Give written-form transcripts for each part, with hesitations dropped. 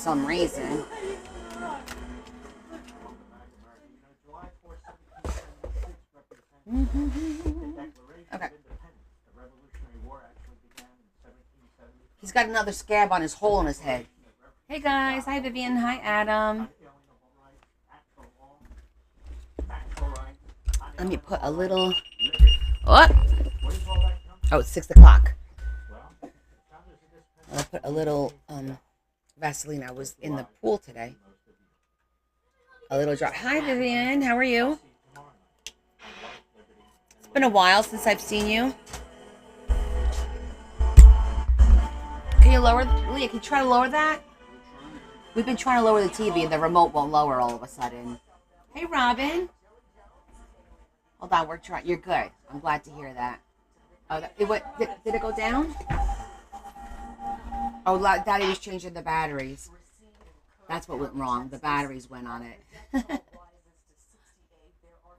some reason. Okay. He's got another scab on his hole in his head. Hey guys, hi Vivian, hi Adam. Let me put a little. What? Oh, it's 6 o'clock. I'll put a little Vaseline. I was in the pool today. A little drop. Hi Vivian, how are you? It's been a while since I've seen you. Can you lower, Leah, can you try to lower that? We've been trying to lower the TV and the remote won't lower all of a sudden. Hey Robin. Hold on, we're trying. You're good. I'm glad to hear that. Oh, did it go down? Oh, Daddy was changing the batteries. That's what went wrong. The batteries went on it.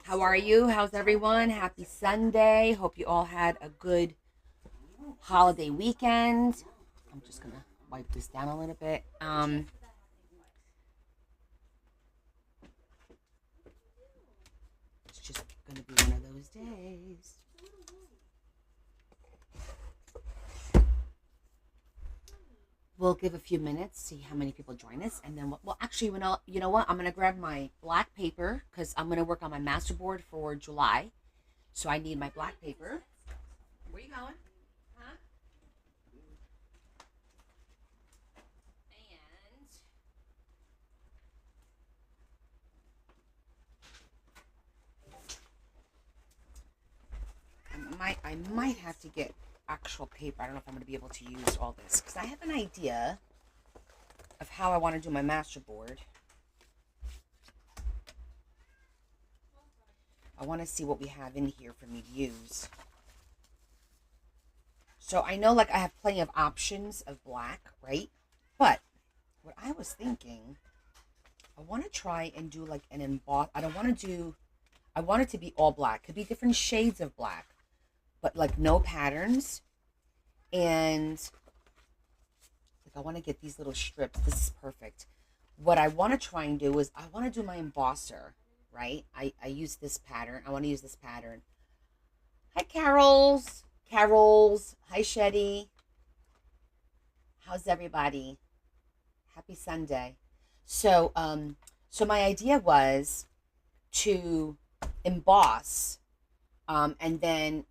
How are you? How's everyone? Happy Sunday. Hope you all had a good holiday weekend. I'm just going to wipe this down a little bit. It's just going to be one of those days. We'll give a few minutes, see how many people join us, and then well, actually, you know what? I'm gonna grab my black paper because I'm gonna work on my master board for July, so I need my black paper. Where you going? Huh? And I might have to get actual paper. I don't know if I'm going to be able to use all this because I have an idea of how I want to do my master board. I want to see what we have in here for me to use. So I know like I have plenty of options of black, right? But what I was thinking, I want to try and do like an emboss. I want it to be all black. Could be different shades of black, but like no patterns. And like I want to get these little strips. This is perfect. What I want to try and do is I want to do my embosser, right? I use this pattern. I want to use this pattern. Hi, Carols. Hi, Shetty. How's everybody? Happy Sunday. So my idea was to emboss and then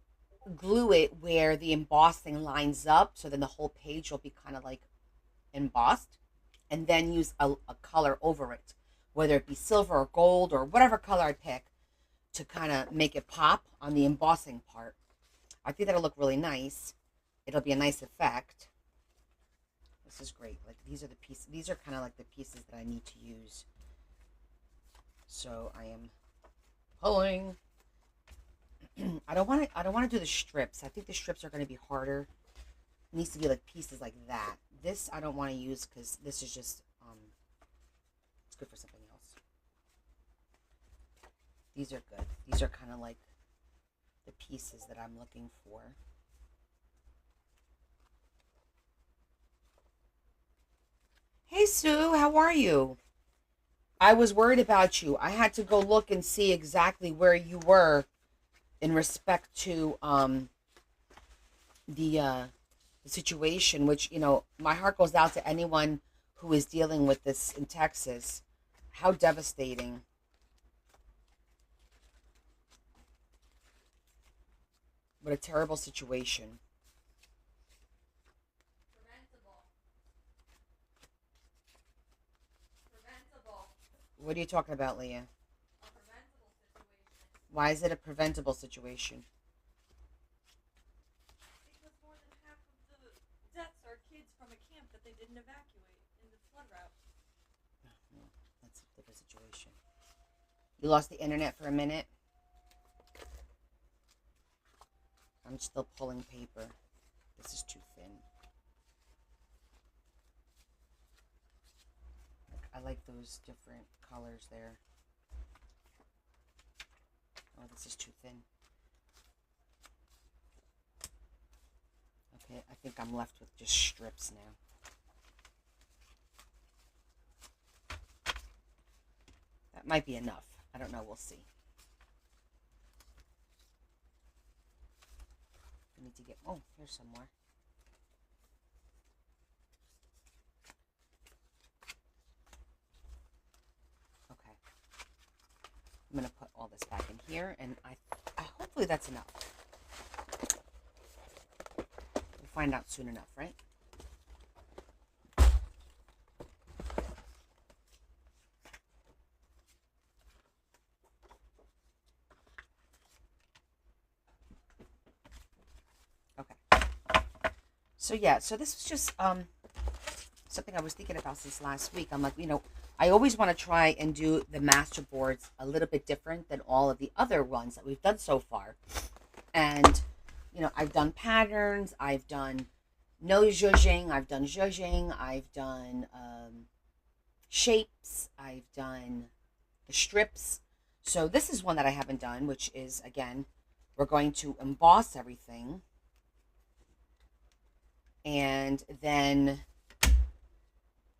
glue it where the embossing lines up, so then the whole page will be kind of like embossed, and then use a color over it, whether it be silver or gold or whatever color I pick, to kind of make it pop on the embossing part. I think that'll look really nice. It'll be a nice effect. This is great. Like these are the pieces. These are kind of like the pieces that I need to use. So I am pulling. I don't want to do the strips. I think the strips are going to be harder. It needs to be like pieces like that. This I don't want to use because this is just it's good for something else. These are good. These are kind of like the pieces that I'm looking for. Hey Sue, how are you? I was worried about you. I had to go look and see exactly where you were in respect to the situation, which, you know, my heart goes out to anyone who is dealing with this in Texas. How devastating. What a terrible situation. Preventable. What are you talking about, Leah? Why is it a preventable situation? Because more than half of the deaths are kids from a camp that they didn't evacuate in the flood route. No, that's a different situation. You lost the internet for a minute? I'm still pulling paper. This is too thin. I like those different colors there. Oh, this is too thin. Okay, I think I'm left with just strips now. might be enough. I don't know. We'll see. I need to get, oh, here's some more. Okay. I'm going to put all this back in here, and hopefully that's enough. We'll find out soon enough, right? So yeah, so this was just something I was thinking about since last week. I'm like, I always want to try and do the master boards a little bit different than all of the other ones that we've done so far. And, I've done patterns, I've done no zhuzhing, I've done zhuzhing, I've done shapes, I've done the strips. So this is one that I haven't done, which is, again, we're going to emboss everything. And then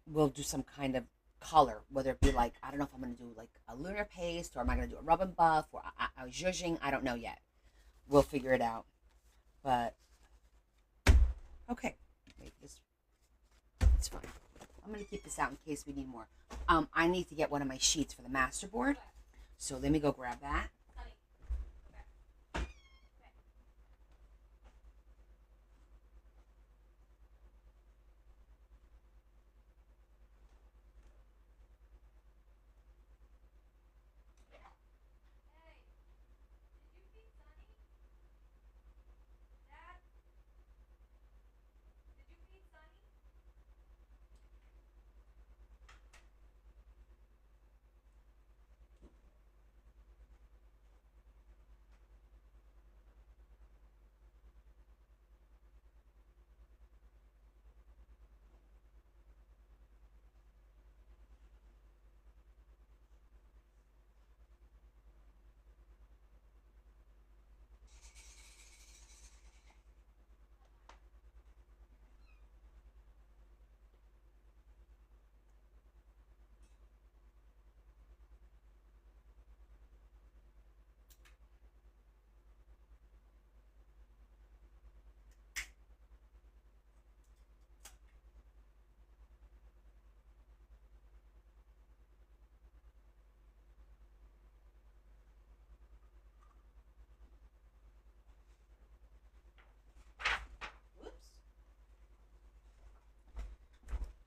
we'll do some kind of color, whether it be like, I don't know if I'm going to do like a lunar paste, or am I going to do a rub and buff, or a zhuzhing. I don't know yet. We'll figure it out. But, okay. Maybe this, it's fine. I'm going to keep this out in case we need more. I need to get one of my sheets for the masterboard. So let me go grab that.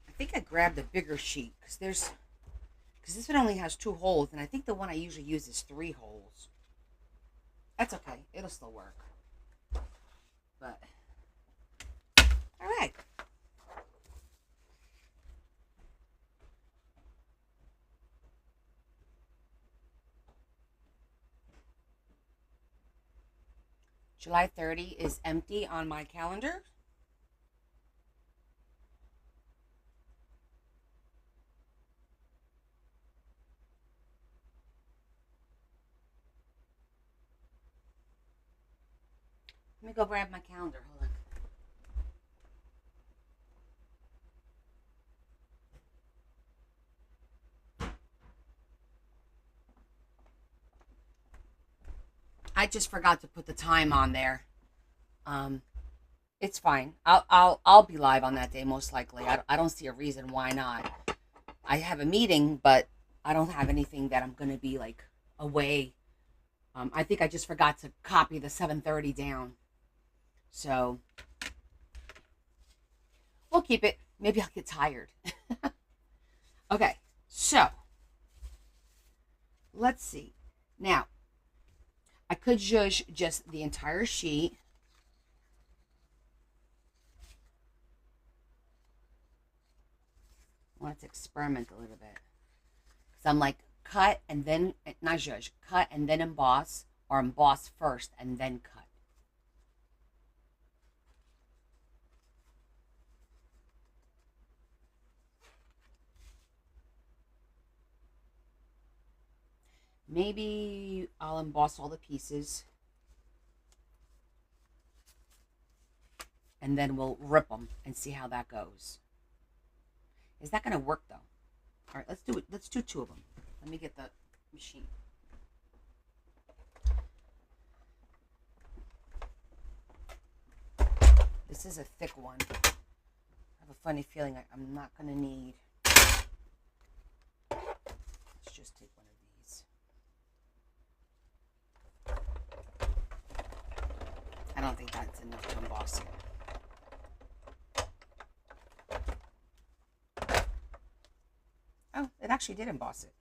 I think I grabbed a bigger sheet because this one only has 2 holes, and I think the one I usually use is 3 holes. That's okay. It'll still work. But, all right. July 30 is empty on my calendar. Let me go grab my calendar. Hold on. I just forgot to put the time on there. It's fine. I'll be live on that day most likely. I don't see a reason why not. I have a meeting, but I don't have anything that I'm gonna be like away. I think I just forgot to copy the 7:30 down. So we'll keep it. Maybe I'll get tired. Okay, so let's see. Now, I could zhuzh just the entire sheet. Let's experiment a little bit. So I'm like, cut and then, not zhuzh, cut and then emboss, or emboss first and then cut. Maybe I'll emboss all the pieces, and then we'll rip them and see how that goes. Is that going to work though? All right, let's do it. Let's do 2 of them. Let me get the machine. This is a thick one. I have a funny feeling I'm not going to need. Let's just take one of these. I don't think that's enough to emboss it. Oh, it actually did emboss it.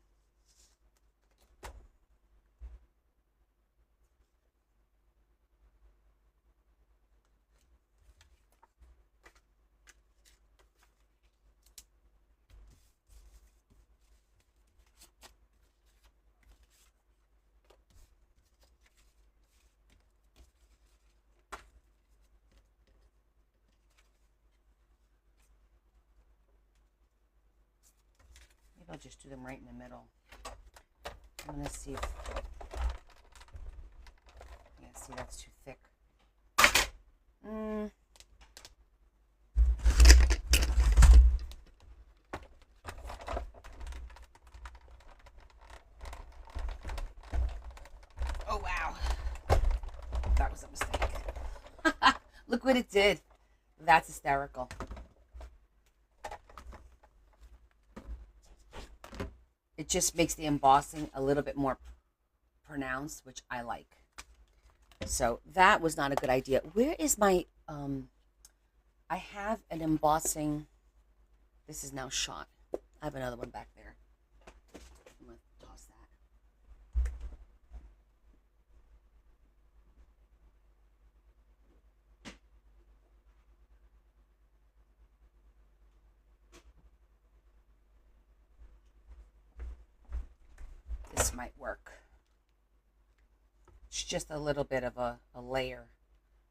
Maybe I'll just do them right in the middle. I'm going to see if... Yeah, see, that's too thick. Oh, wow. That was a mistake. Look what it did. That's hysterical. It just makes the embossing a little bit more pronounced, which I like. So that was not a good idea. Where is my, I have an embossing, this is now shot. I have another one back there. I'm going to toss that. This might work. It's just a little bit of a layer.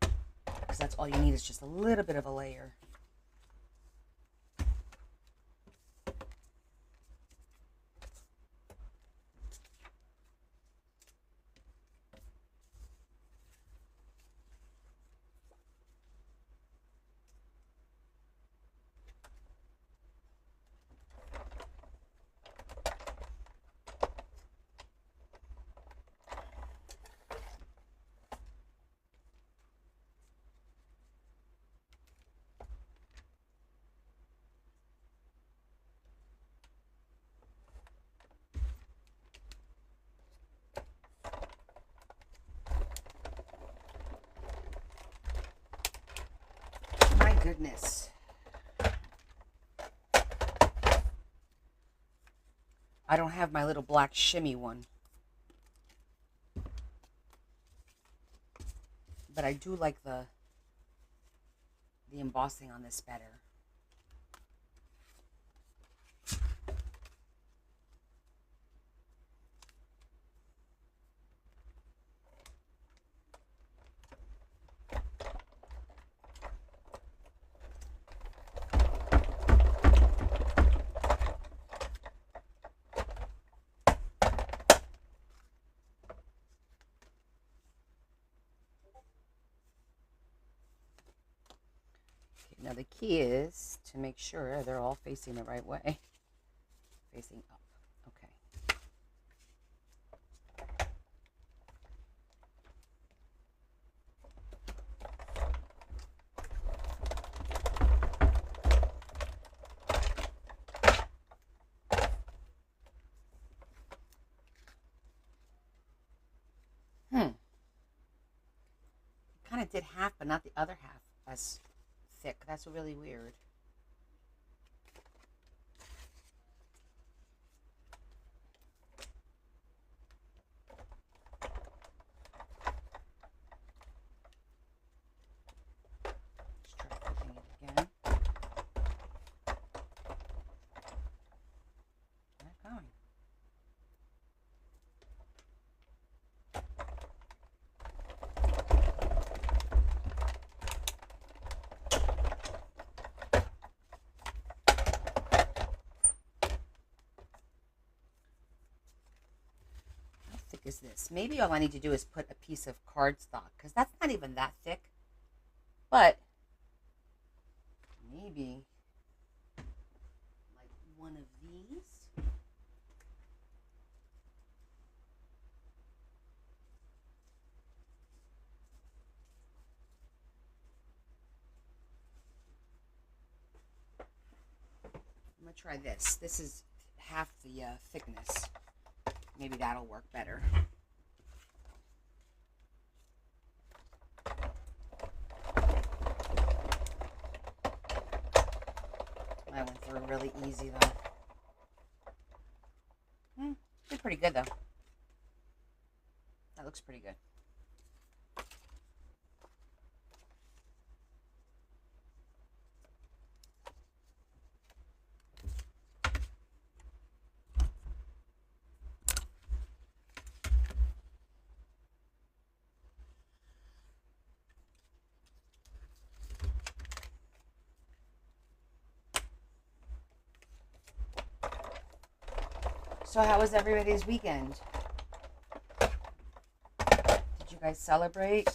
Because that's all you need is just a little bit of a layer. Goodness. I don't have my little black shimmy one. But I do like the embossing on this better. Now the key is to make sure they're all facing the right way. Facing up. Okay. Kind of did half, but not the other half as thick. That's really weird. Let's try flipping it again. Not going. Is this. Maybe all I need to do is put a piece of cardstock because that's not even that thick. But maybe like one of these. try this. This is half the thickness. Maybe that'll work better. I went through really easy though. Did pretty good though. That looks pretty good. So how was everybody's weekend? Did you guys celebrate?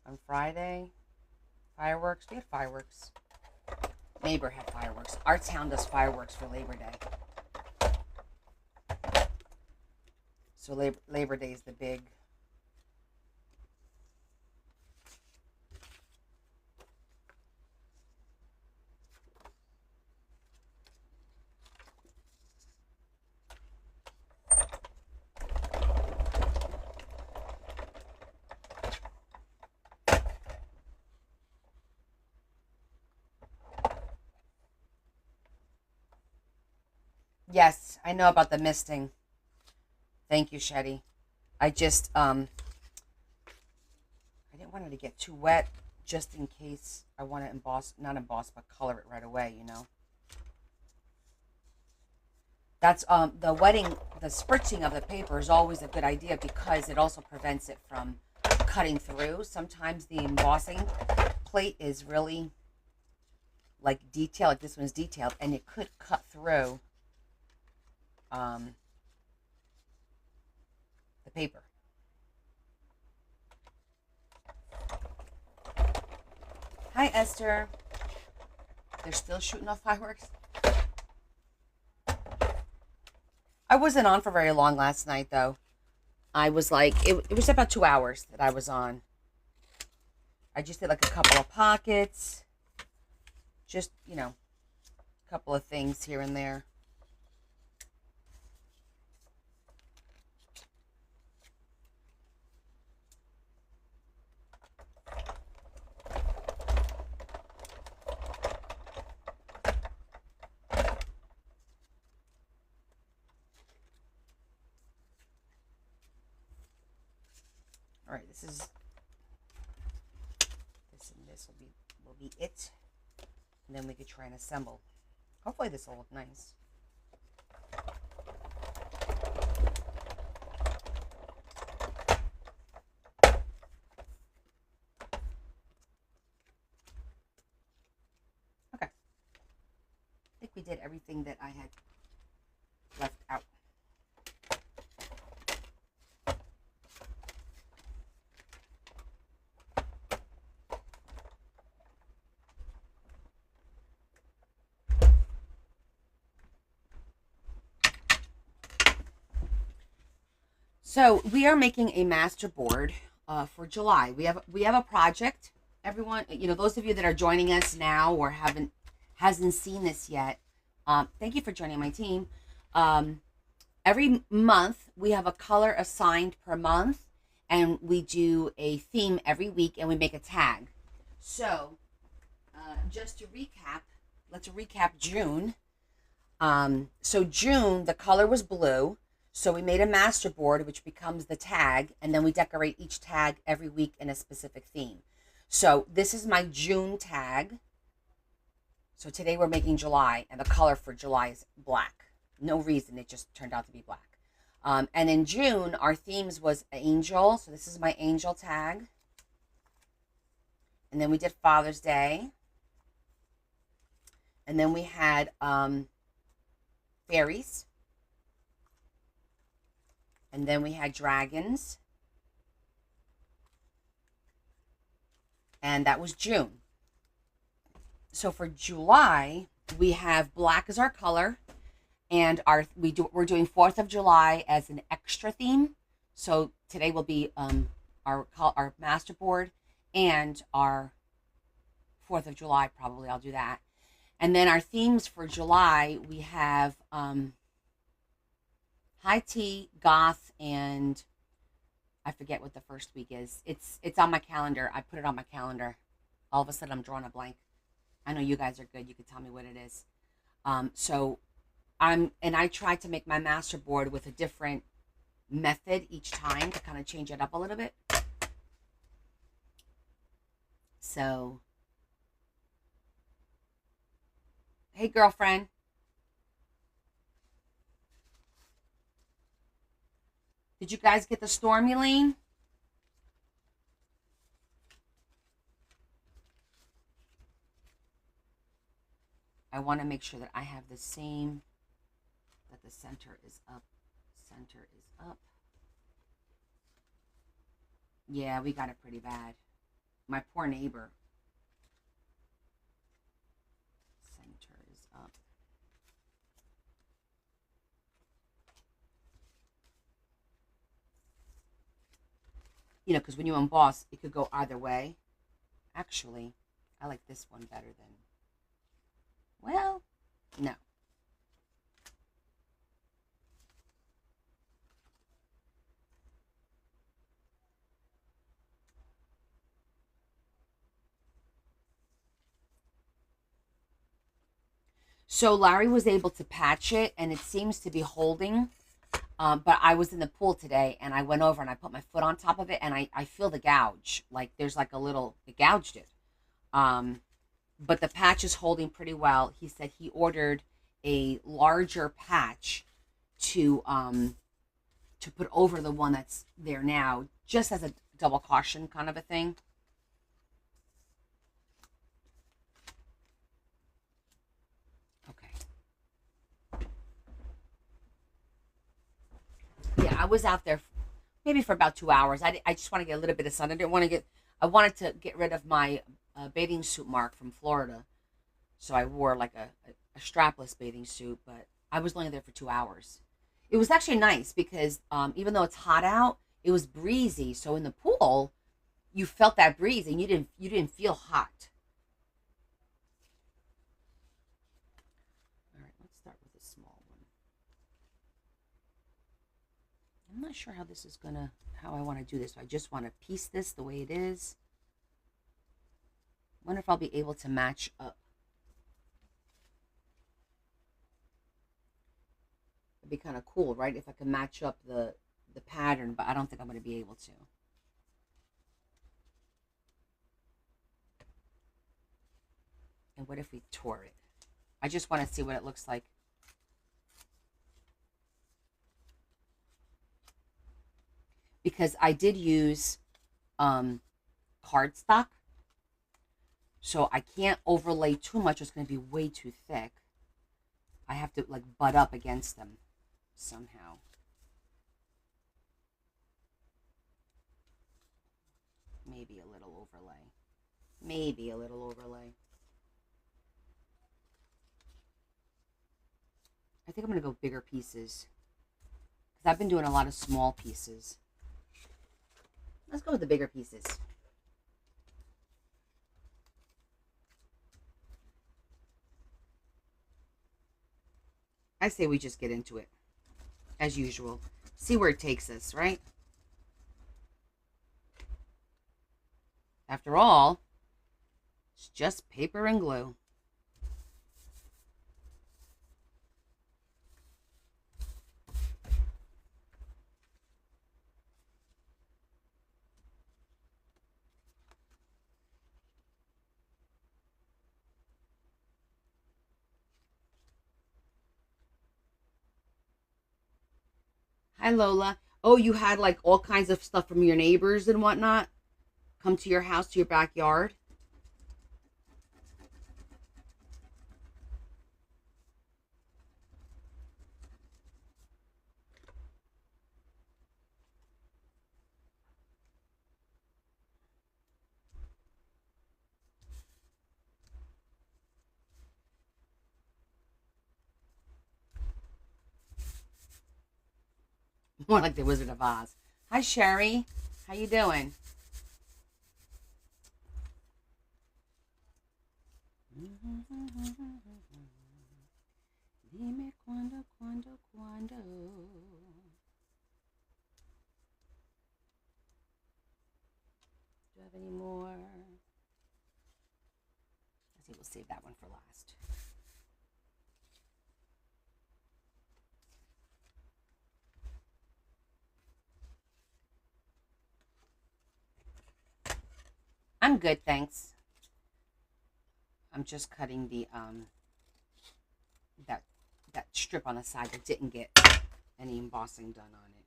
On Friday? Fireworks? We had fireworks. Neighbor had fireworks. Our town does fireworks for Labor Day. So Labor Day is the big... Yes, I know about the misting. Thank you, Shetty. I just, I didn't want it to get too wet, just in case I want to emboss, not emboss, but color it right away, you know. That's, the wetting, the spritzing of the paper is always a good idea because it also prevents it from cutting through. Sometimes the embossing plate is really, like, detailed, like this one's detailed, and it could cut through the paper. Hi, Esther. They're still shooting off fireworks. I wasn't on for very long last night, though. I was like, it was about 2 hours that I was on. I just did like a couple of pockets. Just, you know, a couple of things here and there. All right, this and this will be it, and then we could try and assemble. Hopefully, this will look nice. Okay, I think we did everything that I had left out. So we are making a master board for July. We have a project. Everyone, you know, those of you that are joining us now or hasn't seen this yet, thank you for joining my team. Every month we have a color assigned per month, and we do a theme every week, and we make a tag. So just to recap, let's recap June. So June, the color was blue. So we made a master board, which becomes the tag, and then we decorate each tag every week in a specific theme. So this is my June tag. So today we're making July, and the color for July is black. No reason, it just turned out to be black. And in June, our themes was angel. So this is my angel tag. And then we did Father's Day. And then we had fairies. And then we had dragons. And that was June. So for July, we have black as our color. And we're doing 4th of July as an extra theme. So today will be our master board. and our 4th of July, probably I'll do that. And then our themes for July, we have high tea, goth, and I forget what the first week is. It's on my calendar. I put it on my calendar. All of a sudden, I'm drawing a blank. I know you guys are good. You can tell me what it is. So I tried to make my master board with a different method each time to kind of change it up a little bit. So, hey, girlfriend. Did you guys get the storm, Elaine? I want to make sure that I have the same, that the center is up. Center is up. Yeah, we got it pretty bad. My poor neighbor. Center is up. You know, because when you emboss, it could go either way. Actually, I like this one better than, well, no. So Larry was able to patch it, and it seems to be holding. But I was in the pool today, and I went over and I put my foot on top of it, and I feel the gouge. Like there's like a little, it gouged it. Um, but the patch is holding pretty well. He said he ordered a larger patch to put over the one that's there now, just as a double caution kind of a thing. Okay. Yeah, I was out there maybe for about 2 hours. I just want to get a little bit of sun. I wanted to get rid of my bathing suit mark from Florida. So I wore like a strapless bathing suit, but I was only there for 2 hours. It was actually nice because even though it's hot out, it was breezy. So in the pool, you felt that breeze and you didn't feel hot. All right, let's start with a small one. I'm not sure how I want to do this. I just want to piece this the way it is. Wonder if I'll be able to match up. It'd be kind of cool, right? If I could match up the pattern, but I don't think I'm going to be able to. And what if we tore it? I just want to see what it looks like. Because I did use cardstock, so I can't overlay too much. It's going to be way too thick. I have to like butt up against them somehow. Maybe a little overlay. Maybe a little overlay. I think I'm going to go bigger pieces. Because I've been doing a lot of small pieces. Let's go with the bigger pieces. I say we just get into it. As usual. See where it takes us, right? After all, it's just paper and glue. Hi, Lola. Oh, you had like all kinds of stuff from your neighbors and whatnot come to your house, to your backyard. More like the Wizard of Oz. Hi, Sherry. How you doing? Dime cuándo, cuándo, cuándo. Do you have any more? I think we'll save that one for last. I'm good, thanks. I'm just cutting the that that strip on the side that didn't get any embossing done on it.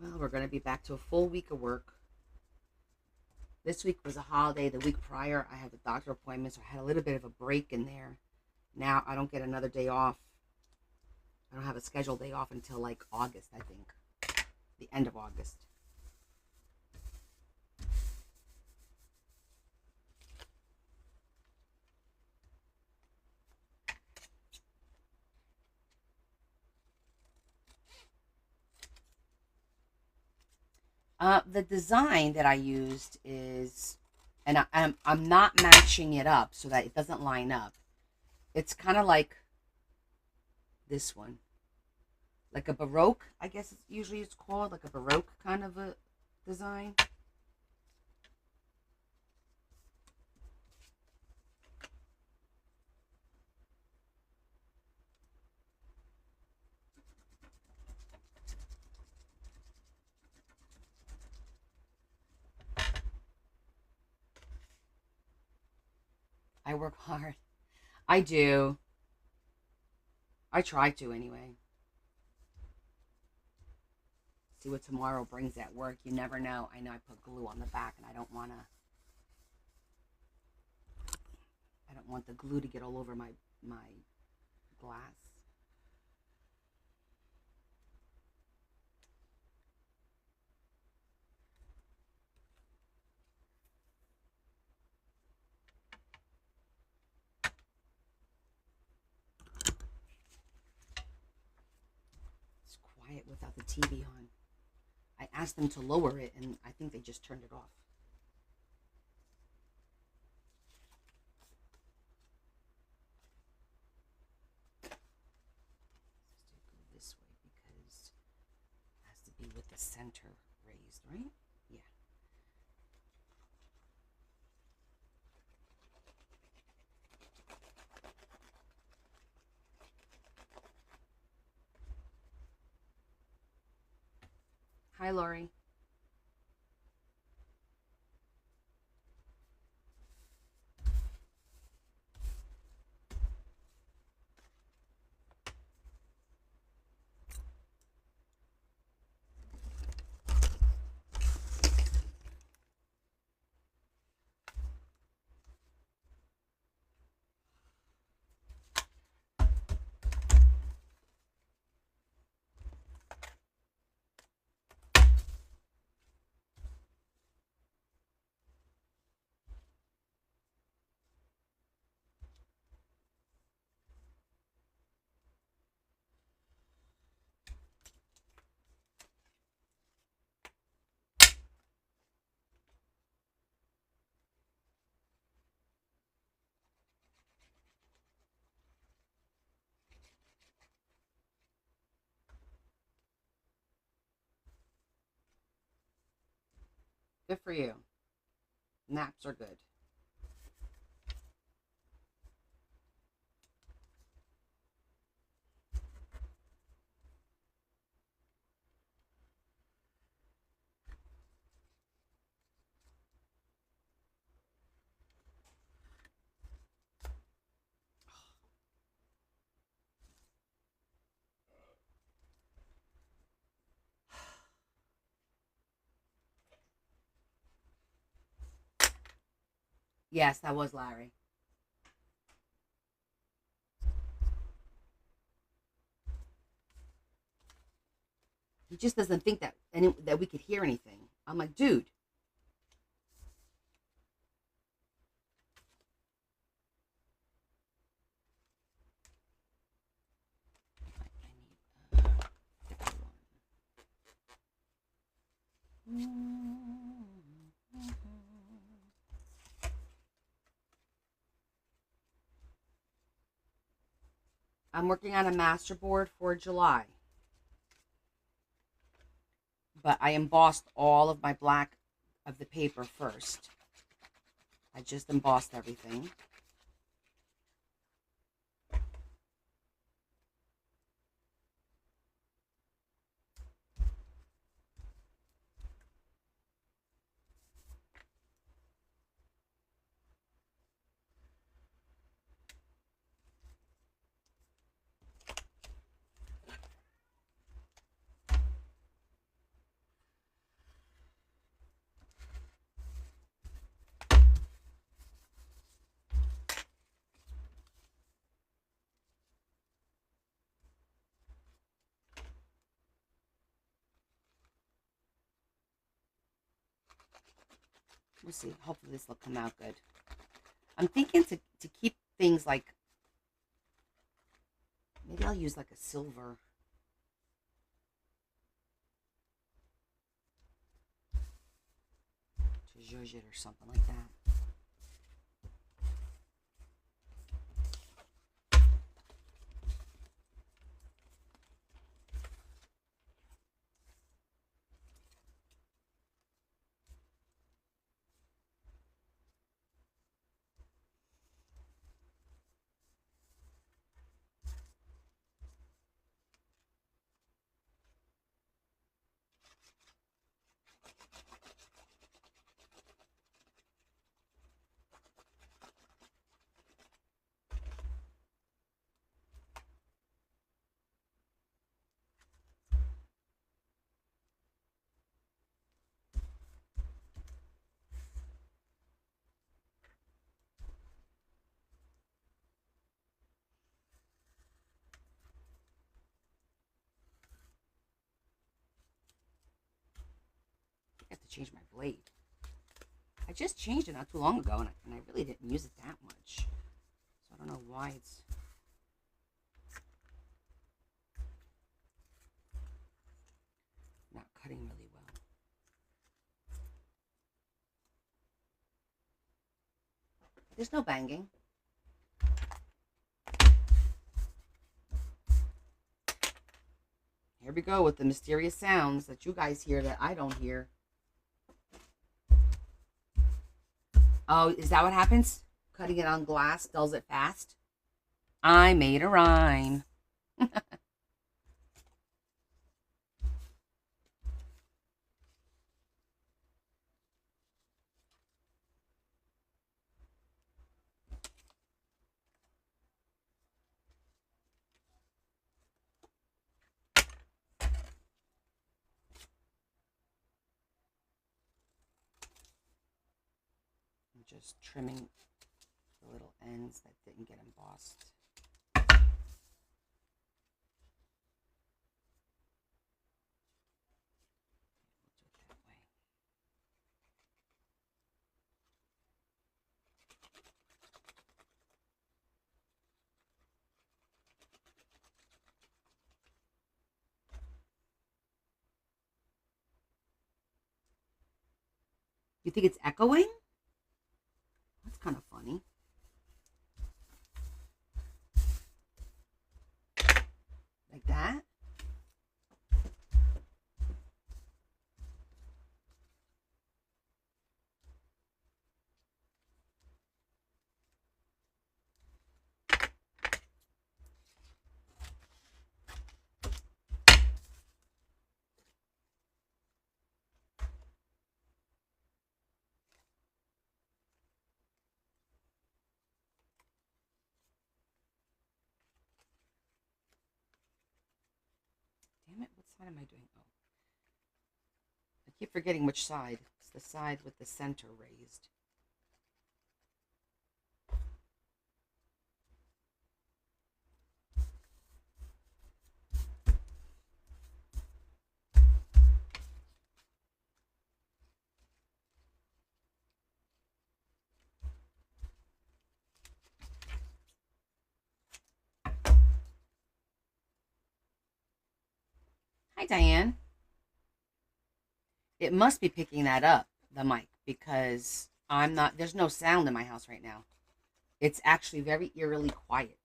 Well, we're going to be back to a full week of work. This week was a holiday. The week prior, I had a doctor appointment, so I had a little bit of a break in there. Now I don't get another day off. I don't have a scheduled day off until like August, I think. The end of August. The design that I used is, and I'm not matching it up so that it doesn't line up. It's kind of like this one, like a Baroque, I guess usually it's called, like a Baroque kind of a design. I work hard. I do. I try to anyway. See what tomorrow brings at work. You never know. I know I put glue on the back and I don't want to. I don't want the glue to get all over my glass. It's quiet without the TV on. I asked them to lower it and I think they just turned it off. This way because it has to be with the center raised, right? Yeah. Hi, Lori. Good for you. Naps are good. Yes, that was Larry. He just doesn't think that we could hear anything. I'm like, dude. I'm working on a master board for July. But I embossed all of my black of the paper first. I just embossed everything. We'll see. Hopefully this will come out good. I'm thinking to keep things like, maybe I'll use like a silver. To zhuzh it or something like that. I have to change my blade. I just changed it not too long ago, and I really didn't use it that much. So I don't know why it's... not cutting really well. There's no banging. Here we go with the mysterious sounds that you guys hear that I don't hear. Oh, is that what happens? Cutting it on glass dulls it fast? I made a rhyme. Just trimming the little ends that didn't get embossed. We'll do it that way. You think it's echoing? That's kind of funny. Like that? Damn it, what side am I doing? Oh. I keep forgetting which side. It's the side with the center raised. Hi, Diane. It must be picking that up, the mic, because there's no sound in my house right now. It's actually very eerily quiet.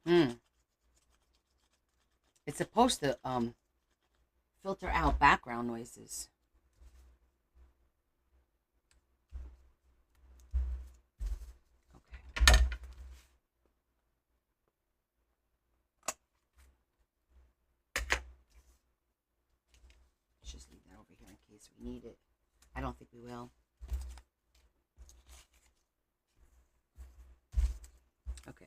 Hmm. It's supposed to filter out background noises. Okay. Let's just leave that over here in case we need it. I don't think we will. Okay.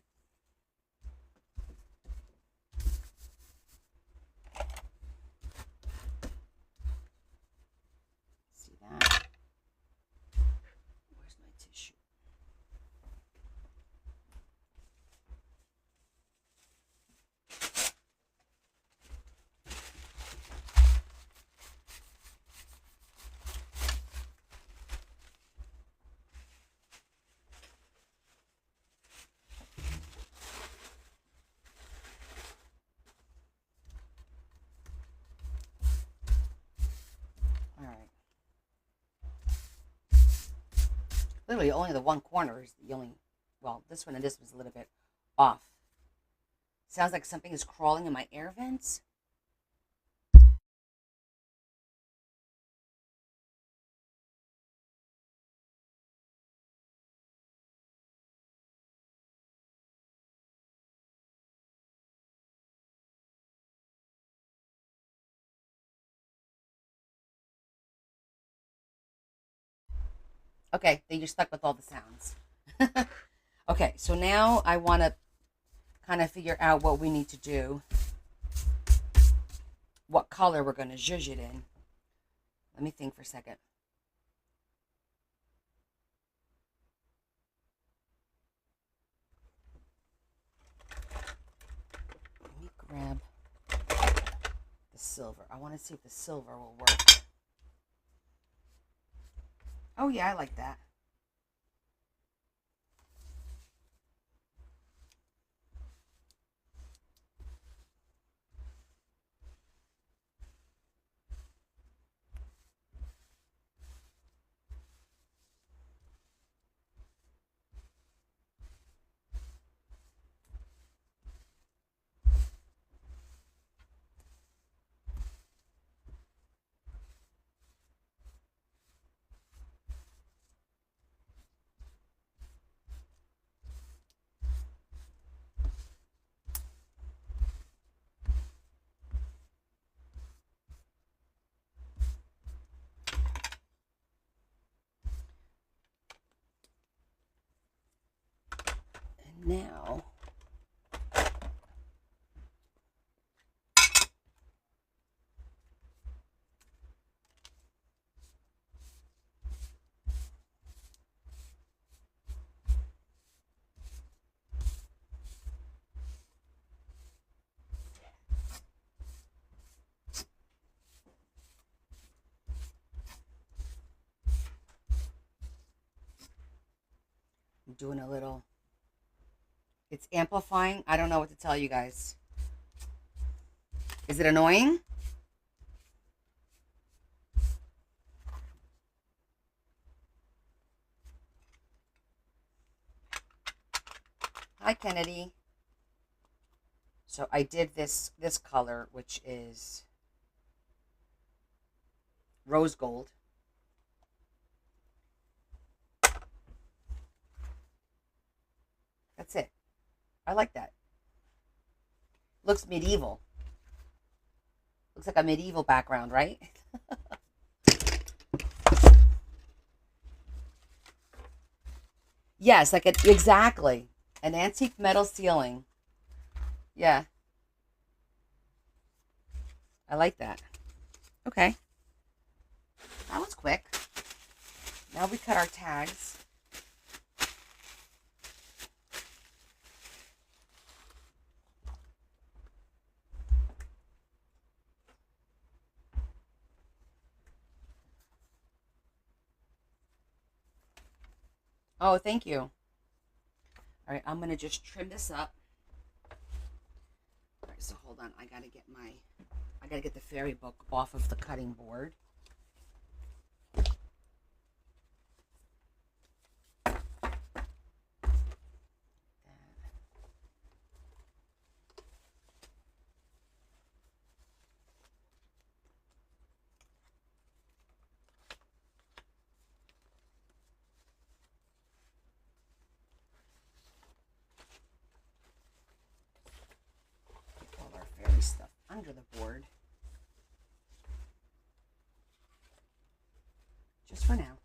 See that? Where's my tissue? All right. Literally, only the one corner is the only. Well, this one and this one's a little bit off. Sounds like something is crawling in my air vents. Okay, then you're stuck with all the sounds. Okay, so now I want to kind of figure out what we need to do, what color we're going to zhuzh it in. Let me think for a second. Let me grab the silver. I want to see if the silver will work. Oh yeah, I like that. And now I'm doing a little. It's amplifying. I don't know what to tell you guys. Is it annoying? Hi, Kennedy. So I did this color, which is rose gold. That's it. I like that. Looks medieval. Looks like a medieval background, right? Yes, like it exactly. An antique metal ceiling. Yeah, I like that. Okay, that was quick. Now we cut our tags. Oh, thank you. All right, I'm gonna just trim this up. All right, so hold on. I gotta get the fairy book off of the cutting board. Get all our fairy stuff under the board. Just for now.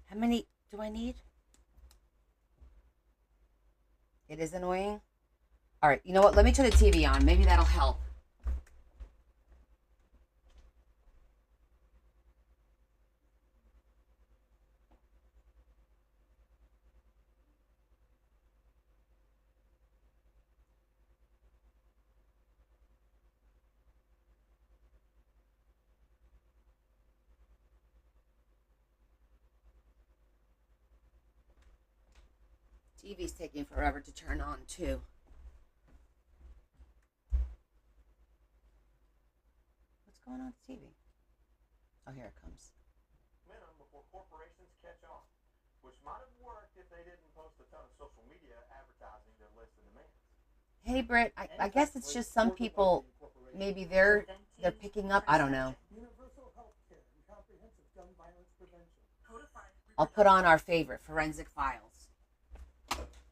How many do I need? It is annoying. All right, you know what? Let me turn the TV on. Maybe that'll help. TV's taking forever to turn on, too. What's going on with the TV? Oh, here it comes. Before corporations catch on, which might have worked if they didn't post a ton of social media advertising their list of demands. Hey, Britt, I guess it's just some people, maybe they're picking up. I don't know. Universal health care and comprehensive gun violence prevention. I'll put on our favorite, Forensic Files.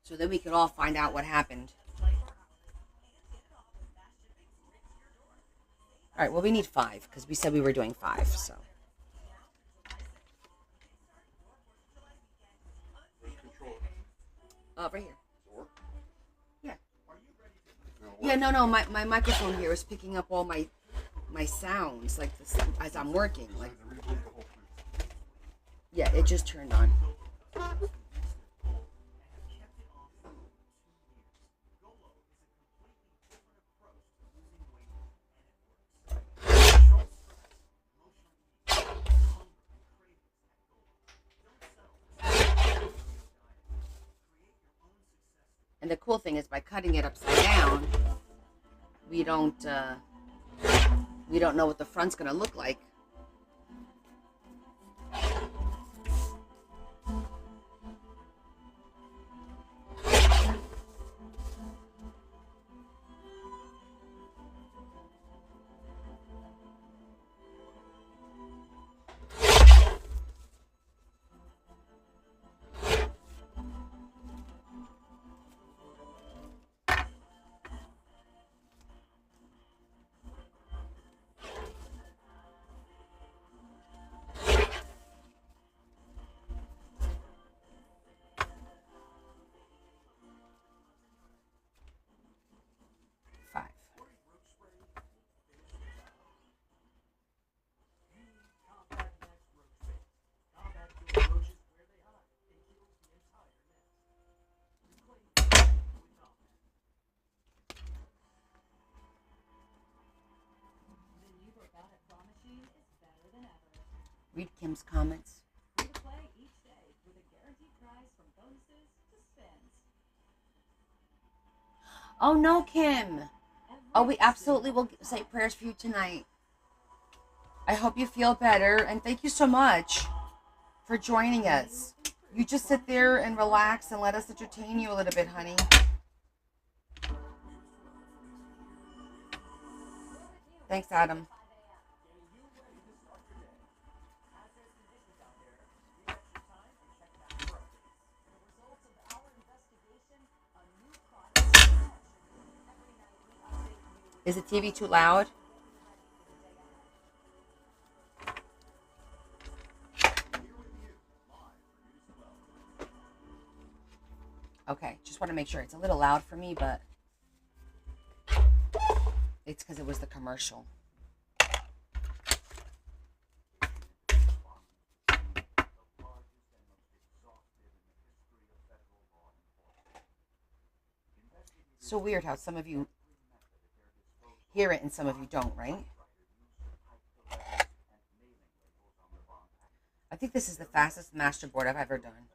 So then we could all find out what happened. All right, well, we need 5 because we said we were doing 5, so. Right here. Yeah. Yeah, no. My microphone here is picking up all my sounds like this as I'm working. Like, yeah, it just turned on. And the cool thing is, by cutting it upside down, we don't know what the front's gonna look like. Read Kim's comments. Free to play each day with a guaranteed prize from bonuses to spins. Oh no, Kim. Oh, we absolutely will say prayers for you tonight. I hope you feel better, and thank you so much for joining us. You just sit there and relax and let us entertain you a little bit, honey. Thanks, Adam. Is the TV too loud? Okay, just want to make sure. It's a little loud for me, but it's because it was the commercial. So weird how some of you hear it and some of you don't, right? I think this is the fastest masterboard I've ever done.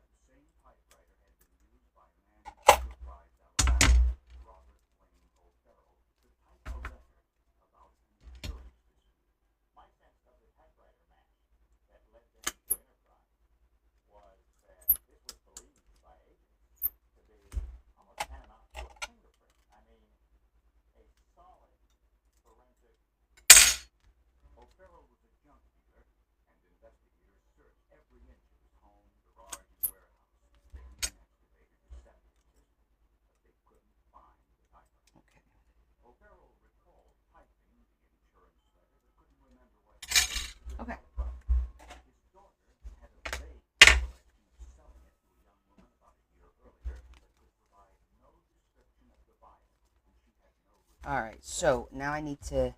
Okay. All right, so now I need to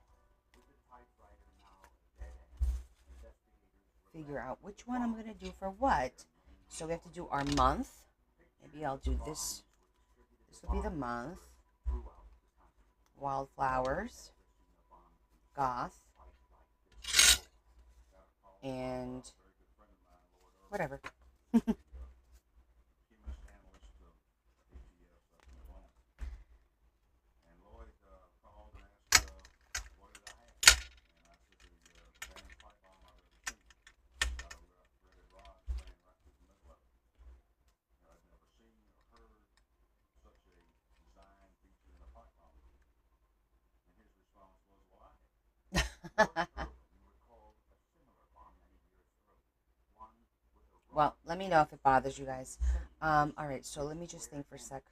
figure out which one I'm going to do for what. So we have to do our month. Maybe I'll do this. This will be the month. Wildflowers. Goth. And whatever. Well, let me know if it bothers you guys. All right, so let me just think for a sec.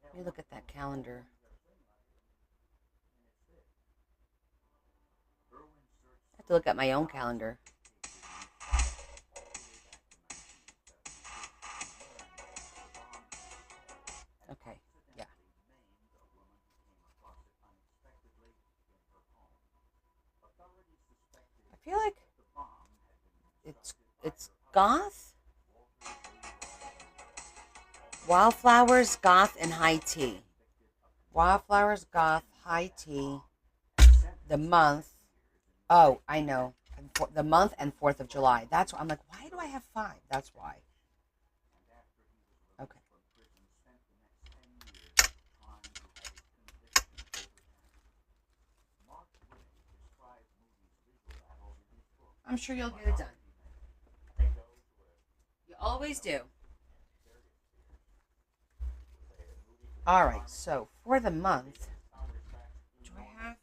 Let me look at that calendar. I have to look at my own calendar. Okay, yeah. I feel like it's goth, wildflowers, goth, and high tea. Wildflowers, goth, high tea. The month. Oh, I know. The month and 4th of July. That's why I'm like, why do I have 5? That's why. Okay. I'm sure you'll get it done. You always do. All right, so for the month, do I have?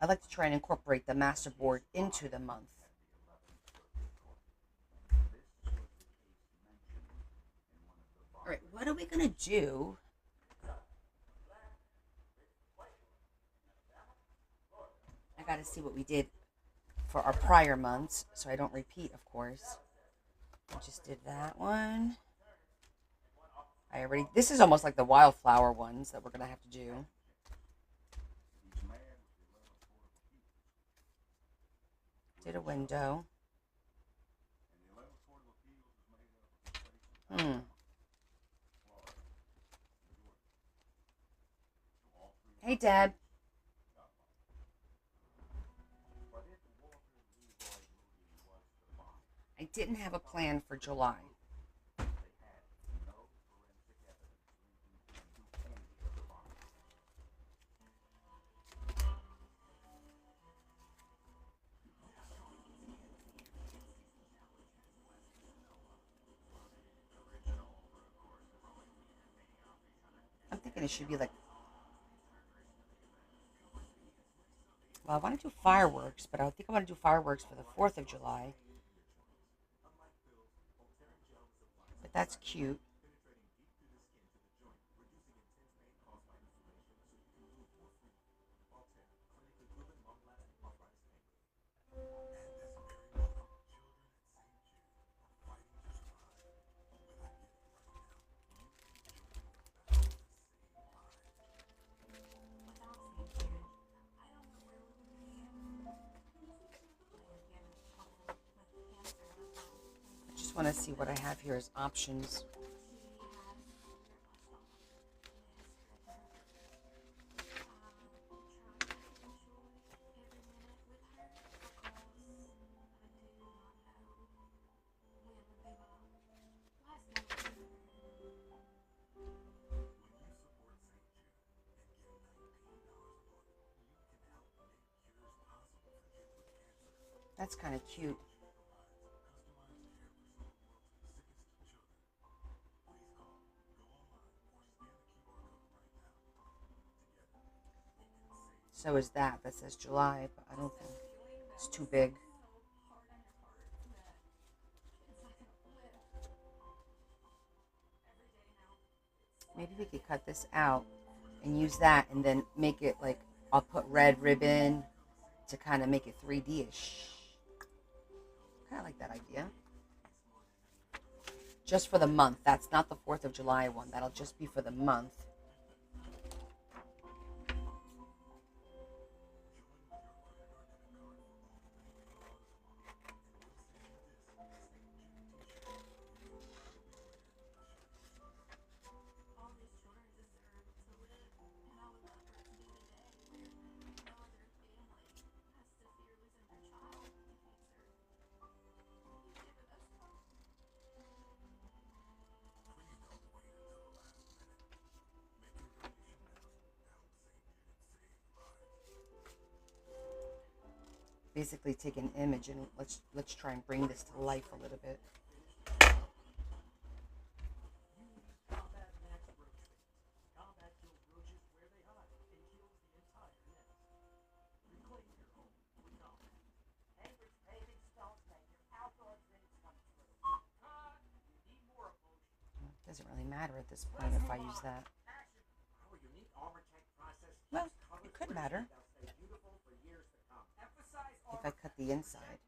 I like to try and incorporate the masterboard into the month. All right, what are we going to do? I got to see what we did for our prior months, so I don't repeat, of course. I just did that one. This is almost like the wildflower ones that we're going to have to do. Did a window. Hey, Deb. I didn't have a plan for July. I'm thinking it should be like, well, I want to do fireworks, but I think I want to do fireworks for the 4th of July. But that's cute. I want to see what I have here as options. That's kind of cute. So is that. That says July, but I don't think it's too big. Maybe we could cut this out and use that and then make it like, I'll put red ribbon to kind of make it 3D-ish. Kind of like that idea. Just for the month. That's not the 4th of July one. That'll just be for the month. Basically take an image and let's try and bring this to life a little bit. Doesn't really matter at this point if I use that. Well, it could matter if I cut the inside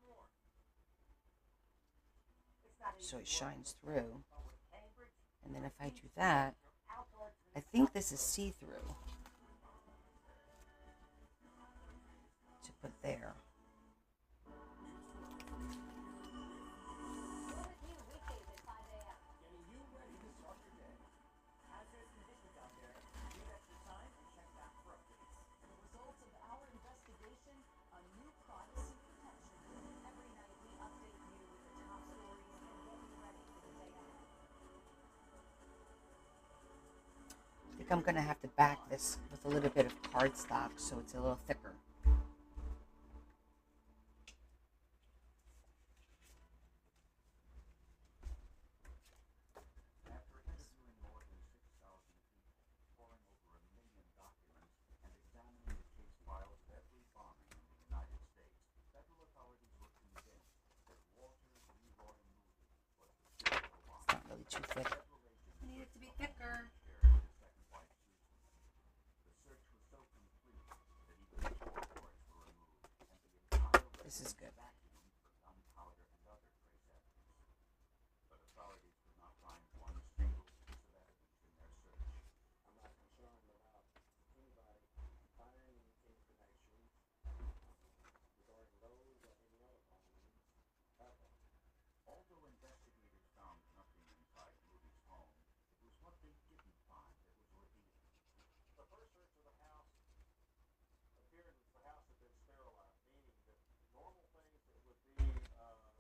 so it shines through. And then if I do that, I think this is see-through to put there. I'm going to have to back this with a little bit of cardstock so it's a little thicker. It's not really too thick. I need it to be thicker. This is good. Gunpowder and other trace evidence. But authorities could not find one single piece of evidence in their search. I'm not concerned about anybody finding information regarding those or any other bombings ever. Although investigators found nothing inside Moody's home, it was what they didn't find that was revealing. The first search of the house appeared as the house had been sterilized, meaning that normal things that would be found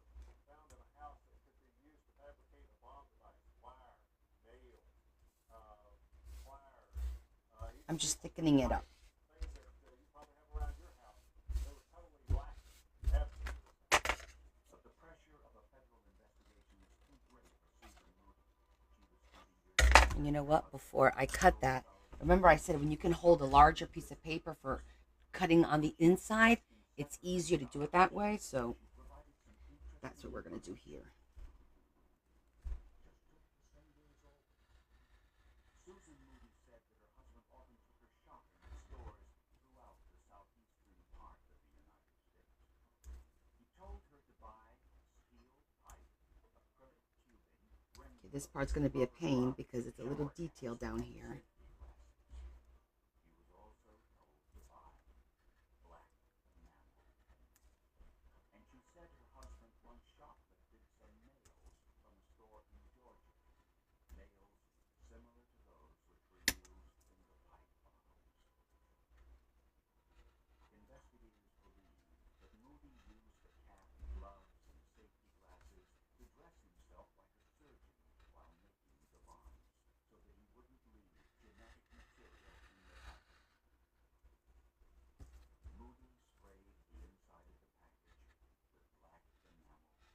in a house that could be used to fabricate a bomb device, wire, nails, pliers, I'm just thickening it up. things that you probably have around your house, they were totally lacking. Absolutely. But the pressure of a federal investigation was too great for Susan Moody. She was 20 years old. And you know what? Before I cut that, remember I said when you can hold a larger piece of paper for cutting on the inside, it's easier to do it that way. So that's what we're going to do here. Susan Moody said that her husband often took her shopping in stores throughout the southeastern part of the United States. He told her to buy steel pipe, acrylic tubing, Okay, this part's going to be a pain because it's a little detail down here. He was also told to buy black enamel. And she said her husband once shoplifted some nails from a store in Georgia. Nails similar to those which were used in the pipe bottles. Investigators believe that Moody used the cap, gloves, and safety glasses to dress himself like a surgeon while making the bombs, so that he wouldn't leave genetic material in the package. Moody sprayed the inside of the package with black enamel paint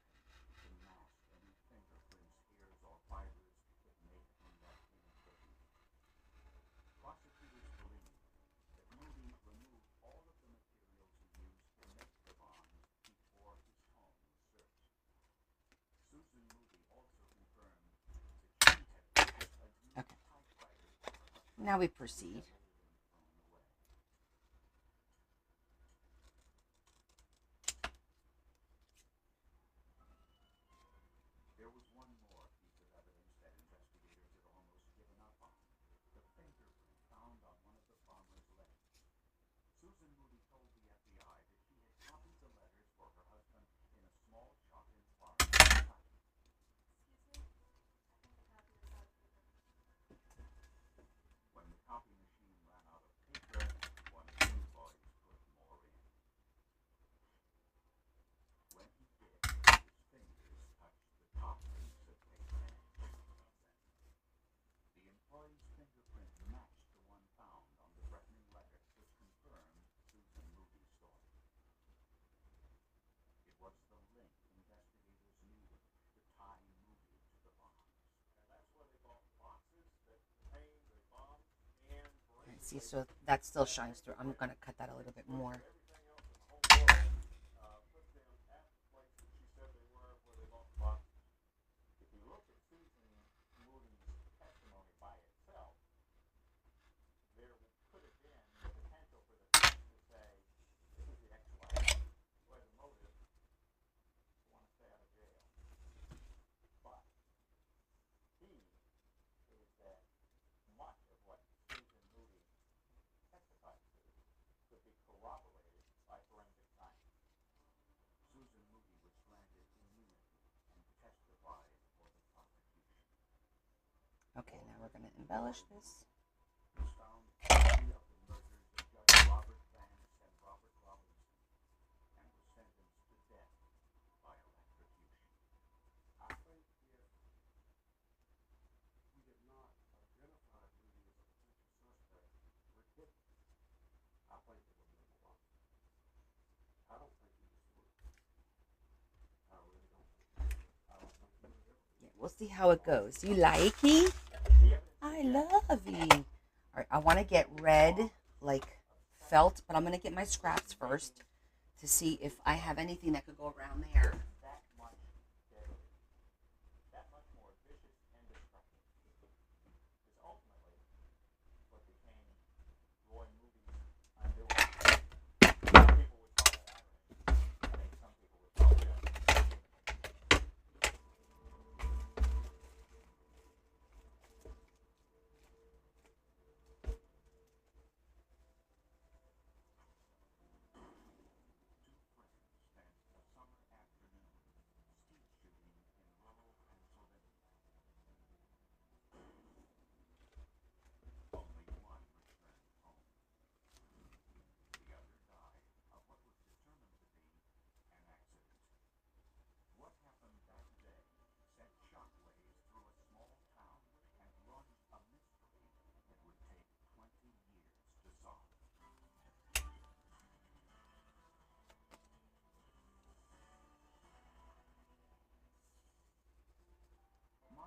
to mask any fingerprints, hairs, or fibers that may have been left in the cookie. Prosecutors believe that Moody removed all of the materials he used to make the bombs before his home was searched. Susan Moody also confirmed that she had purchased a used Okay. typewriter for her husband. Now we proceed. There was one more piece of evidence that investigators had almost given up on: the fingerprint found on one of the bomber's letters. Susan Moody told the FBI that she had copied the letters for her husband in a small shop in Florida, Kentucky. Excuse me? I think the copier is out of paper. When the copy machine ran out of paper, one of the boys put more in. When he did, his fingers touched the top piece of paper. The employee's fingerprint matched the one found on the threatening letter, which confirmed Susan Moody's story. It was the link investigators needed to tie Moody to the bombs. And that's where they bought boxes that contained the bombs and Alright, see, so that still shines through. I'm going to cut that a little bit more. everything else in the whole world, put them at the place that she said they were, where they bought the boxes. If you look at Susan Moody's testimony by itself, there could have been the potential for the defense to say, this is the ex-wife who had a motive to want to stay out of jail. But he is that much of what Susan Moody testified to could be corroborated by forensic science. Susan Moody was granted immunity and testified for the prosecution. Okay, now we're going to embellish this. Was found guilty of the murders of Judge Robert Vance and Robert Robinson, and was sentenced to death by electrocution. I think if we had not identified Moody as a potential suspect, we're kidding. I think it would have been a lot. I don't think he was worth it. I really don't. I don't think he would have ever. Yeah, we'll see how it goes. You like it? I love it. All right, I want to get red, like felt, but I'm going to get my scraps first to see if I have anything that could go around there. That much deadly, that much more vicious and destructive is ultimately what became Roy Moody's undoing. People would call that irony.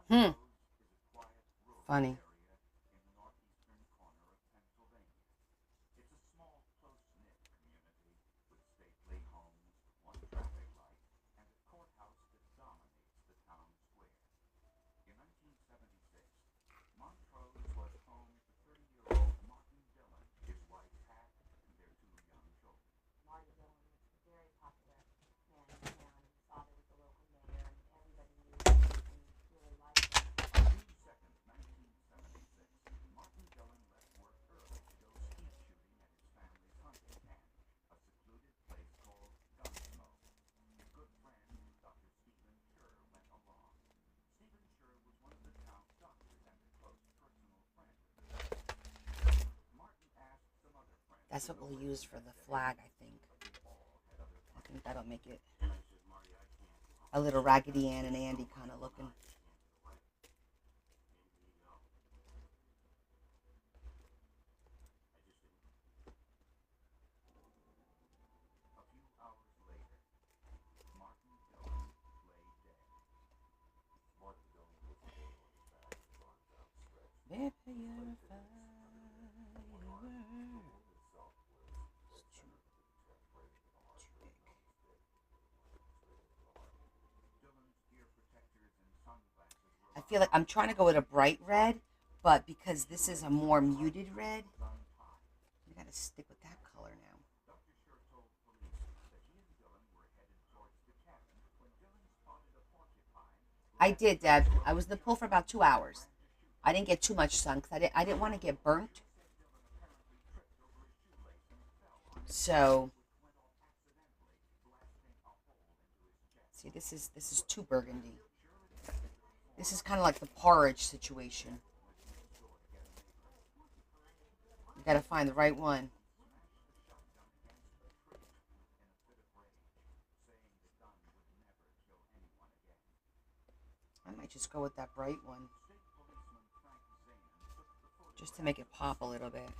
Hmm. Montrose is a quiet rural Funny. area in the northeastern corner of Pennsylvania. It's a small, close-knit community with stately homes, one traffic light, and a courthouse that dominates the town square. In 1976, Montrose was home to 30-year-old Martin Dillon, his wife Pat, and their two young children. Marty Dillon was a very popular man in town. His father was the local mayor, and everybody knew him and really liked him. On June 2nd, 1976, Martin Dillon left work early to go skeet shooting at his family's hunting camp, a secluded place called Gunsmoke. His good friend, Dr. Stephen Scher, went along. Stephen Scher was one of the town's doctors and a close personal friend of the Dillons. Martin asked some other friends. That's what we'll use for the flag, I think. I think that'll make it a little Raggedy Ann and Andy kind of looking. A few hours later, Martin Dillon lay dead. Martin Dillon was laying on his back with arms outstretched. Baby, you're a firework. I feel like I'm trying to go with a bright red, but because this is a more muted red, we gotta stick with that color now. Dr. Scher told police that he and Dillon were headed towards the cabin when Dillon spotted a porcupine. I did, Deb. I was in the pool for about 2 hours. I didn't get too much sun because I didn't want to get burnt. So, see, this is too burgundy. This is kind of like the porridge situation. You gotta find the right one. I might just go with that bright one, just to make it pop a little bit.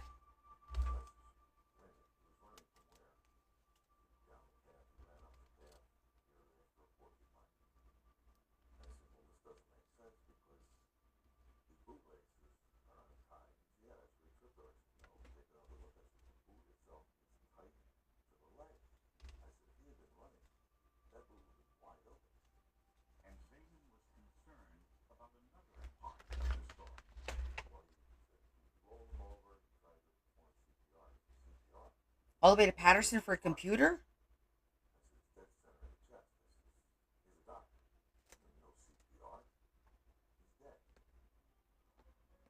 All the way to Patterson for a computer?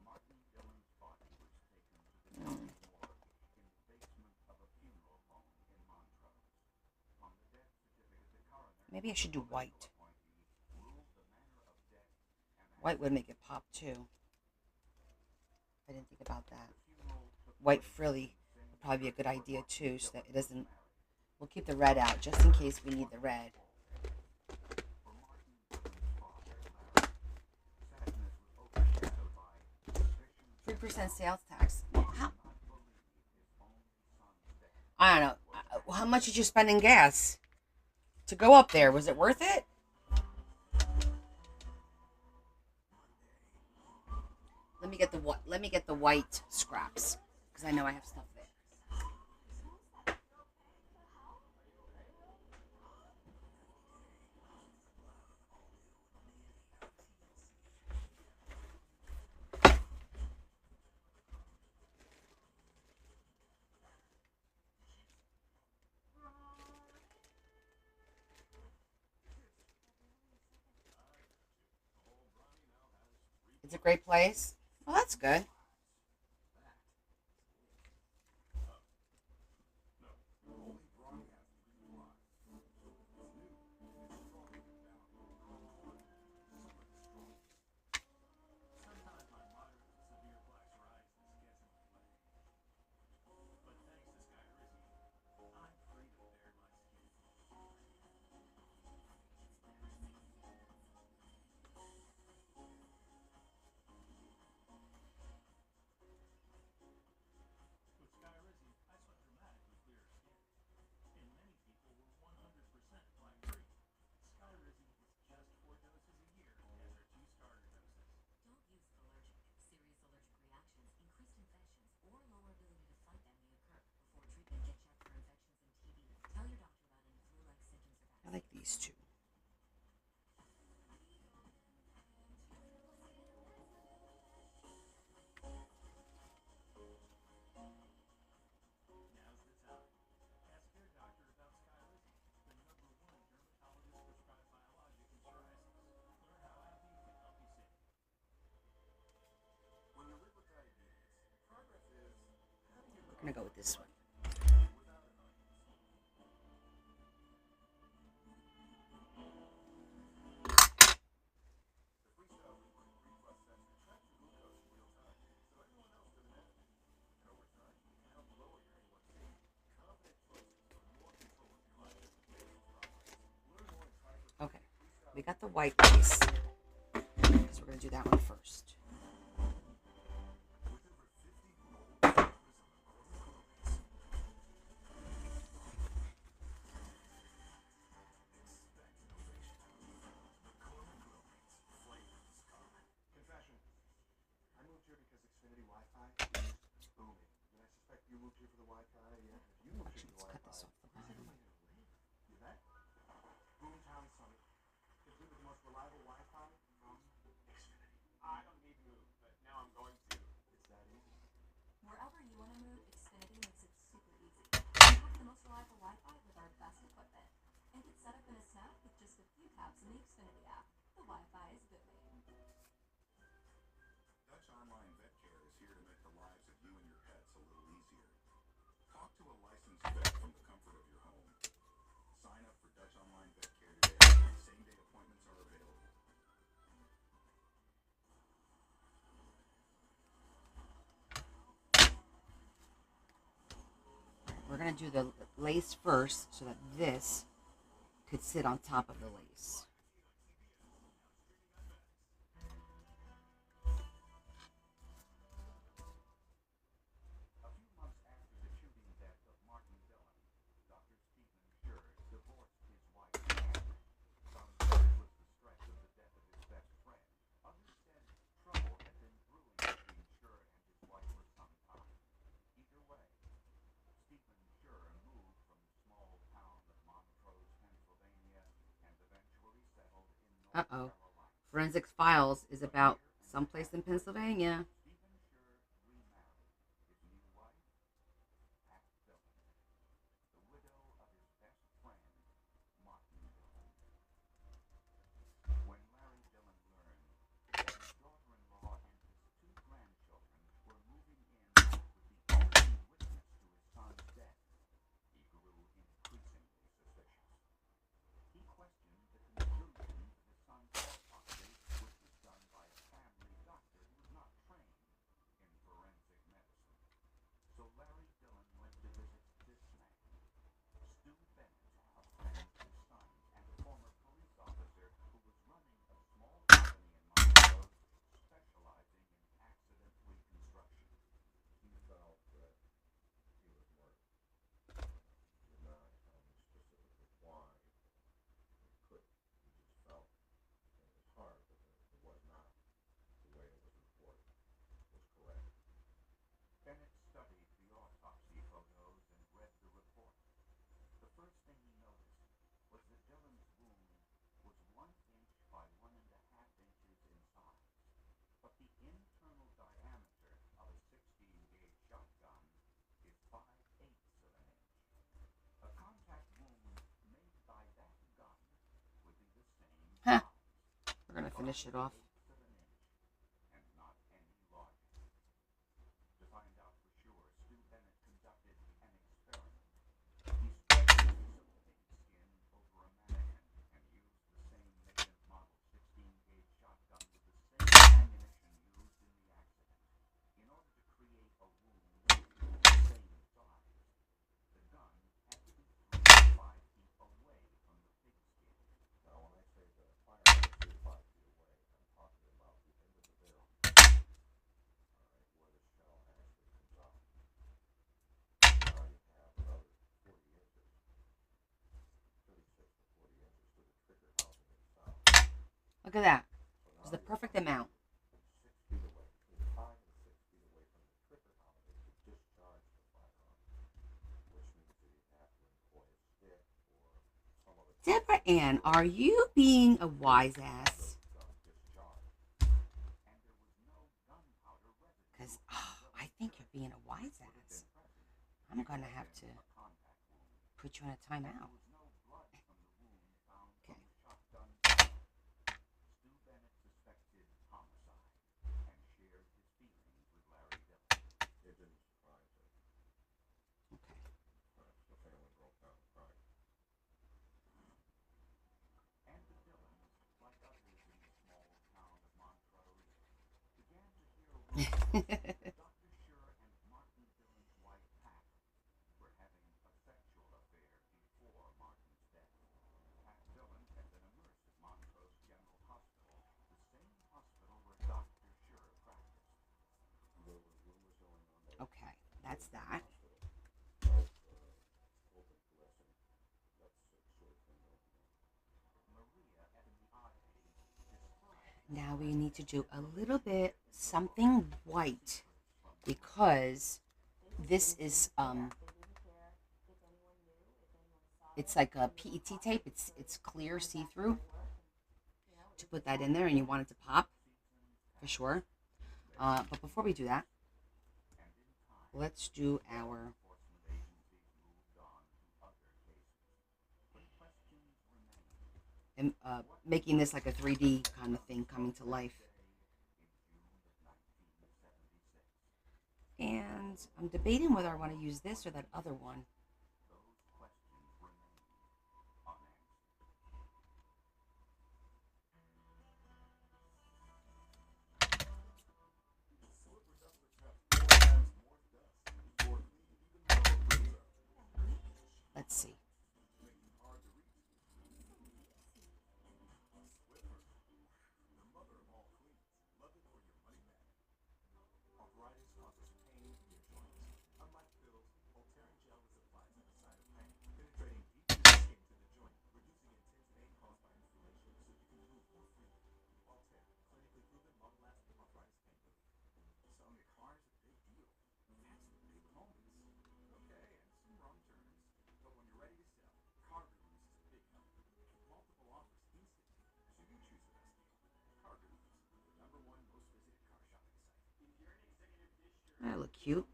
Martin Dillon's body was taken to the county morgue in the basement of a funeral home in Montrose. On the death certificate, the coroner Maybe I should do white. ruled the manner of death and White would make it pop too. I didn't think about that. White frilly would probably be a good idea too, so that it doesn't. We'll keep the red out just in case we need the red. 3% sales tax. I don't know. How much did you spend in gas to go up there? Was it worth it? Let me get the white scraps because I know I have stuff there. It's a great place. Well, that's good. these two. Now's the time. Ask your doctor about Skyrizi, the #1 dermatologist-prescribed biologic in psoriasis. Learn how AbbVie can help you save. When you live with diabetes, progress is having your We're gonna go with this one. without annoyance. The Freestyle Liquid 3 Plus sensor tracks your glucose in real time, so everyone else doesn't have to. And over time, it can help lower your A1C. Confident choices for more control of your life. Make progress. Learn more and try for free Okay, at Freestyle we got the white lace. So we're gonna do that one first. with over 50 bold flavors on the Chrome Clovis. Expect innovation. The Chrome Clovis. Flavors come. Confession. I moved here because Xfinity Wi-Fi is booming. And I suspect you moved here for the Wi-Fi. Yeah, if you moved here Actually, for the let's cut Wi-Fi, this off the where's bottom. everybody gonna live? You bet. Boomtown Summit. Complete with the most reliable Wi-Fi from Xfinity. I don't need to move, but now I'm going to. It's that easy. Wherever you want to move, Xfinity makes it super easy. You have the most reliable Wi-Fi with our best equipment. And get set up in a snap with just a few taps in the Xfinity app. The Wi-Fi is booming. Dutch Online Vet Care is here to make the lives of you and your pets a little easier. Talk to a licensed vet from the comfort of your home. Sign up for Dutch Online Vet Care today. Same-day appointments are available. We're gonna do the lace first so that this could sit on top of the lace. A few months after the shooting death of Martin Dillon, Dr. Stephen Schur divorced his wife. Some said it was the stress of the death of his best friend. Others said trouble had been brewing between Schur and his wife for some time. Either way, Stephen Schur moved from the small town of Montrose, Pennsylvania, and eventually settled in North Uh-oh. Carolina. Forensics Files is about someplace in Pennsylvania. Stephen Schur remarried. His new wife, Pat Dillon, the widow of his best friend, Martin Dillon. When Larry Dillon learned that his daughter-in-law and his two grandchildren were moving in with the only witness to his son's death, he grew increasingly suspicious. He questioned the conclusion of his son's autopsy, which was done by a family doctor who was not trained in forensic medicine. So Larry Dillon went to visit this man, Stu Bennett, a friend of his son and a former police officer who was running a small company in Montrose specializing in accident reconstruction. He felt that he was murdered. He did not tell me specifically why. He couldn't. He just felt in his heart that it was not the way it was reported was correct. Bennett studied the autopsy photos and read the report. The first thing he noticed was that Dillon's wound was 1 inch by 1.5 inches in size, but the internal diameter of a 16-gauge shotgun is 5/8 of an inch. A contact wound made by that gun would be the same Huh. size. We're gonna finish it off. 5/8 of an inch, and not any larger. To find out for sure, Stu Bennett conducted an experiment. He spread a piece of pigskin over a mannequin and used the same native model 16-gauge shotgun with the same ammunition used in the accident. In order to create a wound the same size, the gun had to be 3 to 5 feet away from the pigskin. Now, when I say the firearm is 3 to 5 feet away, I'm talking about the end of the barrel. Alright, where the shell actually comes out. Now you have another 40 inches, 36 to 40 inches to the trigger housing itself. Look at that. So It's now the you're perfect coming amount. 6 feet away, between 5 and 6 feet away from the trigger housing to discharge the firearm, which means that you have to employ a stick or some other Deborah Ann, are you being a wise ass? Because I think you're being a wise ass. I'm going to have to put you in a timeout. Okay. Okay. Okay, that's that. Now we need to do a little bit something white because this is it's like a PET tape. It's clear, see-through. To put that in there, and you want it to pop for sure. But before we do that, let's do our and making this like a 3D kind of thing coming to life. And I'm debating whether I want to use this or that other one. Let's see. That look cute.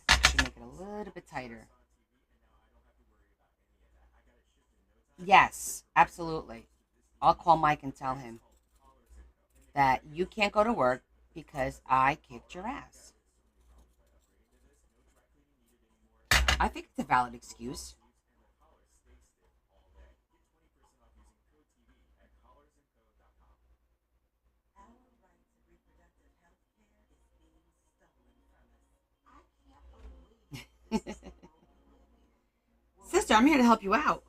Should make it a little bit tighter. Yes, absolutely. I'll call Mike and tell him that you can't go to work because I kicked your ass. I think it's a valid excuse. Sister, I'm here to help you out.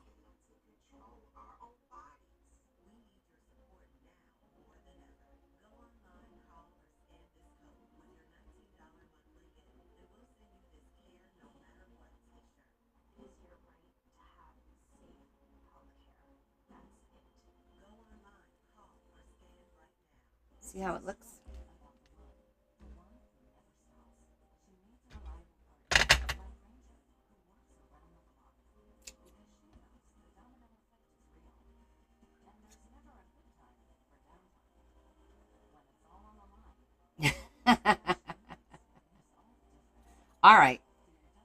See how it looks? All right.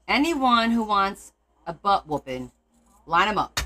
Anyone who wants a butt whooping, line them up.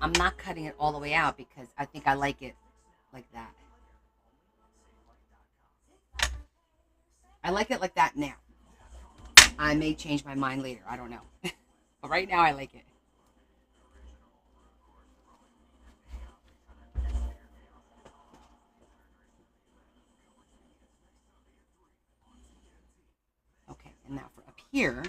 I'm not cutting it all the way out because I think I like it like that. I like it like that now. I may change my mind later. I don't know. But right now I like it. And now for up here,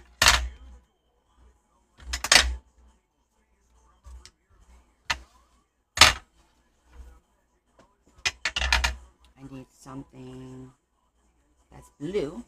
I need something that's blue.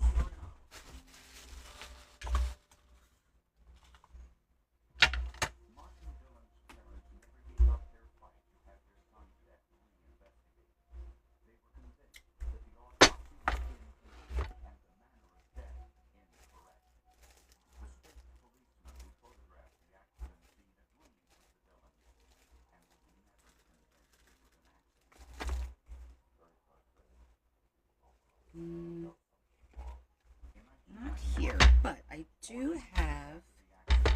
Not here, but I do have. I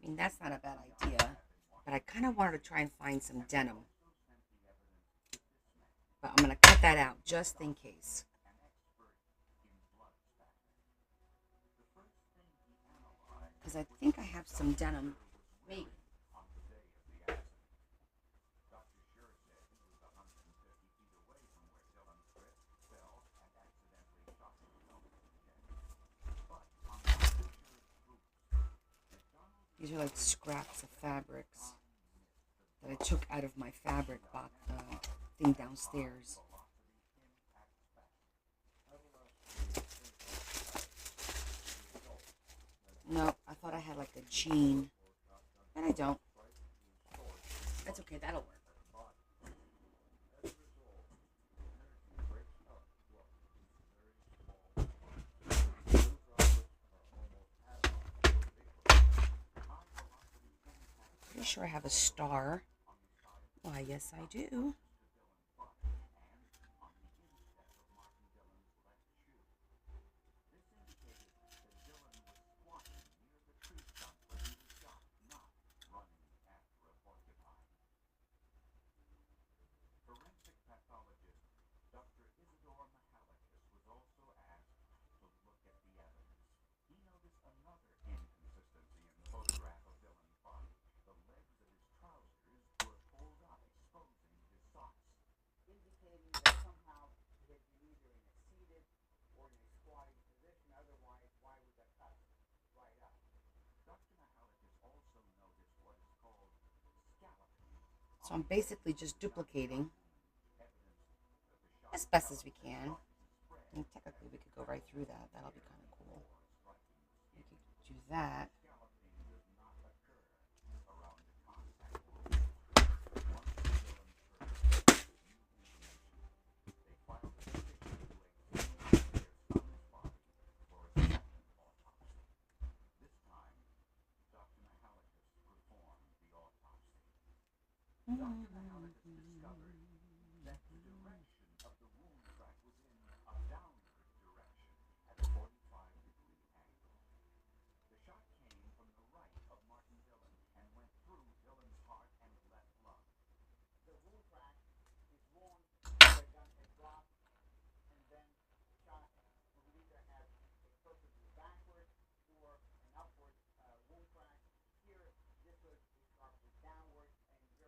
mean, that's not a bad idea, but I kind of wanted to try and find some denim. But I'm going to cut that out just in case. Because I think I have some denim. Maybe. These are like scraps of fabrics that I took out of my fabric box thing downstairs. No, I thought I had like a jean, but I don't. That's okay, that'll work. Pretty sure I have a star. Why, yes, I do. So I'm basically just duplicating as best as we can. And technically we could go right through that. That'll be kind of cool. We could do that.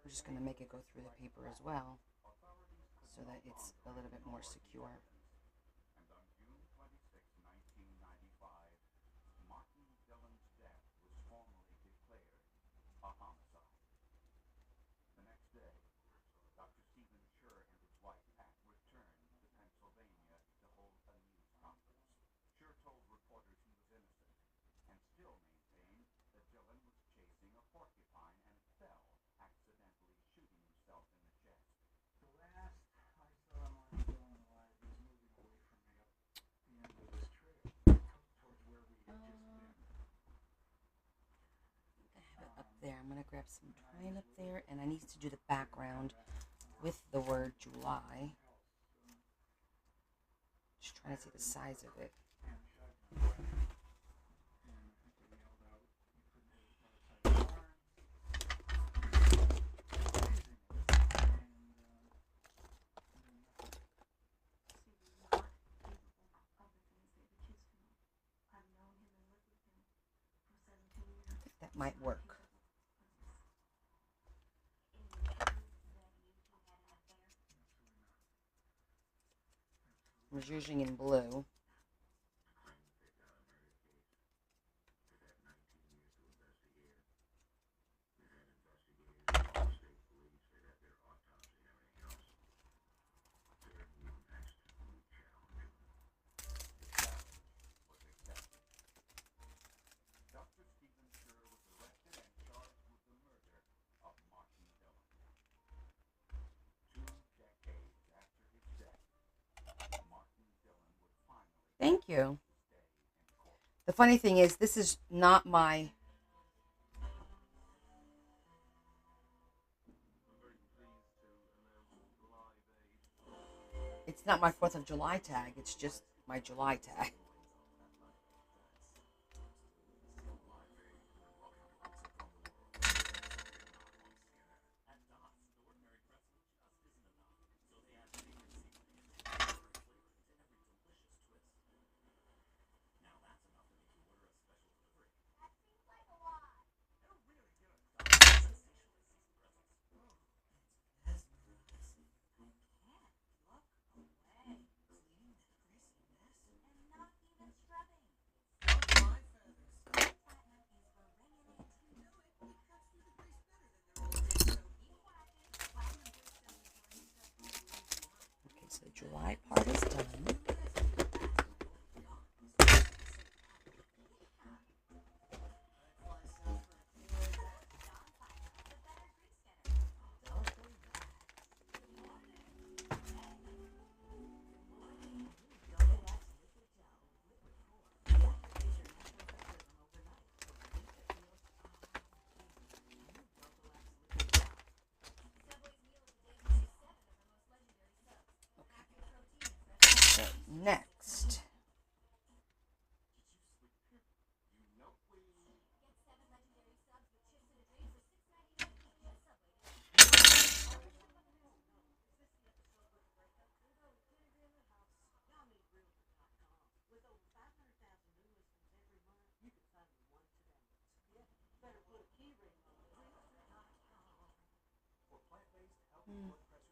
I'm just going to make it go through the paper as well so that it's a little bit more secure. There, I'm going to grab some twine up there, and I need to do the background with the word July. Just trying to see the size of it. I think that might work. I was using in blue. Dr. Stephen Scher was arrested and charged with the murder of Martin Dillon. 2 decades after his death, Martin Dillon would finally Thank you. stay in court. The funny thing is, this is not my... It's not my 4th of July tag. It's just my July tag. Okay, so the July part is done. So next,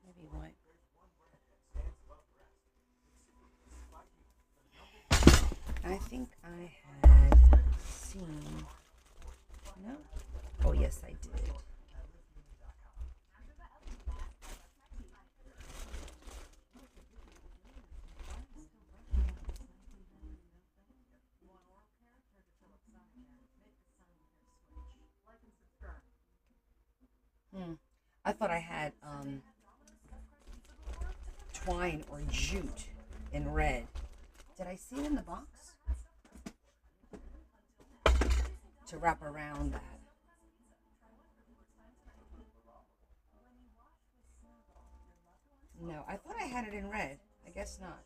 maybe what? I think I had seen. No? Oh, yes, I did. I thought I had twine or jute in red. Did I see it in the box? To wrap around that. No, I thought I had it in red. I guess not.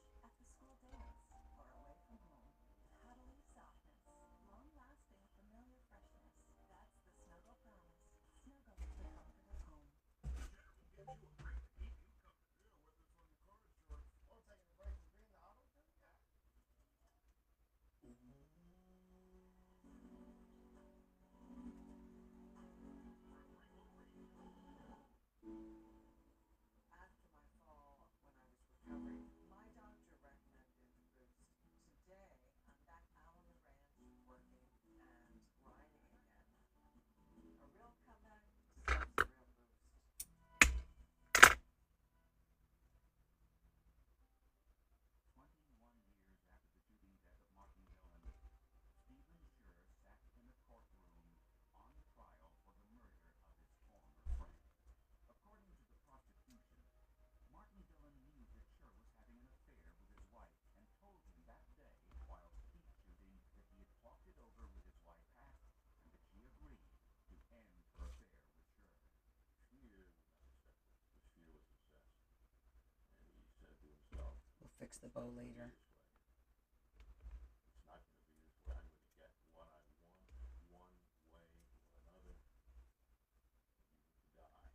We'll fix the bow later. It's not going to be this way. I'm going to get what I want one way or another. You die.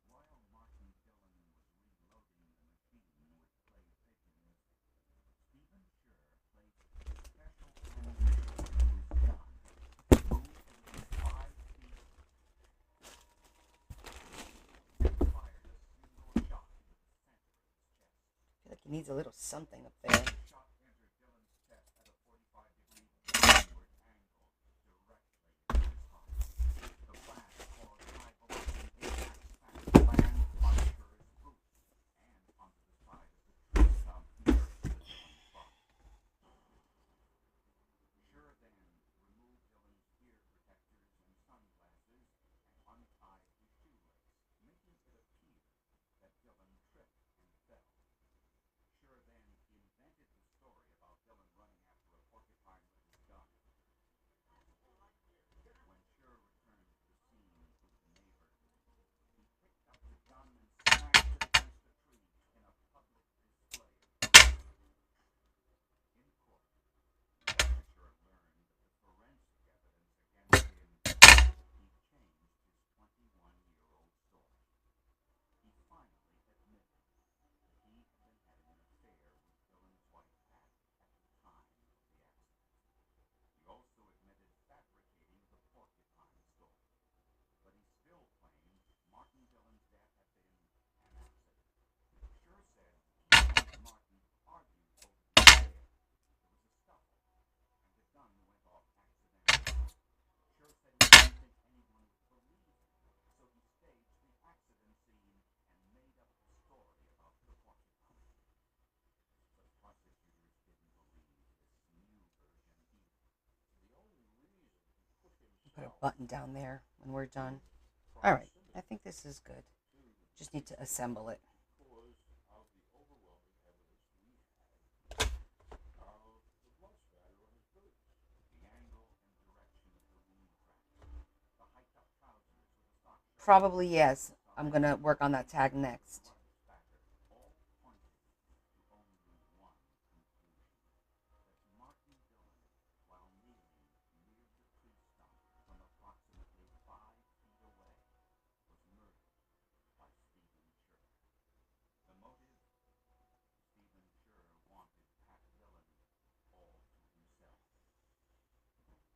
While Martin Dillon was reloading the machine with clay pigeons, Stephen Scher placed special ammunition in his gun, moved within 5 feet He needs a little something up there. Shot entered Dylan's chest at a 45-degree downward angle directly in his heart. The blast caused high-voltage impact to land on Sher's boots and onto the side of the tree stump nearest to Dylan's body. Sher then removed Dylan's ear protectors and sunglasses and untied his shoelace, making it appear that Dylan tripped and fell. Sher then invented the story about Dylan running after a porcupine with his gun. When Sher returned to the scene with the neighbor, he picked up the gun and smashed it against a tree in a public display of pride. In court, Dr. Sher learned that the forensic evidence against him, he changed his 21-year-old story. He finally admitted that he had been having an affair with Dylan's wife Pat at the time of the accident. He also admitted fabricating the porcupine story, but he still claimed Martin Dillon's death had been an accident. Sher said he and Martin argued over the affair. There was a scuffle, and the gun went off accidentally. Sher said he didn't think anyone would believe him, so he staged the accident scene and made up the story about the porcupine. But prosecutors didn't believe this new version either. The only reason he put himself Put a button down there when we're done. All right, I think this is good. Just need to assemble it. because of the overwhelming evidence we had of the blood spatter on his boots. The angle and direction of the wound track, the hiked-up trousers with a sock shirt, Probably yes. I'm going to work on that tag next. blood spatter, all pointed to only one conclusion: that Martin Dillon, while kneeling near the tree stump from approximately 5 feet away, was murdered by Stephen Sher. The motive? Stephen Sher wanted Pat Dillon all to himself.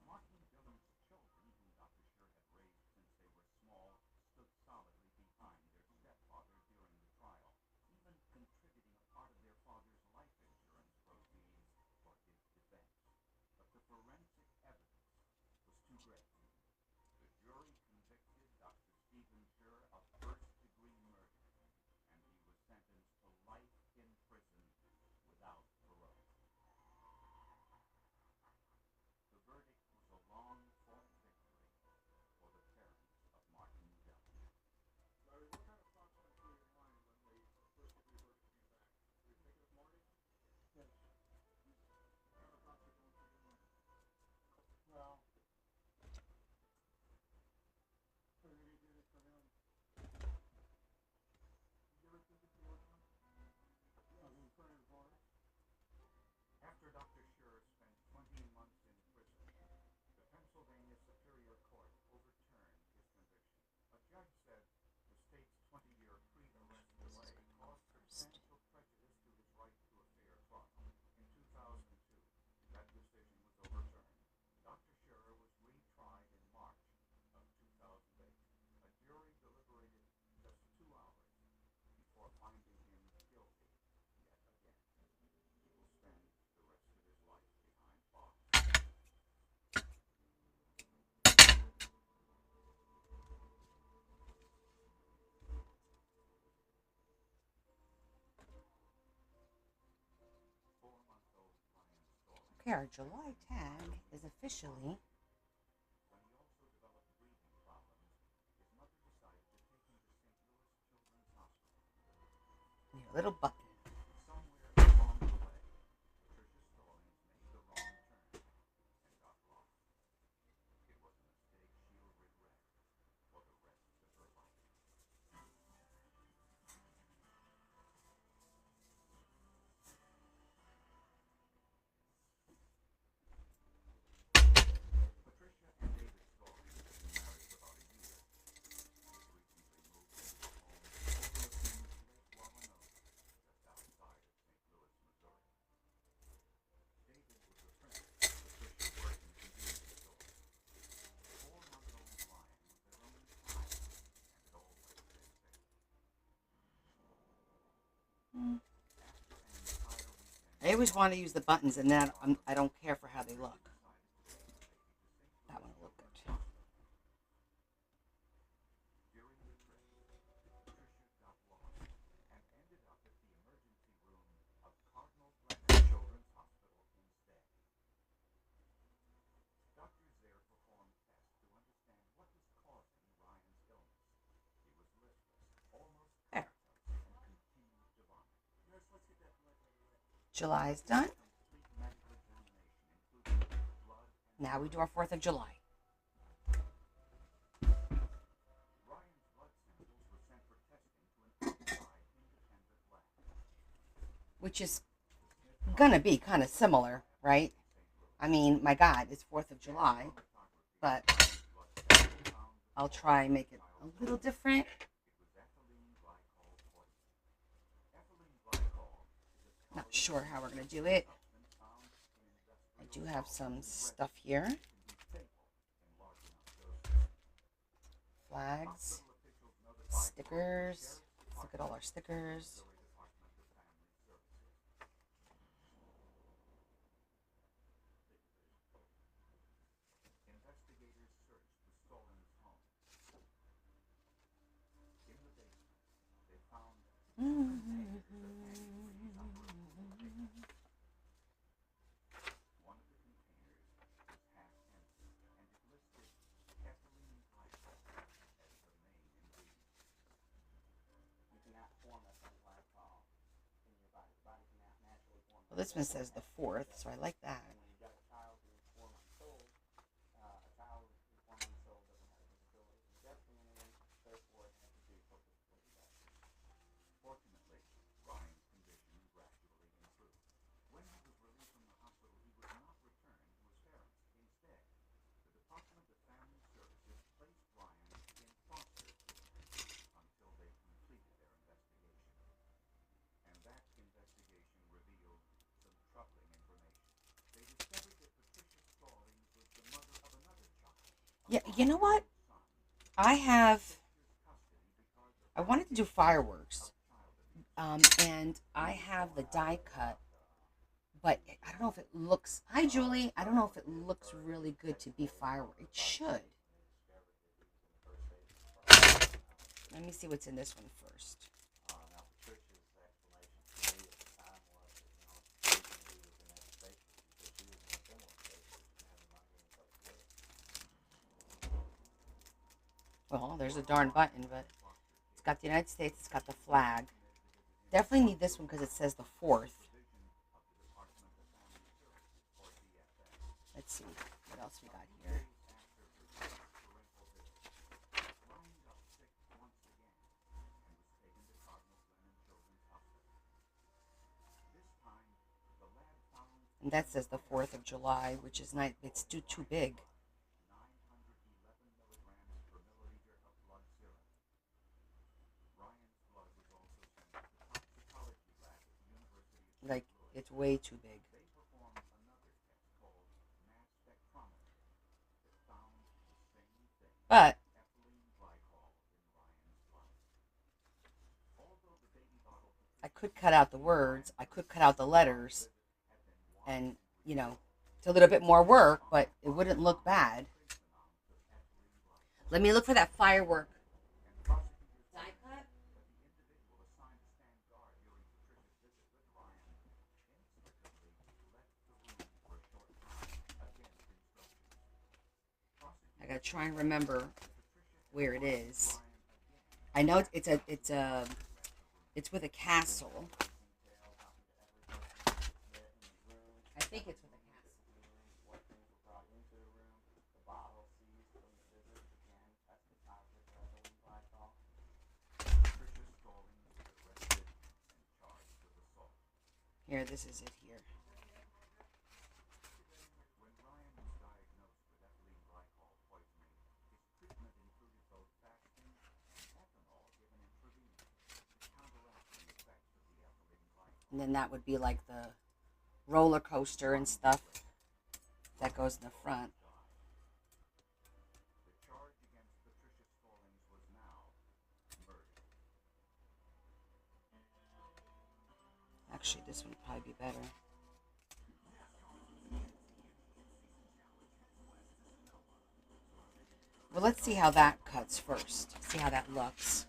Martin Dillon's children, whom Dr. Sher had raised since they were small, stood solidly behind their stepfather during the trial, even contributing a part of their father's life insurance proceeds for his defense. But the forensic evidence was too great. The jury convicted Dr. Stephen Sher of first-degree murder, and he was sentenced to life in prison without parole. The verdict was a long-fought victory for the parents of Martin Dillon. Larry, what kind of thoughts went through your mind when the first-degree verdict came back? Were you thinking of Marty? Yes. What kind of thoughts were going through your mind? Well, he did it for him. Did you ever think it through, John? Of him praying for it? After Dr. Sher spent 20 months in prison, the Pennsylvania Superior Court overturned his conviction. A judge said the state's 20-year pre-arrest delay caused substantial prejudice to his right to a fair trial. In 2002, that decision was overturned. Dr. Sher was retried in March of 2008. A jury deliberated just 2 hours before finding him guilty yet again. He will spend the rest of his life behind bars. Four-month-old Ryan Stalling, Okay, our July tag is officially. when he also developed breathing problems, his mother decided to take him to St. Louis Children's Hospital. Need a little button. Somewhere along the way, Patricia Stallings made the wrong turn and got lost. It was a mistake she'll regret for the rest of her life. Patricia and David Stallings had been married for about a year. They had recently moved into a home overlooking Lake Wamanoke, just I always want to use the buttons, and then I don't care for how they look. That one will look good. During the trip, Patricia got lost and ended up at the emergency room of Cardinal Glennon Children's Hospital instead. Doctors there performed tests to understand what was causing Ryan's illness. He was listless, almost There. comatose, and continued to vomit. July is done. Complete medical examination, including blood and Now we do our 4th of July, Ryan's blood samples were sent for testing to an outside independent lab. which is gonna be kind of similar, right? I mean, my God, it's 4th of July, but I'll try and make it a little different. Not sure how we're gonna do it. I do have some stuff here. Flags, stickers. Let's look at all our stickers. Investigators searched the Stollings' home. In the basement, they found one of the containers was half empty, and it listed ethylene glycol as the main ingredient. You cannot form ethylene glycol in your body. The body cannot naturally form. Well, this one says the 4th, so I like that. When you've got a child who's 4 months old, a child who's 4 months old doesn't have a disability from death community, therefore it has to be purposefully evacuated. Fortunately, Ryan's condition gradually improved. When he was released from the hospital, he was not returned to his parents. Instead, the Department of Family Services placed Ryan in foster care until they completed their investigation. And that investigation revealed some troubling information. They discovered that Patricia Stallings was the mother of another child. Yeah, you know what? I wanted to do fireworks, and I have the die cut, but I don't know if it looks. Hi, Julie. I don't know if it looks really good to be fireworks. It should. Let me see what's in this one first. Now, Patricia's explanation to me at the time was that, the reason he was in that state was because she was in a similar state, but she didn't have the money and place to live. Well, there's a darn button, but it's got the United States. It's got the flag. Definitely need this one because it says the 4th. Let's see what else we got here. And that says the 4th of July, which is not. It's too big. Like, it's way too big. But I could cut out the words. I could cut out the letters. And, it's a little bit more work, but it wouldn't look bad. Let me look for that firework. Die cut? I gotta try and remember where it is. I know it's with a castle. I think it's with a castle. What things were brought into the room, the bottle seized from the visit, again, that's the topic of ethylene glycol. Patricia Stallings was arrested and charged with assault. Here, this is it here. When Ryan was diagnosed with ethylene glycol poisoning, his treatment included both fasting and ethanol given intravenously to counteract the effects of the ethylene glycol. And then that would be like the roller coaster and stuff that goes in the front. The charge against Patricia Stallings was now murder. Actually, this one would probably be better. But let's see how that cuts first. See how that looks.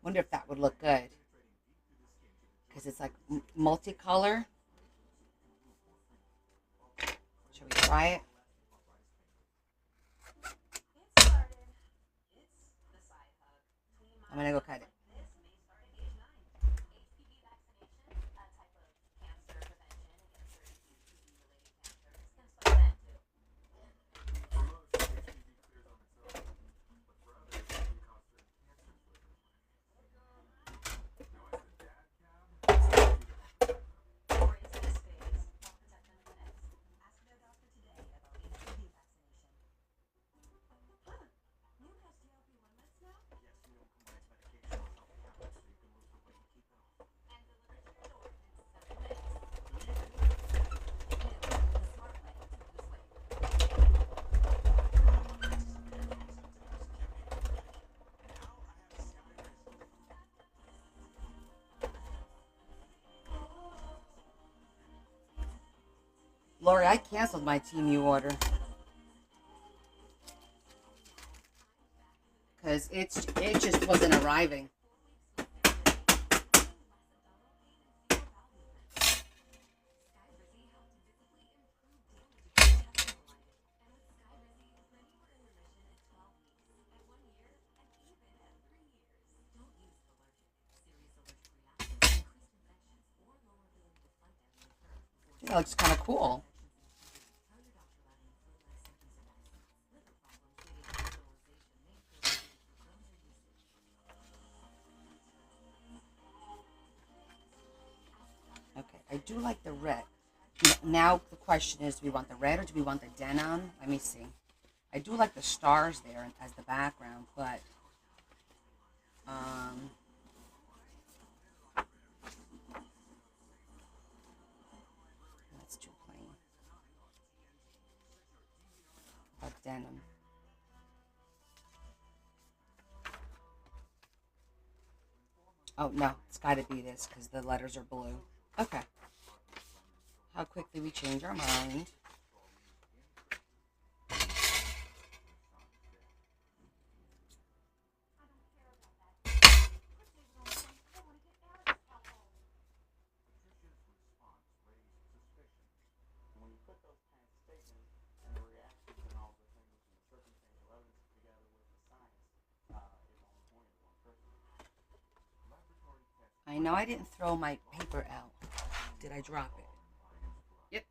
Wonder if that would look good. Because it's like multicolor. Shall we try it? I'm gonna go cut it. Lori, I canceled my TMU order. Because it just wasn't arriving. That looks kind of cool. Okay, I do like the red. Now the question is, do we want the red or do we want the denim? Let me see. I do like the stars there as the background, but that's too plain. But denim. Oh no, it's got to be this because the letters are blue. Okay. How quickly we change our mind. I know I didn't throw my paper out. Did I drop it? Yep.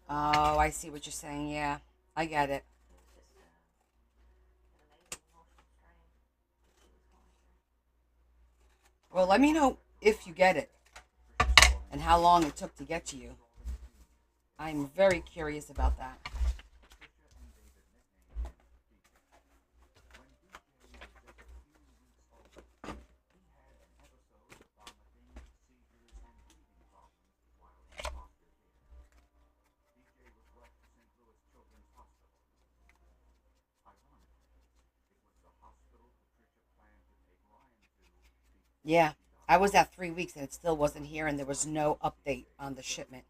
Oh, I see what you're saying. Yeah, I get it. Well, let me know if you get it and how long it took to get to you. I'm very curious about that. Yeah, I was at 3 weeks and it still wasn't here, and there was no update on the shipment.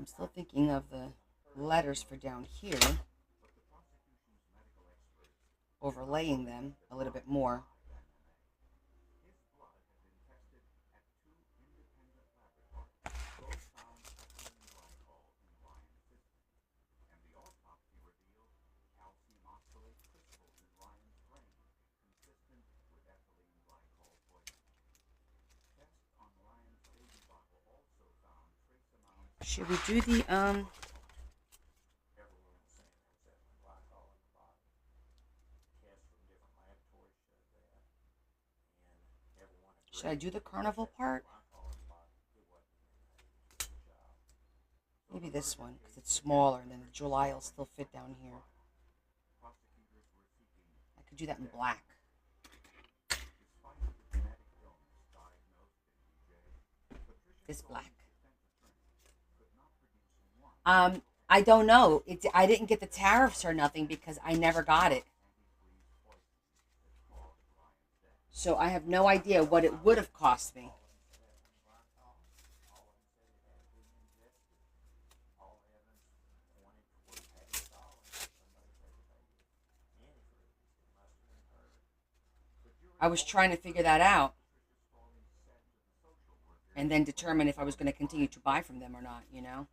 still thinking of the letters for down here, overlaying them a little bit more. Should we do the should I do the carnival part? Maybe this one, because it's smaller, and then the July will still fit down here. I could do that in black. This black. I don't know. I didn't get the tariffs or nothing because I never got it. So I have no idea what it would have cost me. I was trying to figure that out and then determine if I was going to continue to buy from them or not, you know?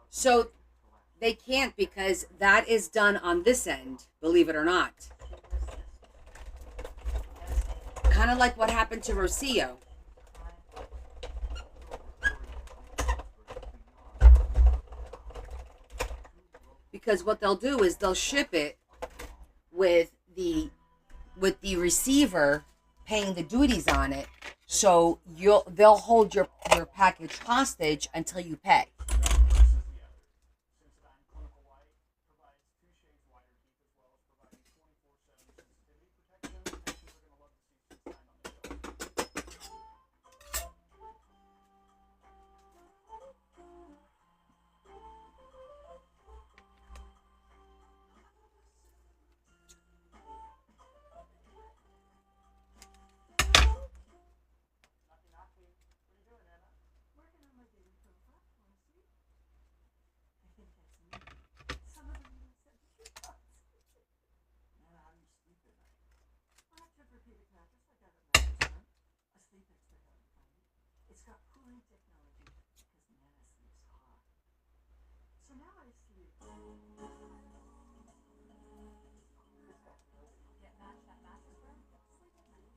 So they can't because that is done on this end, believe it or not. Kind of like what happened to Rocio. Because what they'll do is they'll ship it with the receiver paying the duties on it. So they'll hold your package hostage until you pay. It's got cooling technology because Nana sleeps hot. So now I sleep. Get match that mattress firm? Sleep at night.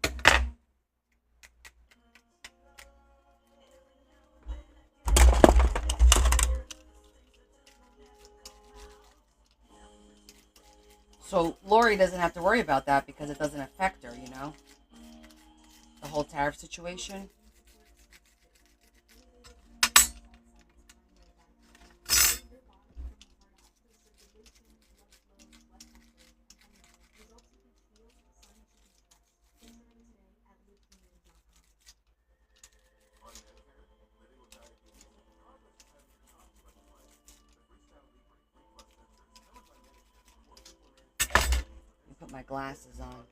So Lori doesn't have to worry about that because it doesn't affect her, you know? The whole tariff situation. Put my glasses on.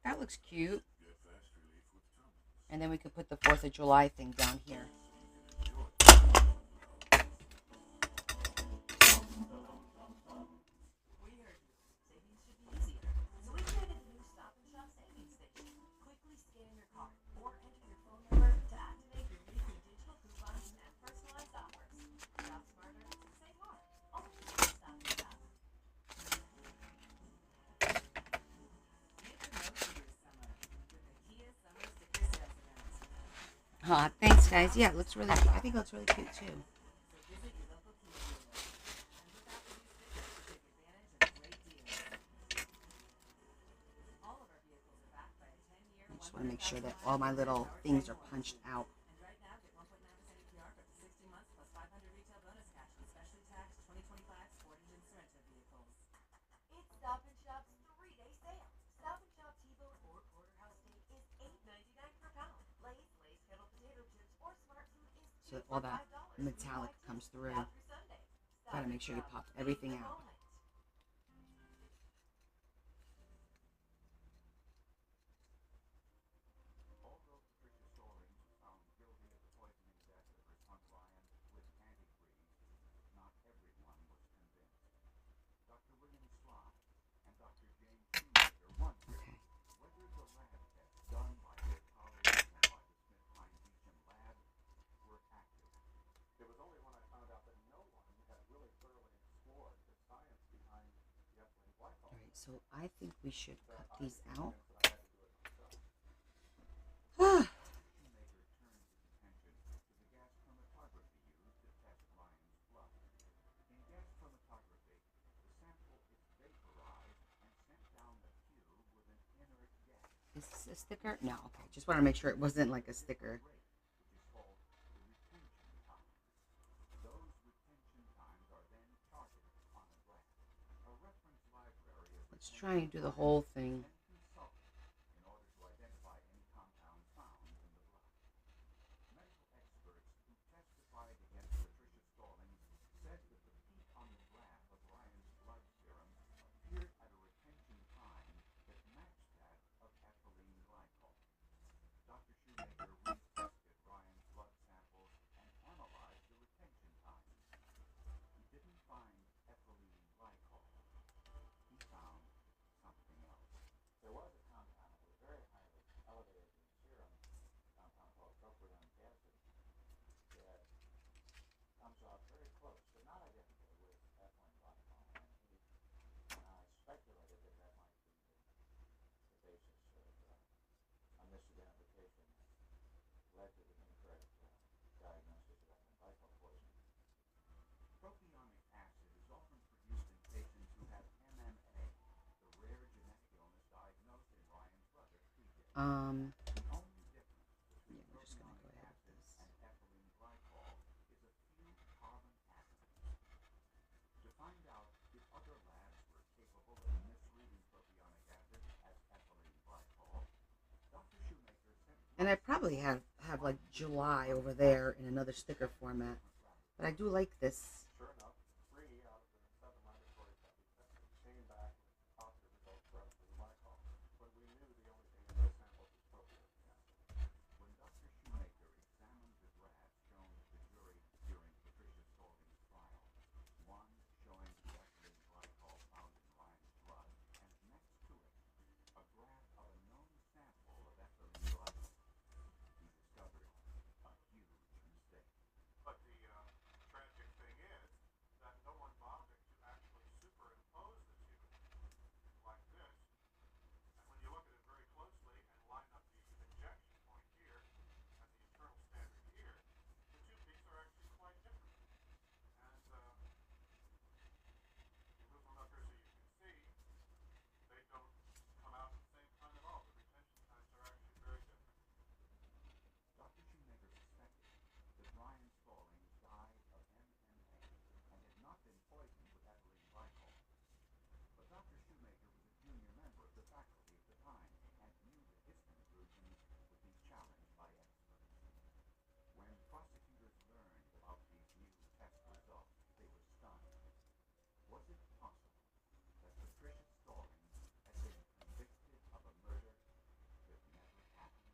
That looks cute. And then we could put the 4th of July thing down here. We heard you. Savings should be easier. So we created the new Stop and Shop savings station. Quickly scan your card or enter your phone number to activate your weekly digital coupons and personalized offers. Shop smarter, save more. Only at Stop and Shop. Make the most of your summer with the Kia Summer Sticker Sales Event. Thanks nice, guys. Yeah, it looks really cute. I think it looks really cute too. I just want to make sure that all my little things are punched out. It's Stop and Shop's 3-day sale. Stop and Shop T-bone or porterhouse steak is $8.99 per pound. Lay's kettle potato chips or Smart Food is So all that metallic comes through. Gotta make sure you pop everything out. Although Patricia Stallings was found guilty of the poisoning death of her son Ryan with antifreeze, not everyone was convinced. Dr. William Sly and Dr. James Shoemaker wondered Okay. whether the lab tests done by their colleagues and by the Smith-Pine Beecham lab were accurate. It was only when I found out that no one had really thoroughly explored the science behind the ethylene glycol. All right, so I think we should that cut I these was out. convinced that I had to do it myself. Shoemaker turned his attention to the gas chromatography used to test Ryan's blood. In gas chromatography, the sample is vaporized and sent down the tube with an inert gas. Is this a sticker? No, okay. Just want to make sure it wasn't like a sticker. Rate, which is called the retention time. Those retention times are then charted on a graph. A reference library of Let's try and do the whole thing. then consulted in order to identify any compounds found in the blood. Medical experts who testified against Patricia Stallings said that the peak on the graph of Ryan's blood serum appeared at a retention time that matched that of ethylene glycol. Dr. Shoemaker retested Ryan's blood samples and analyzed the retention times. He didn't find ethylene glycol. He found something else. There was a compound that was very highly elevated in serum, a compound called propionic acid, that comes off very close, but not identical with ethylene glycol. And I speculated that that might be the basis of a misidentification that led to the incorrect diagnosis of ethylene glycol poisoning. Propionic acid is often produced in patients who have MMA, the rare genetic illness diagnosed in Ryan's brother, TJ. The only difference between Yeah, we're just gonna propionic go ahead acid with this. and ethylene glycol is a few carbon atoms. To find out if other labs were capable of misreading propionic acid as ethylene glycol, Dr. Shoemaker sent And I probably have like July over there in another sticker format. But I do like this. Sure enough, 3 out of the 7 laboratories that we tested came back with positive results for ethylene glycol, when we knew the only thing in those samples was propionic acid. When Dr. Shoemaker examined the graphs shown to the jury during Patricia Stallings' trial, one showing the ethylene glycol found in Ryan's blood, and next to it, a graph of a known sample of ethylene glycol, he discovered a huge mistake. But the tragic thing is that no one bothered to actually superimpose the two like this. And when you look at it very closely and line up the injection point here and the internal standard here, the two peaks are actually quite different. And you move them up here so you can see, they don't come out at the same time at all. The retention times are actually very different. Dr. Shoemaker suspected that Ryan Stallings died of MMA and had not been poisoned with ethylene glycol. But Dr. Shoemaker was a junior member of the faculty at the time and knew that his conclusions would be challenged by experts. When prosecutors learned about these new test results, they were stunned. Was it possible that Patricia Stallings had been convicted of a murder that never happened?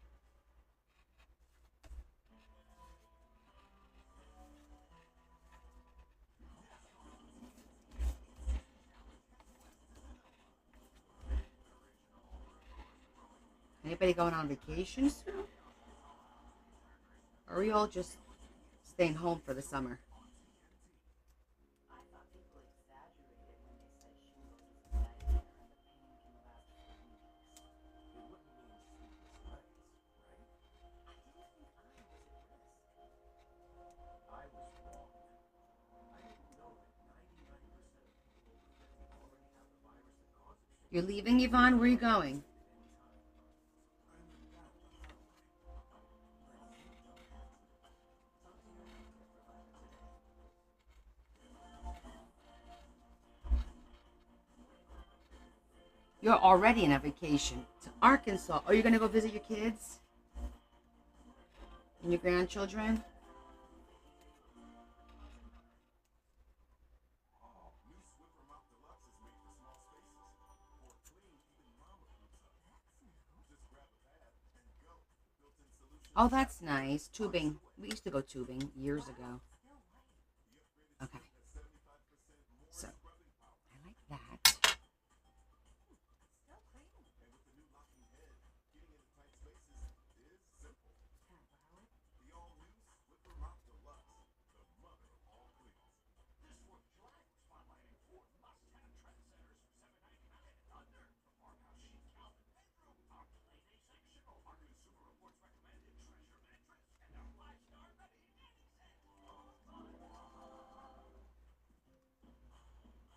Anybody going on vacation soon? Or are we all just staying home for the summer? I thought people exaggerated when they said she will just nightmare and the pain can last for weeks. It wouldn't mean sleepless nights, right? I didn't think I was at risk. You're leaving, Yvonne? Where are you going? You're already on a vacation to Arkansas. Are you going to go visit your kids and your grandchildren? Oh, that's nice. Tubing. We used to go tubing years ago. Okay. So, I like that.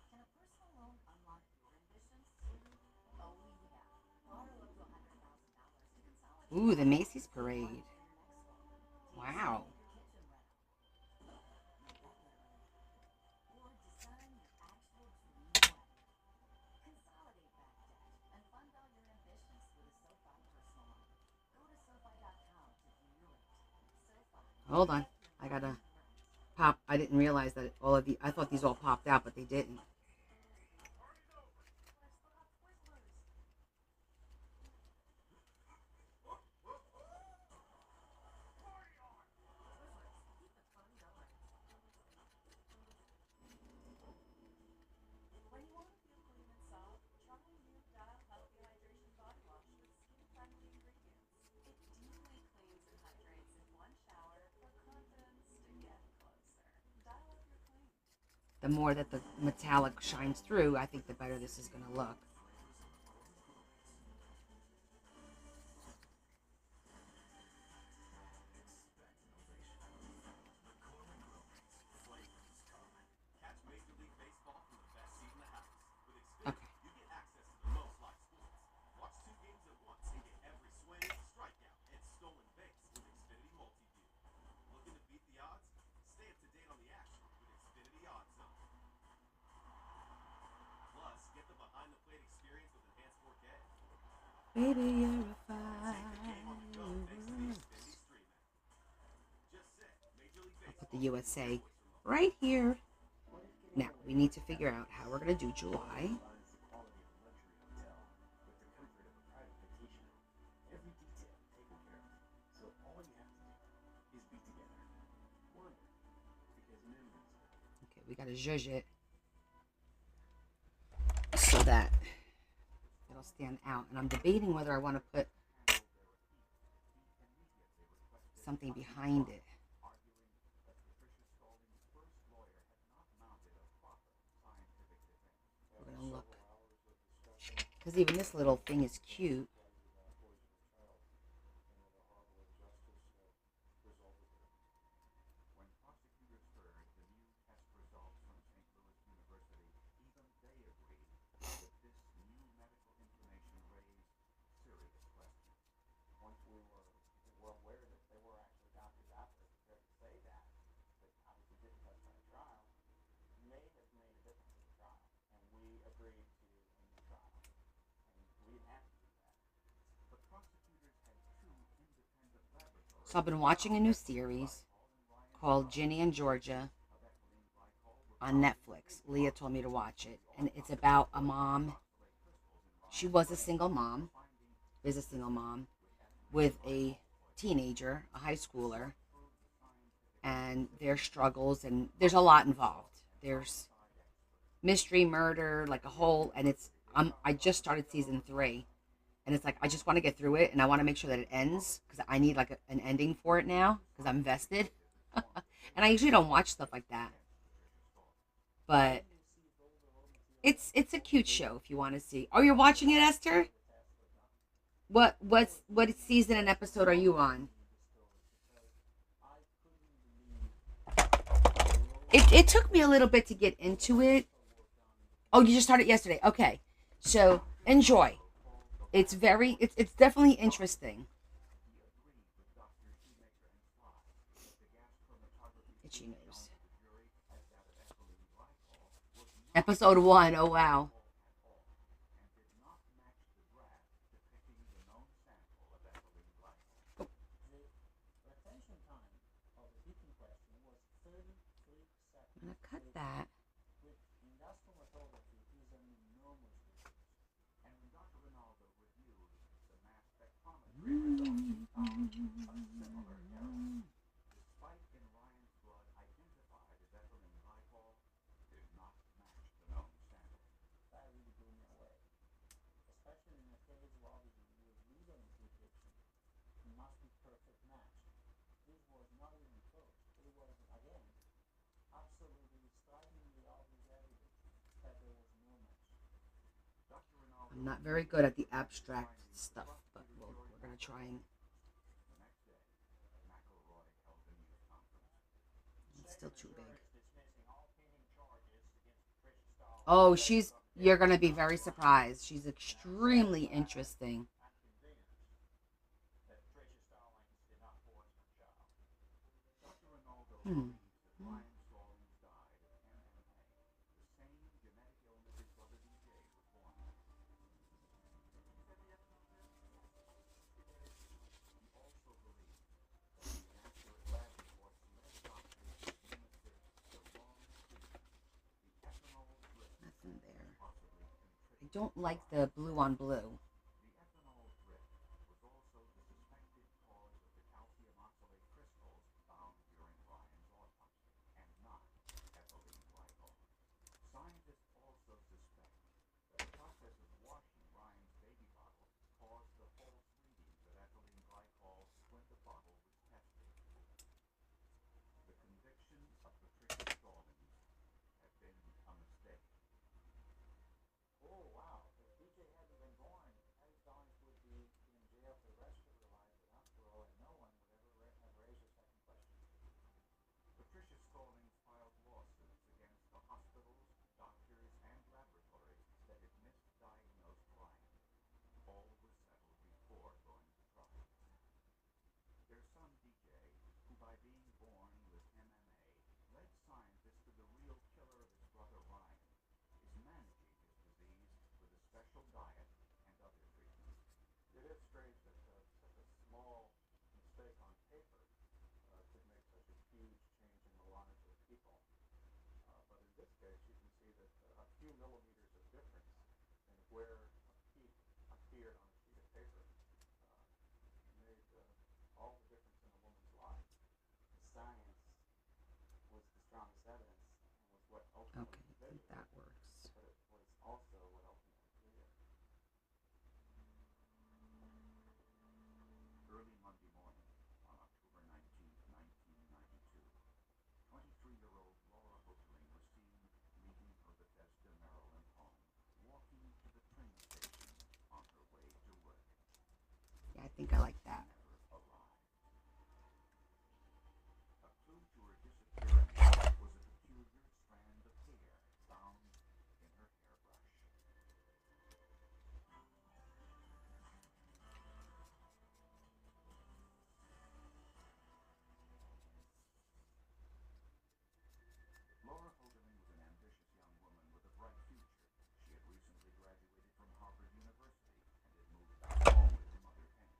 Can a personal loan unlock your ambitions? Oh yeah. Borrow up to $100,000 to consolidate Ooh, the Macy's parade. Wow. kitchen reno. Or design your actual dream wedding. Consolidate that debt and fund all your ambitions with a SoFi personal loan. Go to SoFi.com to view your rate. SoFi. Hold on. I gotta pop. I didn't realize that all of the. I thought these all popped out, but they didn't. When you want to feel clean and soft, try new Dial Healthy Hydration Body Wash with skin-friendly ingredients. It deeply cleans and hydrates in one shower for confidence to get closer. Dial up your clean. The more that the metallic shines through, I think the better this is gonna look. Okay. Baby, you're a fire. I'll put the USA right here. Now, we need to figure out how we're going to do July. Okay, we got to zhuzh it so that it'll stand out. And I'm debating whether I want to put something behind it. We're going to look. Because even this little thing is cute. So I've been watching a new series called Ginny and Georgia on Netflix. Leah told me to watch it. And it's about a mom. She was a single mom. Is a single mom with a teenager, a high schooler. And their struggles. And there's a lot involved. There's mystery, murder, like a whole. And it's I just started season 3. And it's like, I just want to get through it, and I want to make sure that it ends, because I need like an ending for it now, because I'm vested. And I usually don't watch stuff like that. But it's a cute show if you want to see. Oh, you're watching it, Esther? What season and episode are you on? It took me a little bit to get into it. Oh, you just started yesterday. Okay. So enjoy. It's very, it's definitely interesting. Itchy nose. Episode 1. Oh wow. The retention time of the beacon question was 33 seconds. I'm gonna cut that. Which in gas chromatography is an enormous difference. And when Dr. Ronaldo reviewed the mass spectrometry results, he found a similar error. The spike in Ryan's blood identified as ethylene glycol did not match the known sample. That really blew me away. Especially in a case where obviously you would lose an detection. It must be perfect match. This was not even close. It was, again, absolutely strikingly obvious evidence that there was no match. Dr. Ronaldo I'm not very good at the abstract stuff, but we're gonna try and. The next day, McElroy held a news conference. It's still too big. Dismissing all pending charges against Patricia Starling. Oh, you're gonna be very surprised. She's extremely interesting. I'm convinced that Patricia Starling did not poison her child. Dr. Ronaldo Hmm. believes that Ryan Stallings died of MMA, the same genetic illness his brother DJ was born with. He also believes that the inaccurate lab reports led doctors to administer the wrong treatment. The ethanol drip Nothing there. possibly I contributed. don't like the blue on blue. The ethanol drip was also the suspected cause of the calcium oxalate crystals found during Ryan's autopsy, and not ethylene glycol. Scientists also suspect that the process of washing Ryan's baby bottle caused the false readings of ethylene glycol when the bottle was tested. The conviction of Patricia Stallings had been a mistake. Oh wow, if DJ hadn't been born, Patty Stallings would be in jail for the rest of her life without parole, and no one would ever have raised a second question. Patricia Stallings filed lawsuits against the hospitals, doctors, and laboratories that had misdiagnosed Ryan. All was settled before going to trial. Their son DJ, who by being born with MMA, led scientists to the real killer of his brother Ryan, is managing his disease with a special diet and other treatments. It is strange that such a small mistake on paper could make such a huge change in the lives of people. But in this case, you can see that a few millimeters of difference in where a peak appeared on a sheet of paper made all the difference in a woman's life. The science was the strongest evidence and was what ultimately Okay, I think that works. but it was also what ultimately cleared. Early Monday morning, on October 19th, 1992, 23-year-old Laura Hoteling was seen leaving her Bethesda, Maryland home, walking to the train station on her way to work. Yeah, I think I like that. Never arrived. A clue to her disappearance was a peculiar strand of hair found in her hairbrush. Laura Hoteling was an ambitious young woman with a bright future. She had recently graduated from Harvard University and had moved back home with her mother Penny.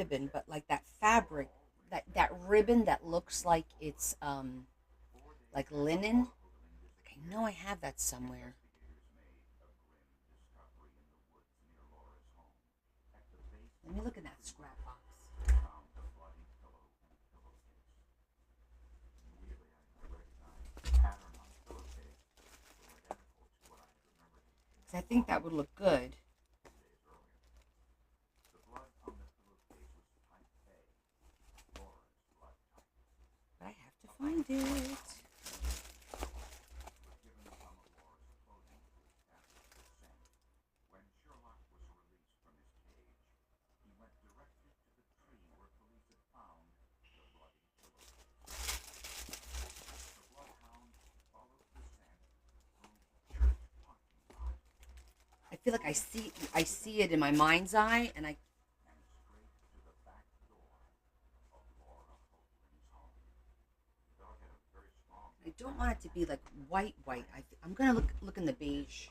ribbon, but like that fabric, that ribbon that looks like it's like linen. Like I know I have that somewhere. Let me look in that scrap box. I think that would look good. But I have to find it. I feel like I see it in my mind's eye, and I don't want it to be like white. I'm gonna look in the beige.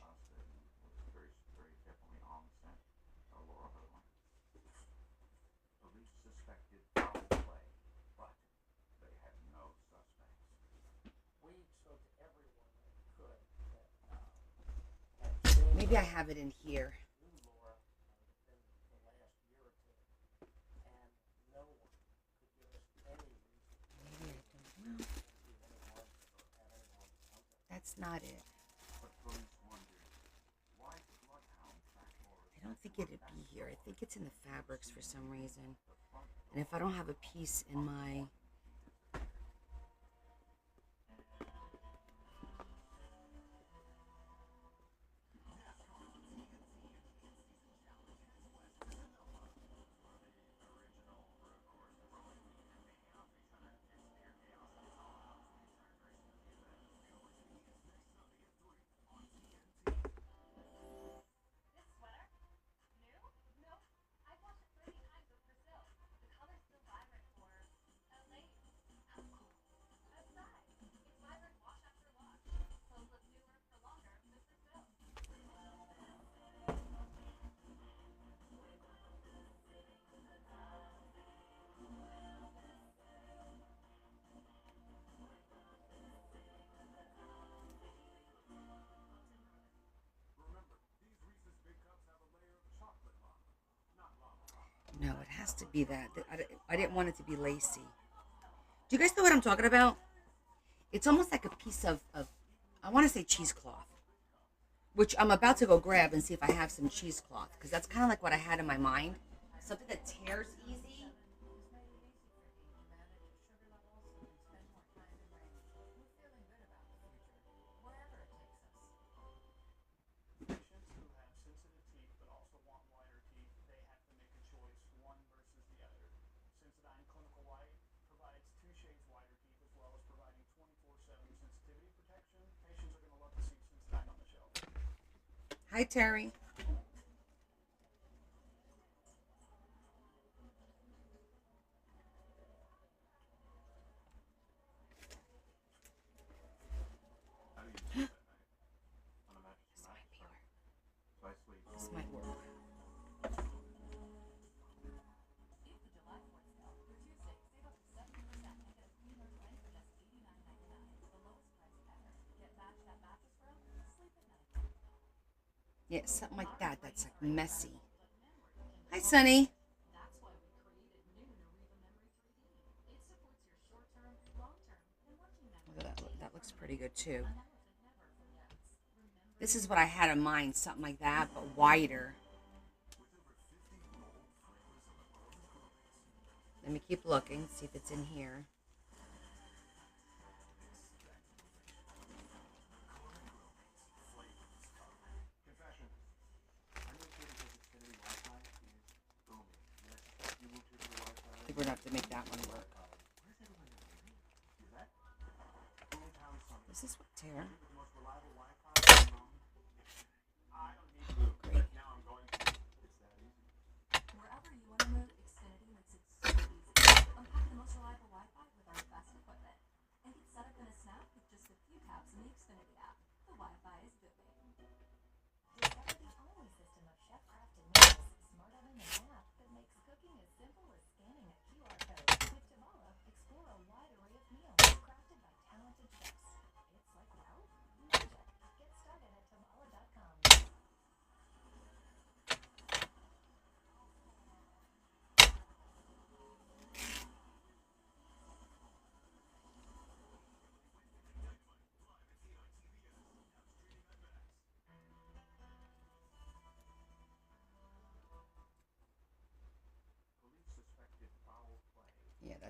Maybe I have it in here. That's not it. I don't think it'd be here. I think it's in the fabrics for some reason. And if I don't have a piece in my... This sweater? New? Nope. I've washed it 30 times with Brazil. The color's still vibrant for a lady. I'm cool. Aside, it's vibrant wash after wash. Clothes look newer for longer with Brazil. No, it has to be that. I didn't want it to be lacy. Do you guys know what I'm talking about? It's almost like a piece of I want to say cheesecloth, which I'm about to go grab and see if I have some cheesecloth, because that's kind of like what I had in my mind. Something that tears easy. Patients who have sensitive teeth but also want whiter teeth, they have to make a choice, one versus the other. Sensodyne Clinical White provides 2 shades whiter teeth as well as providing 24/7 sensitivity protection. Patients are going to love to see Sensodyne on the shelf. Hi, Terry. This might work. It's the July 4th sale. Through Tuesday, save up to 70% and get a clean hair twin for just $89.99. The lowest price ever. Get matched that mattress firm? Sleep at night. Yeah, something like that. That's like messy. Hi, Sunny. That's why we created new Nariva Memory 3D. It supports your short-term, long-term, and working memory. That looks pretty good too. An elephant never forgets. Remember. This is what I had in mind, something like that, but wider. Let me keep looking, see if it's in here. Confession. I'm with you because Xfinity Wi-Fi is booming. The next step you move to the Wi-Fi. I think we're gonna have to make that one work. Where's everyone going to be? Is that? Boomtown Summit. Is this what tear? With the most reliable Wi-Fi around. I don't need to move, but now I'm going to. It's that easy. Wherever you want to move, Xfinity makes it super easy. Unpack the most reliable Wi-Fi with our best equipment. And get set up in a snap with just a few taps in the Xfinity app. The Wi-Fi is booming. Discover the only system of chef-crafted meals, smart oven and app that makes cooking as simple as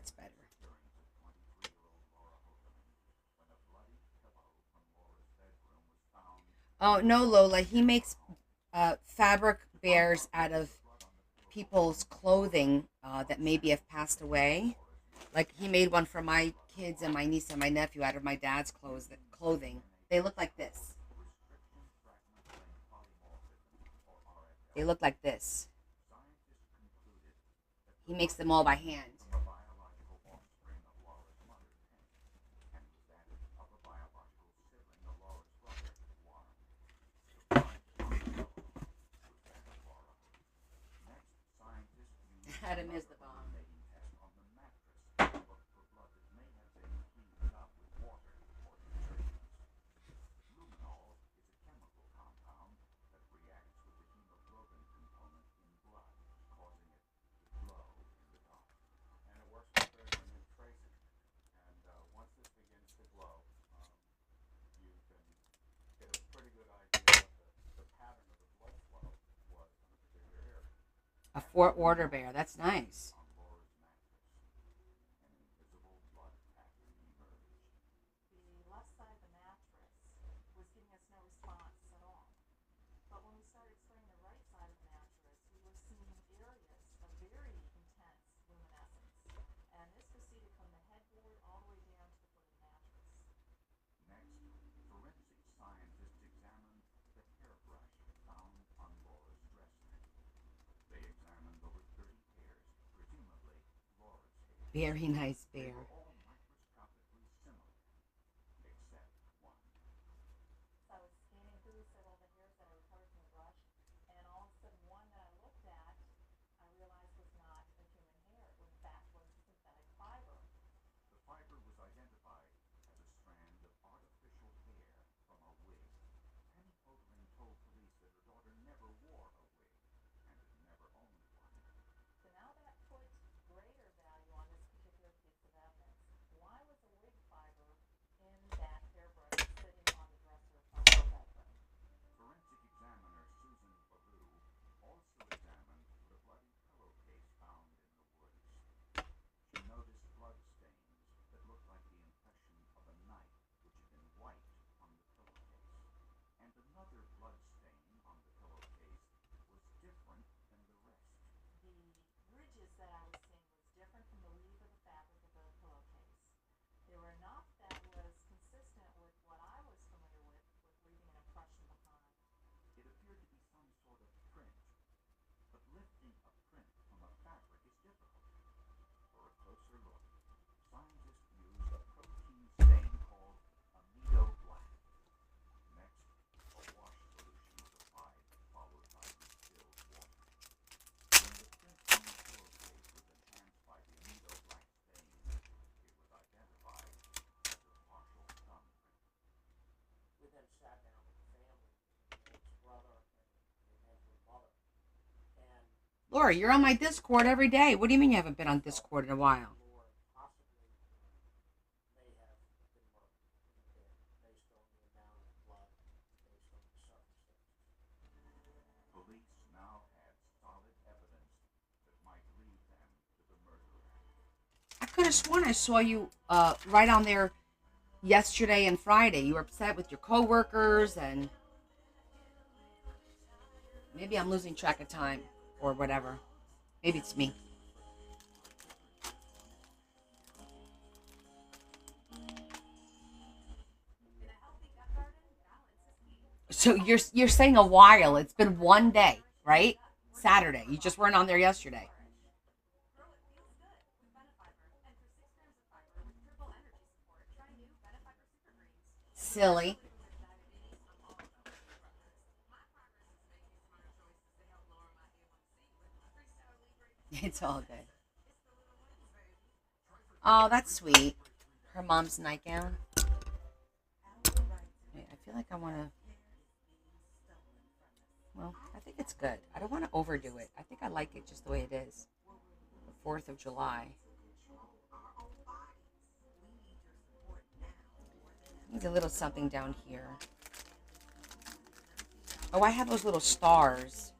That's better. Oh no, Lola. He makes fabric bears out of people's clothing that maybe have passed away. Like he made one for my kids and my niece and my nephew out of my dad's clothing. They look like this. They look like this. He makes them all by hand. Adam is the bomb. And it works much better when you trace it. And once this begins to glow, you can get a pretty good idea what the pattern of the blood flow was in a particular area. A Fort Order bear. That's nice. On Laura's mattress, an invisible blood pattern emerged. The left side of the mattress was giving us no response at all. But when we started spraying the right side of the mattress, we were seeing areas of very intense luminescence. And this proceeded from the headboard all the way down to the foot of the mattress. Next, forensic scientists examined the hairbrush found on Laura's dresser. They examined over 30 hairs, presumably Laura's hair. Very nice They bear. were all microscopically similar, except one. So I was scanning through several of the hairs that I recovered from the brush, and all of a sudden one that I looked at, I realized was not a human hair. It, in fact, was synthetic fiber. The fiber was identified as a strand of artificial hair from a wig. Penny Podling told police that her daughter never wore a wig and had never owned one. So now that put greater value on this particular piece of evidence. Why was a wig fiber in that hairbrush sitting on the dresser of her bedroom? Forensic examiner Susan Ballou also examined the bloody pillowcase found in the woods. She noticed blood stains that looked like the impression of a knife which had been wiped on the pillowcase. And another blood stain on the pillowcase was different than the rest. The ridges that I was seeing was different from the weave of the fabric of the pillowcase. There were enough that was consistent with what I was familiar with leaving an impression behind. It appeared to be some sort of print, but lifting a print from a fabric is difficult. For a closer look, scientists used a protein stain called amido black. Next, a wash solution was applied, followed by distilled water. When the print on the pillowcase was enhanced by the amido black stain, it was identified as a partial thumbprint. We then sat down with the family, Nate's brother and Andrew's mother, and Laura, you're on my Discord every day. What do you mean you haven't been on Discord in a while? Laura possibly may have been murdered in bed based on the amount of blood, based on the circumstances. Police now had solid evidence that might lead them to the murderer. I could have sworn I saw you right on there yesterday and Friday. You were upset with your coworkers, and maybe I'm losing track of time or whatever. Maybe it's me. So you're saying a while. It's been one day, right? Saturday. You just weren't on there yesterday. Grow it feels good with Benefiber. And for 6 grams of fiber with triple energy support, try new Benefiber Super Greens. Silly. It's all good. Oh, that's sweet. Her mom's nightgown. Wait, I feel like I want to. Well, I think it's good. I don't want to overdo it. I think I like it just the way it is. The 4th of July. Needs a little something down here. Oh, I have those little stars.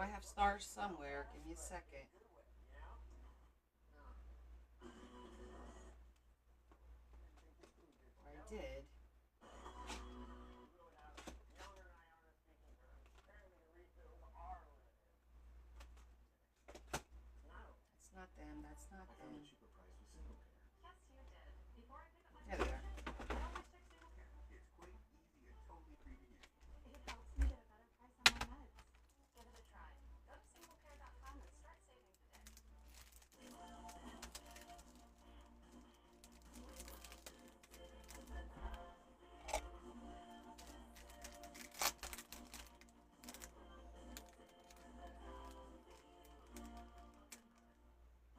I have stars somewhere. Give me a second. I did. That's not them. That's not them. cheaper price with single pair. Yes, you did. Before I pick up my There they are. I always check single care. It's quick, easy, and totally convenient. It helps me get a better price on my meds. Give it a try. Go to singlecare.com and start saving today. If you feel like you're on the wrong road with finances, Credit Karma can help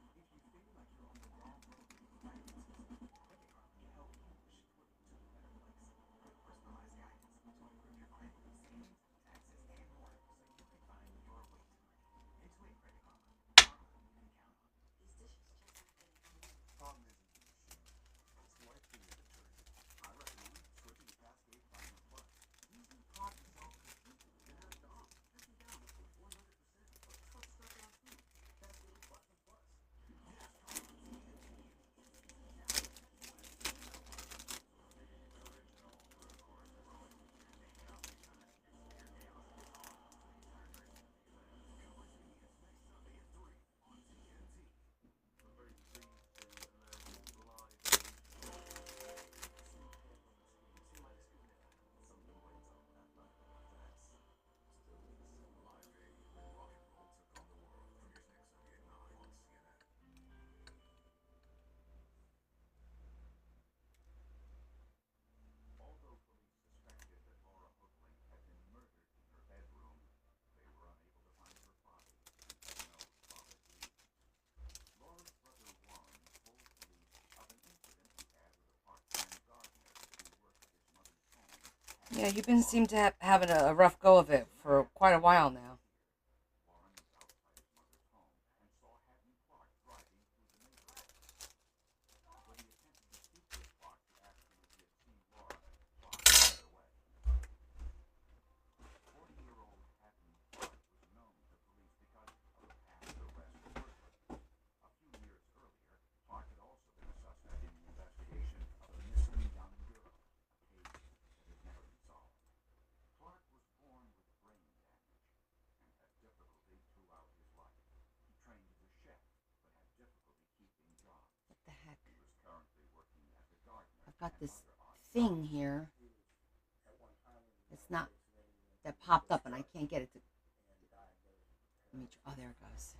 you push it to a better place. Personalized guidance to improve your credit, savings, taxes, and more, so you can find your way to money. Intuit Credit Karma. Karma you can count on. These dishes just aren't getting clean. Problem isn't the machine. It's the white cleaner detergent. I recommend switching to Cascade Platinum Plus. Using problem solve cooking can have dogs taken down up to 100% of tough stuff on food. Cascade Platinum Plus. Although police suspected that Laura Hoagland had been murdered in her bedroom, they were unable to find her body and had no solid leads. Laura's brother Warren told police of an incident he had with a part-time gardener who worked at his mother's home. Yeah, you've been seem to having a rough go of it for quite a while now. Warren was outside his mother's home and saw Hatton Clark driving through the neighborhood. When he attempted to speak with Clark to ask him if he had seen Laura, Clark ran away. 40-year-old Hatton Clark was known to police because of a past arrest for burglary. A few years earlier, Clark had also been a suspect in the investigation of a missing young girl, a case that has never been solved. Clark was born with brain damage and had difficulty throughout his life. He trained as a chef, but had difficulty keeping jobs. What the heck? He was currently working as a gardener. I've got and this other odd thing here. It's not that popped up, and I can't get it to. Let me. Oh, there it goes.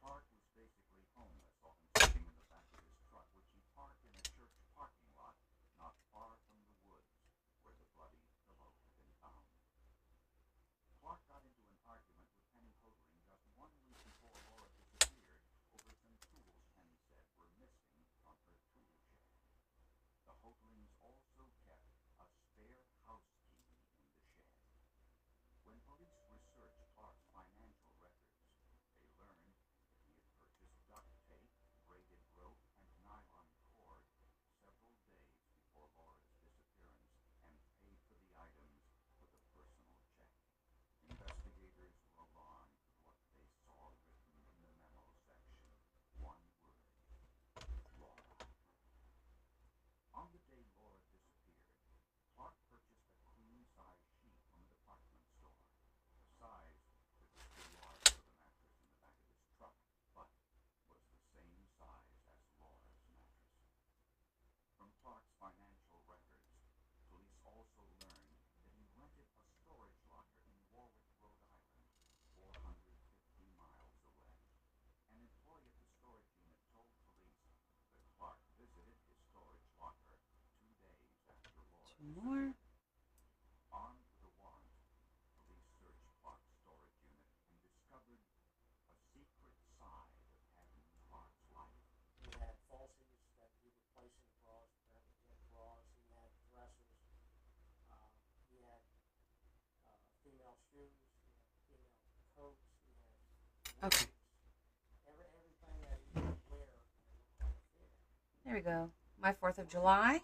Clark was basically homeless, often sleeping in the back of his truck, which he parked in a church parking lot not far from the woods where the bloody pillow had been found. Clark got into an argument with Penny Hoagland just 1 week before Laura disappeared over some tools Penny said were missing from her tool shed. The Hoaglands also kept a spare house key in the shed. When police researched Clark's financial records, they learned that he had purchased duct tape, braided rope, and nylon cord several days before Laura's disappearance and paid for the items with a personal check. Investigators were alarmed with what they saw written in the memo section. One word: Laura. On the day Laura disappeared, Clark purchased a queen-size sheet from a department store. The size that was too large for the mattress in the back of his truck, but was the same size as Laura's mattress. From Clark's financial records, police also learned that he rented a storage locker in Warwick, Rhode Island, 450 miles away. An employee at the storage unit told police that Clark visited his storage locker 2 days after Laura. Two more. Armed with a warrant, police searched Clark's storage unit and discovered a secret side of Hatton Clark's life. He had falsies that he would place in drawers, apparently he had drawers, he had dressers, he had female shoes, he had female coats, he had Okay. everything that he would wear when it looked like a fair. There we go. My 4th of July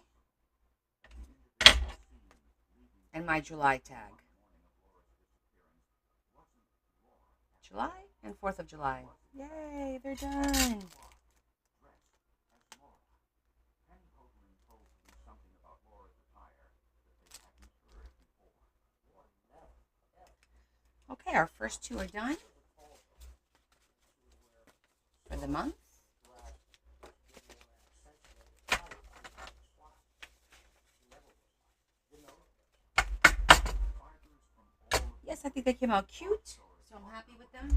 and my July tag. July and 4th of July. Yay, they're done. Okay, our first two are done for the month. Yes, I think they came out cute, so I'm happy with them.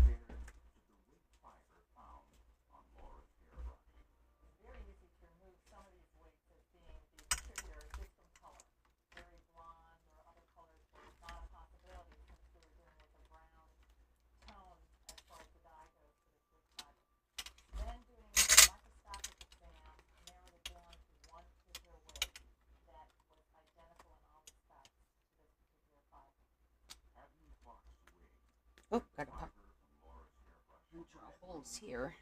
Very easy to remove some of these wigs as being the contributor just from color. Very blonde or other colors were not a possibility since we were dealing with a brown tone as far as the dye goes for this wig fiber. Then doing a microscopic exam narrowed it down to one particular wig that was identical in all respects to this particular fiber. Oh, got a pop. Draw holes here.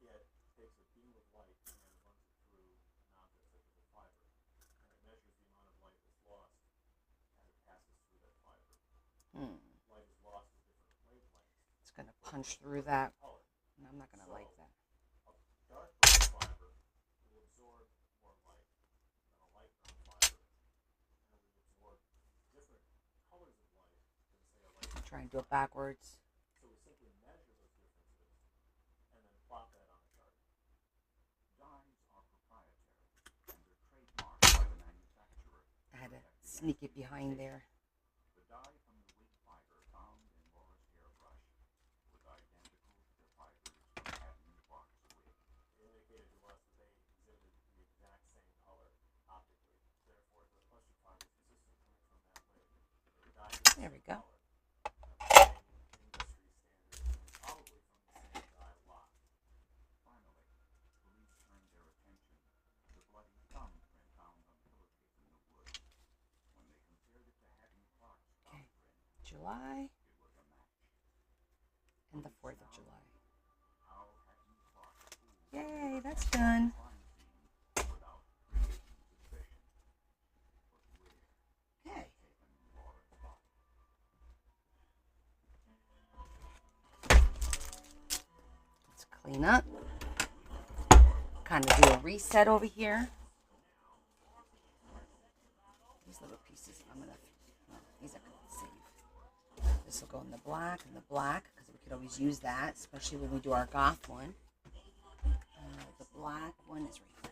It takes a beam of light and runs it through an object such as a fiber, and it measures the amount of light that's lost as it passes through that fiber. Light is lost at different wavelengths. It's going to punch through that, Color. and I'm not going to like that. A dark brown fiber will absorb more light than a light brown fiber, and it will absorb different colors of light than, say, a light brown. Try and do it backwards. So we simply measure those differences and then plot that on a chart. Dyes are proprietary and they're trademarked by the manufacturer. I had to sneak it behind there. The dye from the wig fiber found in Laura's hairbrush was identical to the fibers from Abby Clark's wig. It indicated to us that they exhibited the exact same color optically. Therefore, the cluster fiber is consistent coming from that wig. The dye is There we go. color. Industry standard and probably from the same dye lot. Finally, police turned their attention to the bloody thumbprint found on pillowcase in the woods. When they compared it to Hatton Clark's Okay, thumbprint, July it was a match. and the 4th of July. How Hatton Clark fooled Yay, that's done. crime scene without creating suspicion. But where Okay. taken Laura's body? Let's clean up. Kind of do a reset over here. These little pieces, I'm gonna. No, these are gonna save. This will go in the black and the black because we could always use that, especially when we do our goth one. The black one is right here.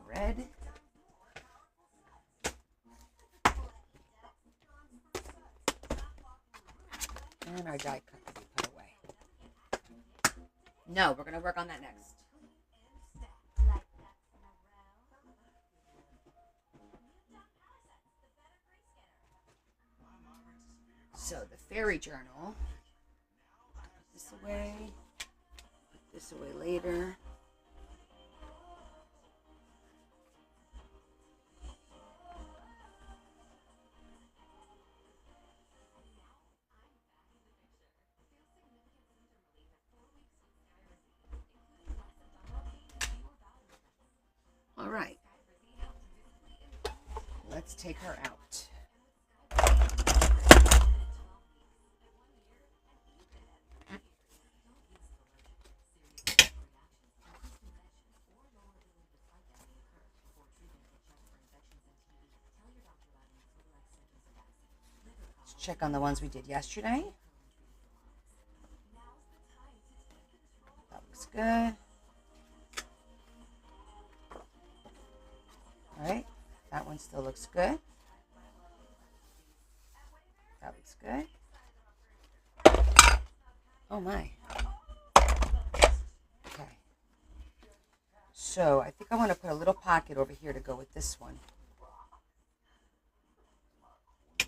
Red. And our die cut can be put away. No, we're going to work on that next. So the fairy journal. Put this away. Put this away later. All right. Let's take her out. Let's check on the ones we did yesterday. That looks good. All right, that one still looks good. That looks good. Oh my. Okay. So I think I want to put a little pocket over here to go with this one.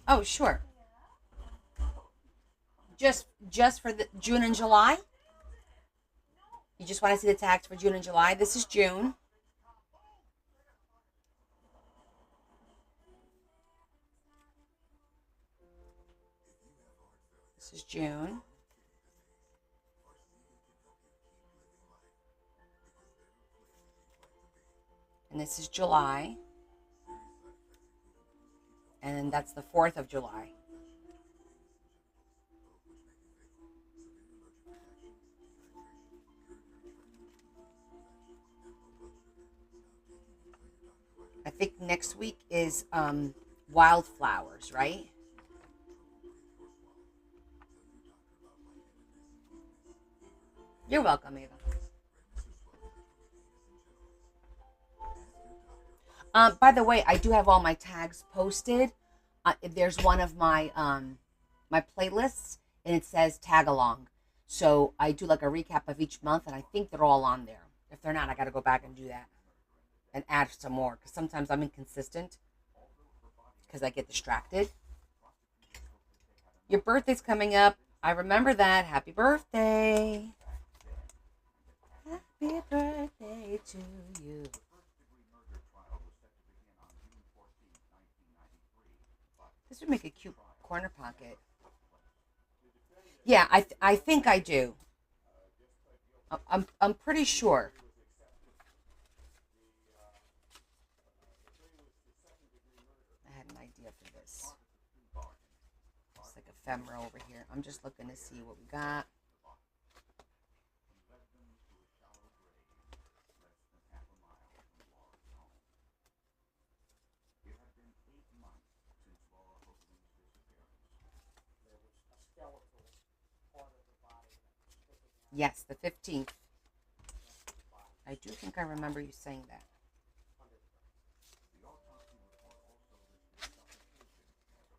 Oh, sure. Just for the June and July? You just want to see the tags for June and July? This is June. This is June. And this is July. And then that's the 4th of July. I think next week is wildflowers, right? You're welcome, Ava. By the way, I do have all my tags posted. There's one of my my playlists, and it says Tagalong. So I do like a recap of each month, and I think they're all on there. If they're not, I got to go back and do that and add some more because sometimes I'm inconsistent because I get distracted. Your birthday's coming up. I remember that. Happy birthday. Happy birthday to you. This would make a cute corner pocket. Yeah, I think I do. I'm pretty sure. I had an idea for this. It's like ephemera over here. I'm just looking to see what we got. Yes, the 15th. I do think I remember you saying that.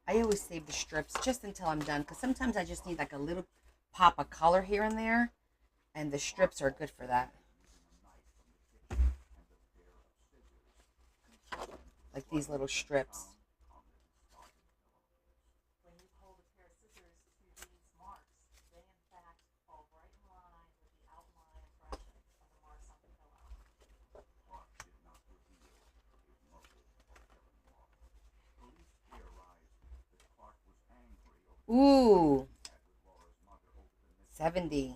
I always save the strips just until I'm done because sometimes I just need like a little pop of color here and there, and the strips are good for that. Like these little strips. When you hold a pair of scissors to these marks, they in fact fall right in line with the outline impressions of the marks on the pillow. Ooh. 70.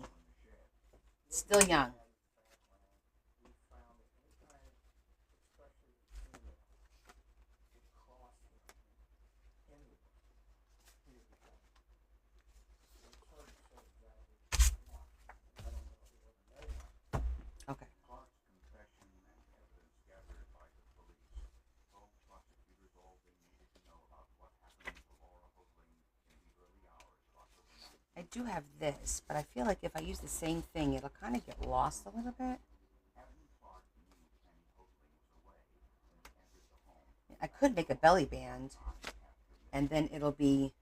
Still young. Okay. I do have this, but I feel like if I use the same thing, it'll kind of get lost a little bit. I could make a belly band, and then it'll be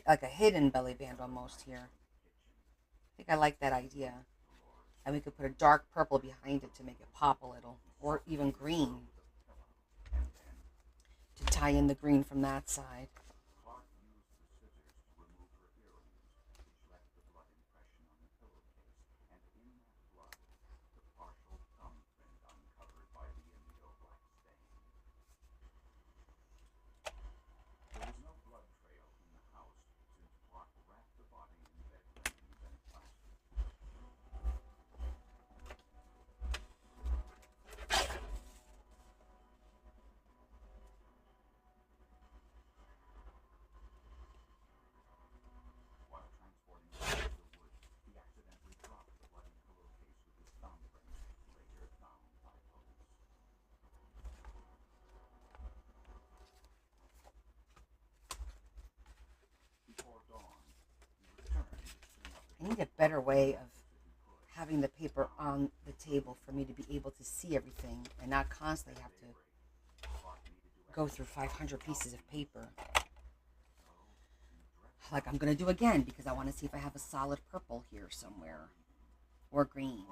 like a hidden belly band almost here. I think I like that idea. And we could put a dark purple behind it to make it pop a little, or even green to tie in the green from that side. I need a better way of having the paper on the table for me to be able to see everything and not constantly have to go through 500 pieces of paper. Like I'm going to do again because I want to see if I have a solid purple here somewhere or green.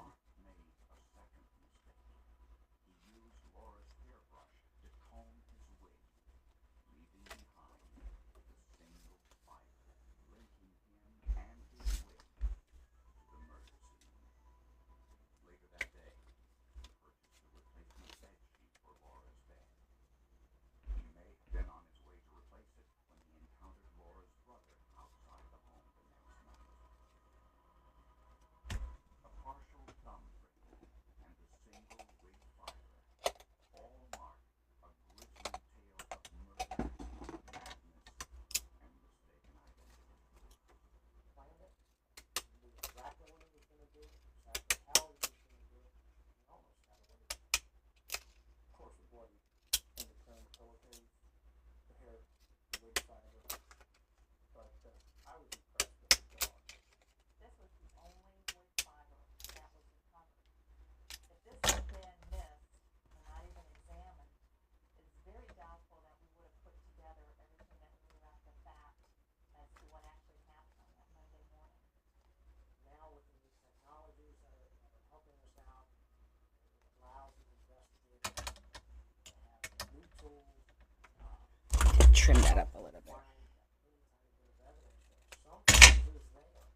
trim that up a little bit. find that little tiny bit of evidence there. Sometimes it is there,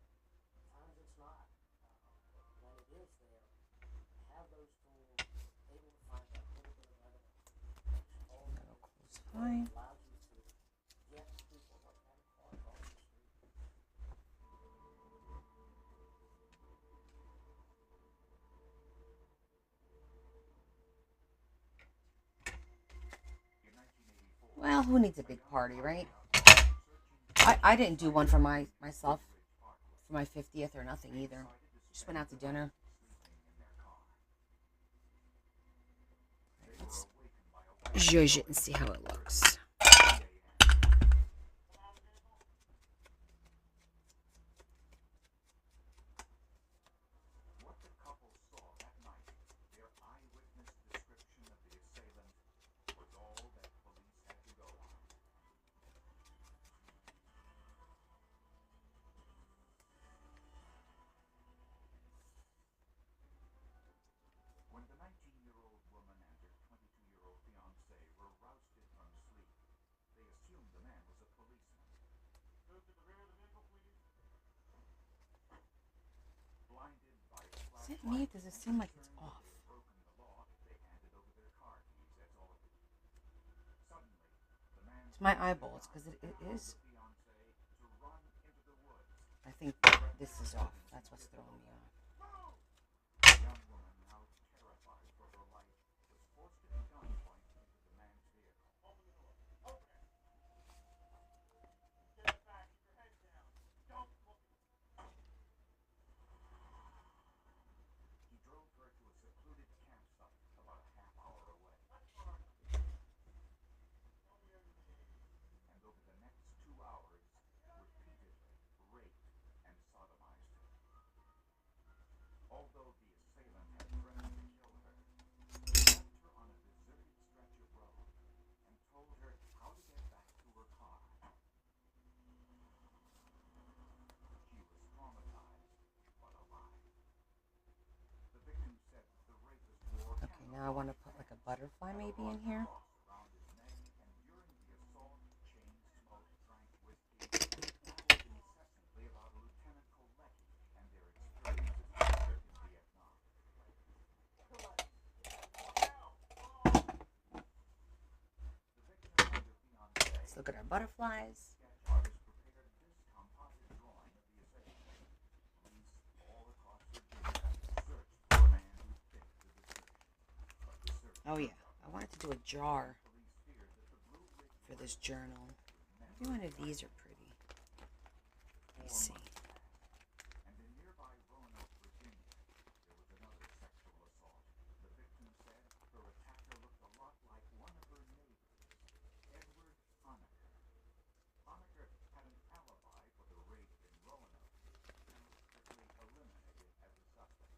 sometimes it's not. When it is there, have those tools able to find that little bit of evidence that's ultimately Fine. allows you to get people looking at a car across the street. Well, who needs a big party, right? I didn't do one for myself for my 50th or nothing either. Just went out to dinner. Let's judge it and see how it looks. What the couple saw that night, their eyewitness description of the assailant, was all that police had to go on. When the 19-year-old woman and her 22-year-old fiancé were rousted from sleep, they assumed the man was a policeman. Move to the rear of the vehicle, please. Blinded by a Is it me? Does it seem like it's off? broken the law if they handed over their car keys, that's all. Suddenly, the man It's my eyeballs because it is. fiancé to run into the woods. I think this is off. That's what's throwing me off. The young woman, now terrified for her life, was forced at gunpoint into the man's vehicle. Open the door. Open it. Get back. Keep your head down. Don't look at me. He drove her to a secluded campsite about a half hour away. That's far enough. Show me your name. And over the next 2 hours, repeatedly raped and sodomized her. Although the assailant had threatened to kill her, he left her on a deserted stretch of road and told her how to get back to her car. She was traumatized, but alive. The victim said that the rapist wore Okay, now I want to put like a butterfly maybe in here. around his neck, and during the assault, chain smoked, drank whiskey, babbled incessantly about Lieutenant Kolecki and their experiences together in Vietnam. The victim and her fiancé Let's look at our butterflies. sketch artist prepared this composite drawing of the assailant. Police all across Virginia searched for a man who fit the description. But the search Oh yeah, I wanted to do a jar police feared that the Blue Ridge for this journal. Every one of these are pretty. Let's see. and in nearby Roanoke, Virginia, there was another sexual assault. The victim said her attacker looked a lot like one of her neighbors, Edward Honaker. Honaker had an alibi for the rape in Roanoke and was quickly eliminated as a suspect.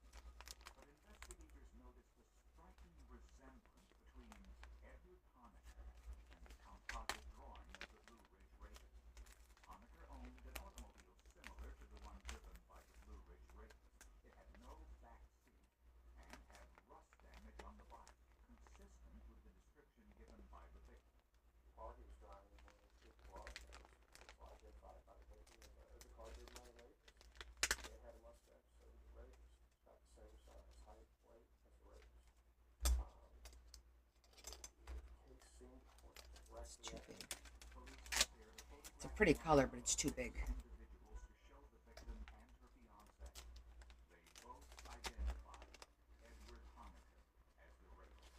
But investigators noticed a striking resemblance between Edward Honaker and the composite drawing of the Blue Ridge rapist. Honaker owned an automobile similar to the one driven by the Blue Ridge rapist. It had no back seat and had rust damage on the body, consistent with the description given by the victim. The car he was driving was identified by the victim as a car driven by the rapist. It had a mustache, so was the rapist. It's about the same size, height, weight as the rapist. The case seemed to point It's too directly big. Police prepared a It's a pretty color, but it's too big. individuals to show the victim and her fiancé. They both identified Edward Honaker as the rapist.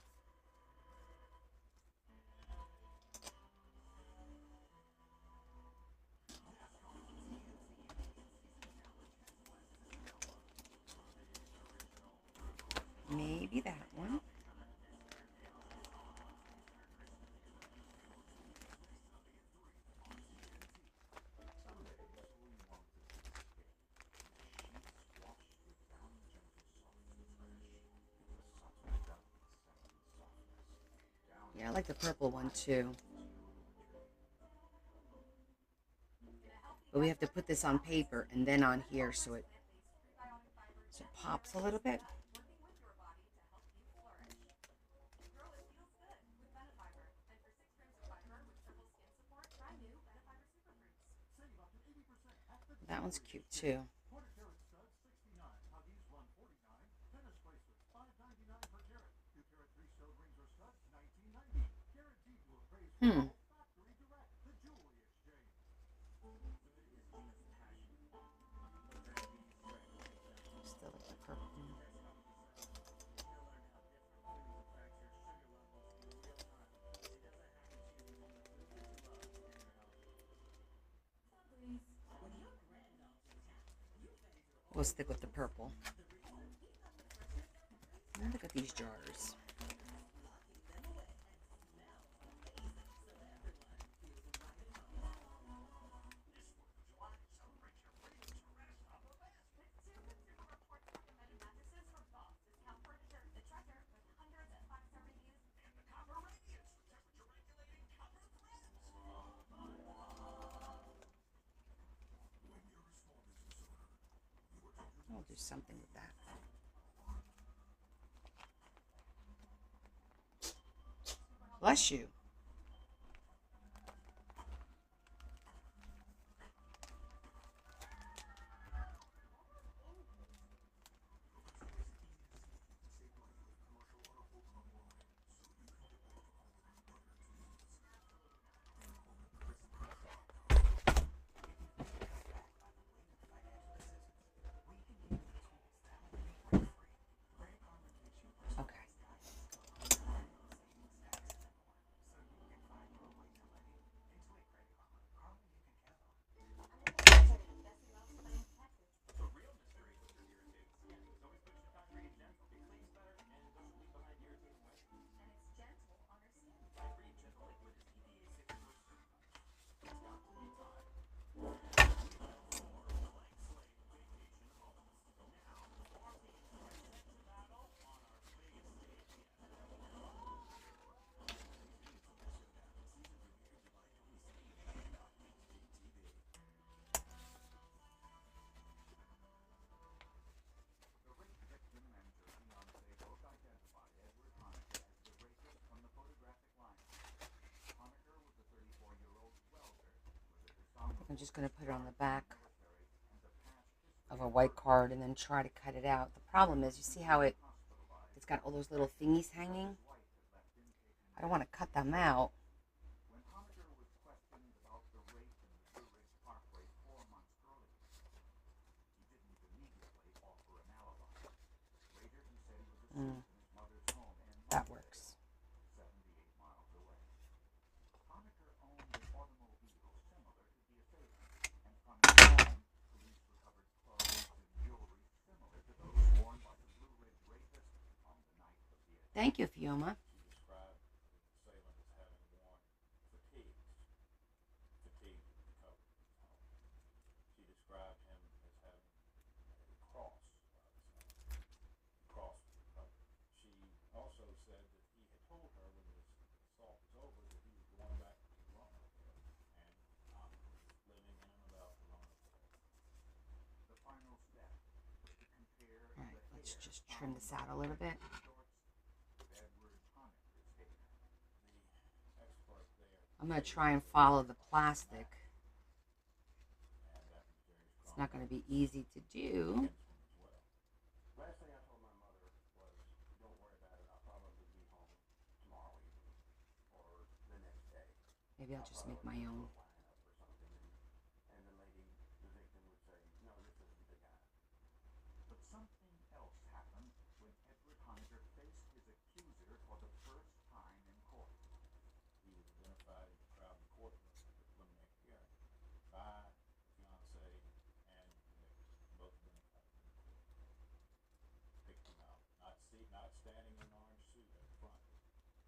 Maybe that one. Some days we wanted to escape. Sheets washed with down gentle soft refresh. The subtle depths and softness. Down Yeah, I like the purple one too. But we have to put this on paper and then on here so it pops a little bit. Working with your body to help you flourish. Grow It feels good with Benefiber. And for 6 grams of fiber with triple skin support, That one's cute too. Quarter carat studs, 69. Huggies, 149. Tennis bracelets, $5.99 per carat. 2 carat 3-stone rings or studs, $19.90. Guaranteed to appraise for all. Factory direct. The jewelry exchange. Still like the purple. We'll stick with the purple. And look at these jars. I'll do something with that. Bless you. I'm just going to put it on the back of a white card and then try to cut it out. The problem is, you see how it's got all those little thingies hanging? I don't want to cut them out. That works. Thank you, Fioma. She described the assailant as having worn fatigues with the cover. She described him as having a cross with the cover. She also said that he had told her when this assault was over that he was going back to Roanoke and living in and about the Roanoke area. The final step was to compare. All right, let's just trim this out a little bit. I'm going to try and follow the plastic. It's not going to be easy to do. Last thing I told my mother was, don't worry about it, I'll probably be home tomorrow evening or the next day. Maybe I'll just make my own. And the lady, the victim, would say, no, this isn't the guy. But something else happened when Edward Hunter faced his accuser for the first time in court. He was identified in the crowded courtroom at the preliminary hearing by the fiancé and the victim, both identified in court. Picked him out, not standing in an orange suit at the front,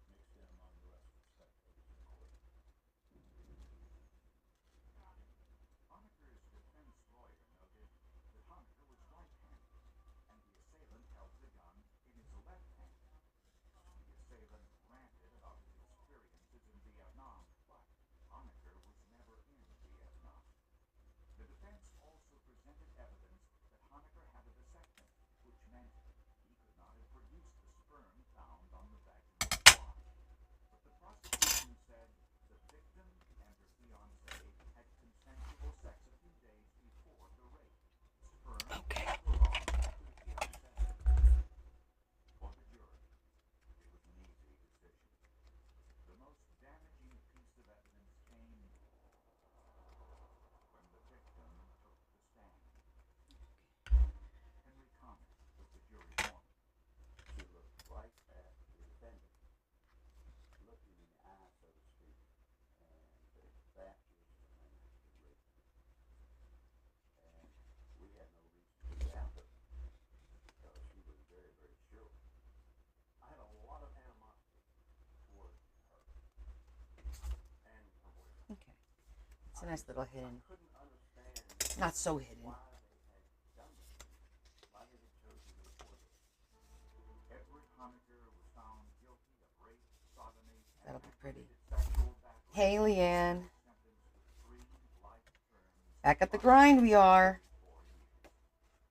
mixed in among the rest of the spectators in the court. nice little hidden. couldn't understand Not so hidden. why they had done this, why they had chosen to record this. Edward Honecker was found guilty of rape, sodomy, That'll be pretty. sexual battery, Hey, Leanne. sentenced to 3 life terms. Back at the grind we are.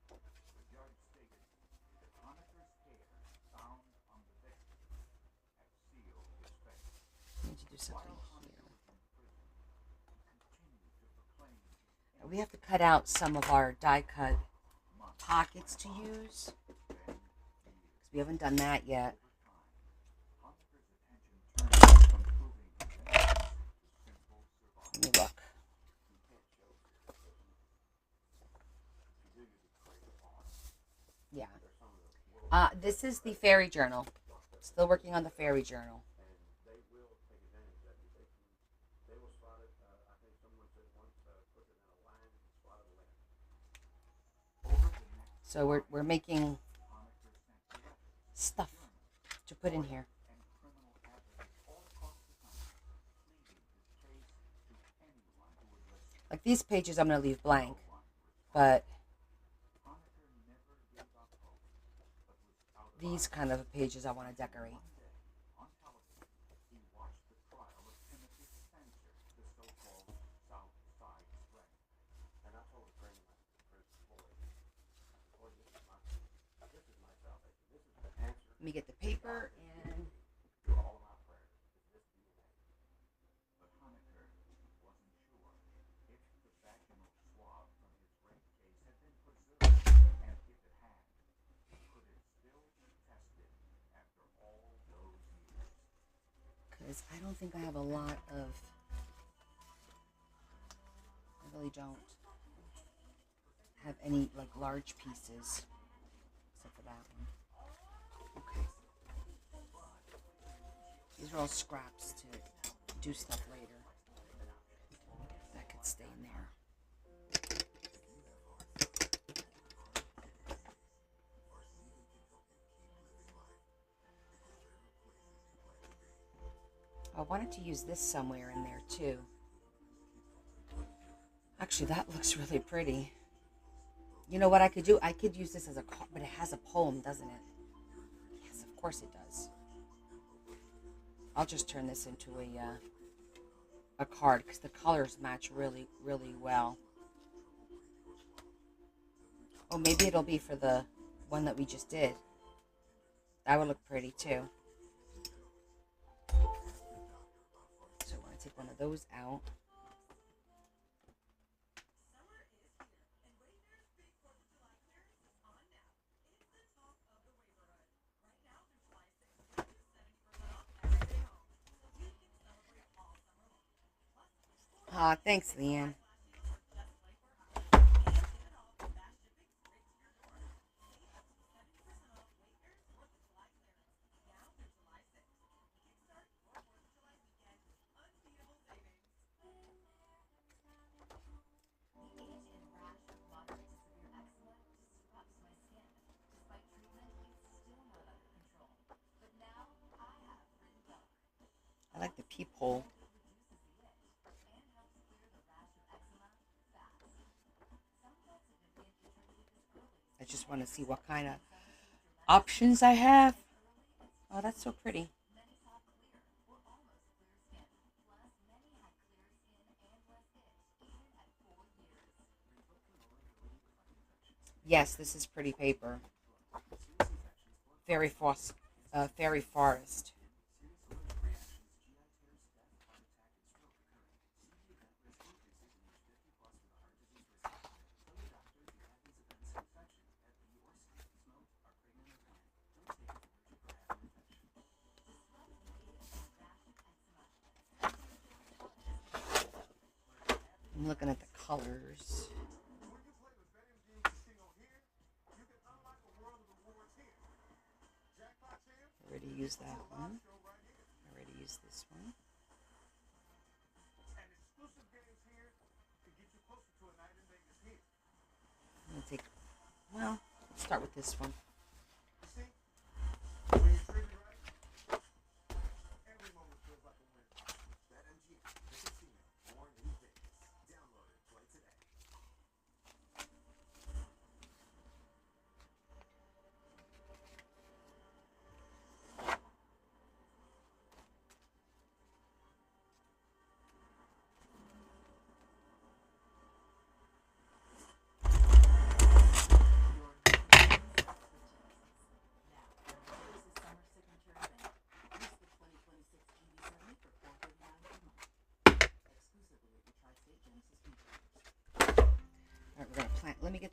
The judge stated that Honecker's hair found on the victim had sealed his face. I need to do something While Honecker here. was in prison, he continued to proclaim his We have to cut out some of our die cut pockets to use. Because we haven't done that yet. Honecker's attention turned from proving his innocence to simple survival. Let me look. You can't show here because you do use a creative art. Yeah. They're some of the world's This is the fairy journal. Still working on the fairy journal. and they will take advantage of you. They will spot it. I think someone said once put it in a line and spot it later. Over the next So we're making Honecker sent letters stuff to put in here. and criminal advocates all across the country, pleading his case to anyone who would listen. Like these pages I'm going to leave blank. No one responded. But Honecker never gave up hope, but was out of these kind of pages I want to decorate. One day, on television, he watched the trial of Timothy Spencer, the so-called South Side Strength. And I told a friend of mine, Chris Floyd, this is my salvation. This is the answer Let me get the paper and to all of my prayers. Is this DNA? But Honecker wasn't sure if the vaginal swab from his rape case had been preserved, and if it had, could it still be tested after all those years? because I don't think I have a lot of. I really don't have any like large pieces except for that one. Okay. These are all scraps to do stuff later. That could stay in there. I wanted to use this somewhere in there too. Actually, that looks really pretty. You know what I could do? I could use this as a card, but it has a poem, doesn't it? Yes, of course it does. I'll just turn this into a card because the colors match really, really well. Oh, maybe it'll be for the one that we just did. That would look pretty too. So I want to take one of those out. Thanks, Leanne. I like the peephole. I just want to see what kind of options I have. Oh, that's so pretty. Yes, this is pretty paper. Fairy forest. I'm looking at the colors. I already used that one. I already used this one. I'm gonna take. Well, let's start with this one.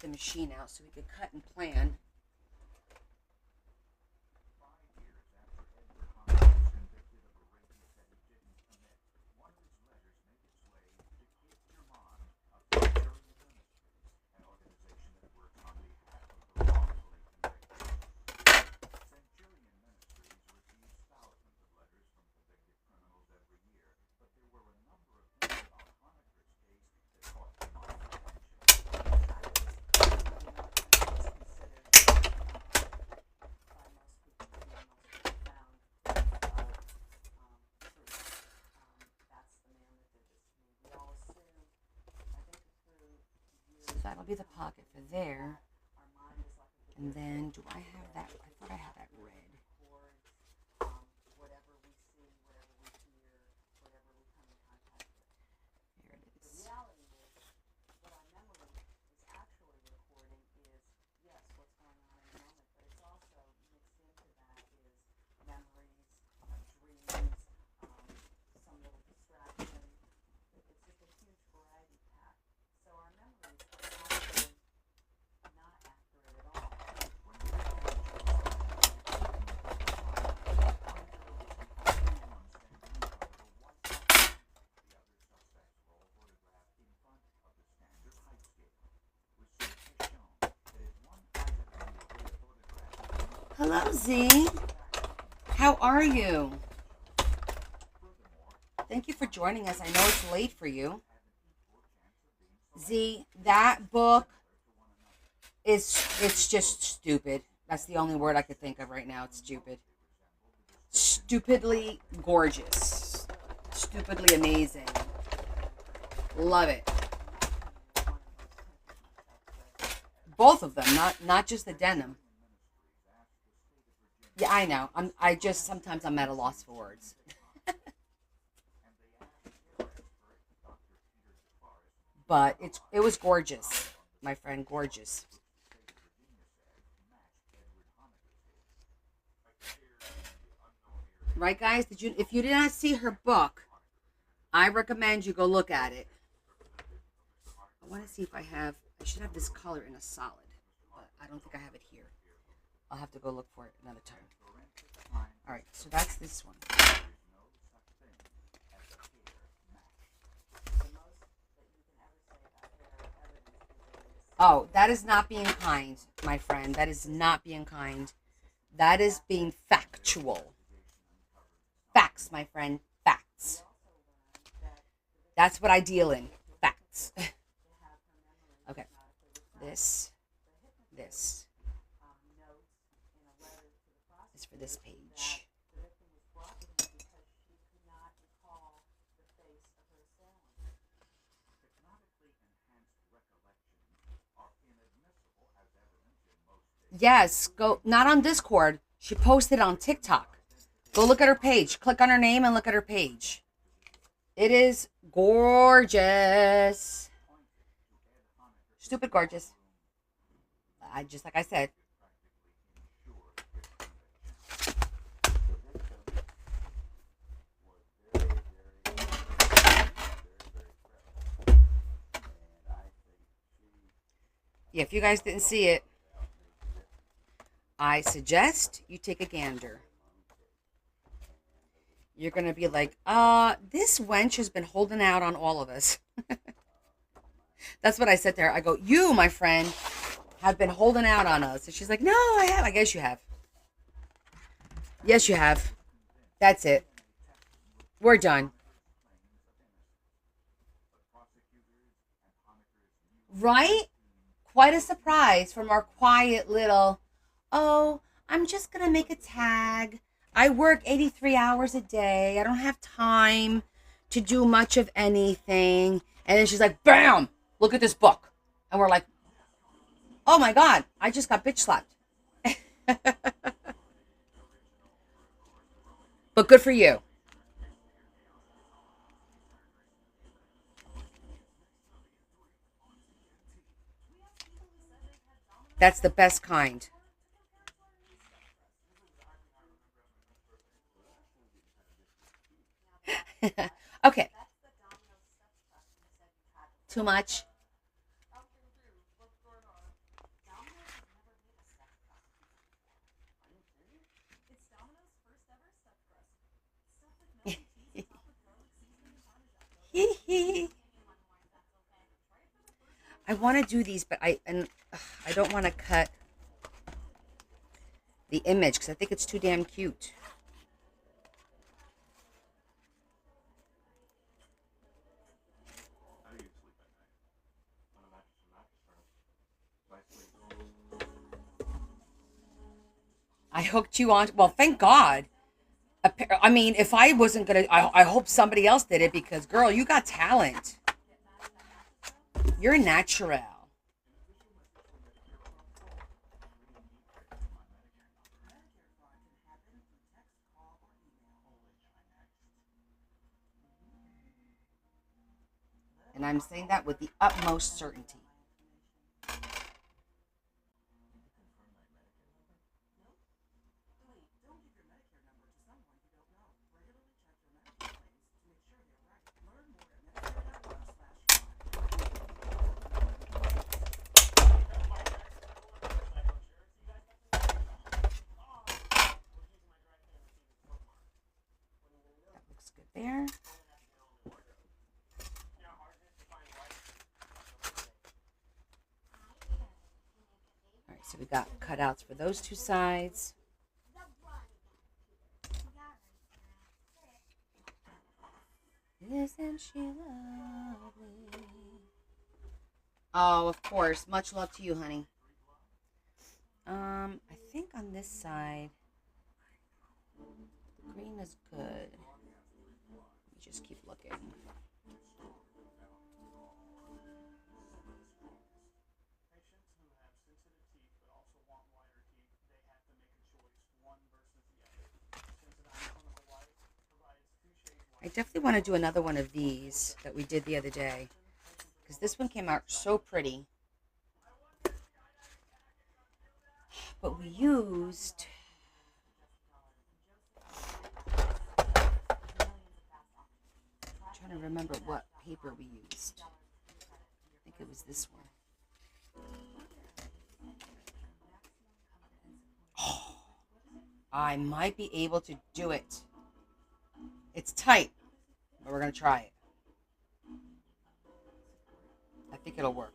the machine out so we could cut and plan. 5 years after Edward Hunter was convicted of a rape that he didn't commit, one of his letters made its way to Kate Germond of Centurion Ministries, an organization that works on behalf of the wrongfully convicted. Centurion Ministries receives thousands of letters from convicted criminals every year, but there were a number of things about Honeker's case that caught Germond's attention. So that'll be the pocket for there. And then, do I have that? I thought I had that red. Here it is. Hello, Z. How are you? Thank you for joining us. I know it's late for you. Z, that book it's just stupid. That's the only word I could think of right now. It's stupid. Stupidly gorgeous. Stupidly amazing. Love it. Both of them, not just the denim. Yeah, I know. Sometimes I'm at a loss for words. But it was gorgeous, my friend, gorgeous. Right, guys? If you did not see her book, I recommend you go look at it. I want to see if I should have this color in a solid, but I don't think I have it here. I'll have to go look for it another time. All right, so that's this one. Oh, that is not being kind, my friend. That is not being kind. That is being factual. Facts, my friend. Facts. That's what I deal in. Facts. Okay. This is for this page. Yes, go, not on Discord. She posted on TikTok. Go look at her page. Click on her name and look at her page. It is gorgeous. Stupid gorgeous. Just like I said. Yeah, if you guys didn't see it, I suggest you take a gander. You're going to be like, this wench has been holding out on all of us. That's what I said to her. I go, you, my friend, have been holding out on us. And she's like, no, I have. I guess you have. Yes, you have. That's it. We're done. Right? Quite a surprise from our quiet little, oh, I'm just going to make a tag. I work 83 hours a day. I don't have time to do much of anything. And then she's like, bam, look at this book. And we're like, oh my God, I just got bitch slapped. But good for you. That's the best kind. Okay. Too much? I want to do these, but I don't want to cut the image because I think it's too damn cute. How do you sleep at night? On a mattress and mattress firm. I sleep. I hooked you on. Well, thank God. I mean, if I wasn't gonna, I hope somebody else did it because, girl, you got talent. You're natural. And I'm saying that with the utmost certainty. That looks good there. All right, so we got cutouts for those two sides. Isn't she lovely? Oh, of course. Much love to you, honey. I think on this side, the green is good. Let me just keep looking. I definitely want to do another one of these that we did the other day because this one came out so pretty. But we used I'm trying to remember what paper we used. I think it was this one. Oh, I might be able to do it. It's tight, but we're going to try it. I think it'll work.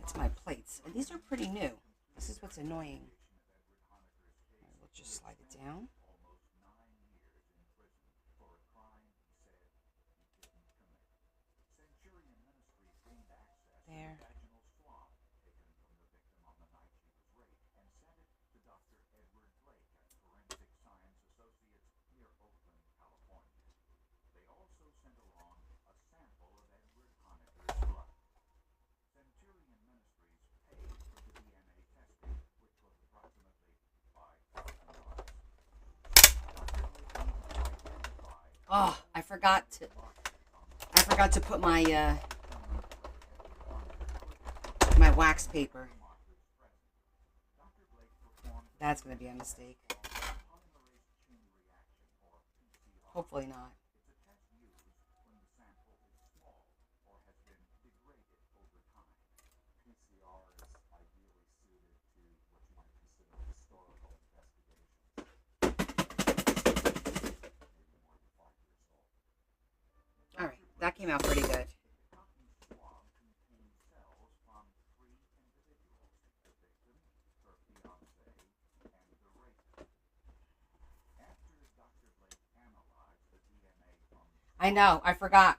It's my plates. And these are pretty new. This is what's annoying. All right, we'll just slide it down. There. Oh, I forgot to put my my wax paper. That's gonna be a mistake. Hopefully not. All right, that came out pretty good. I know, I forgot.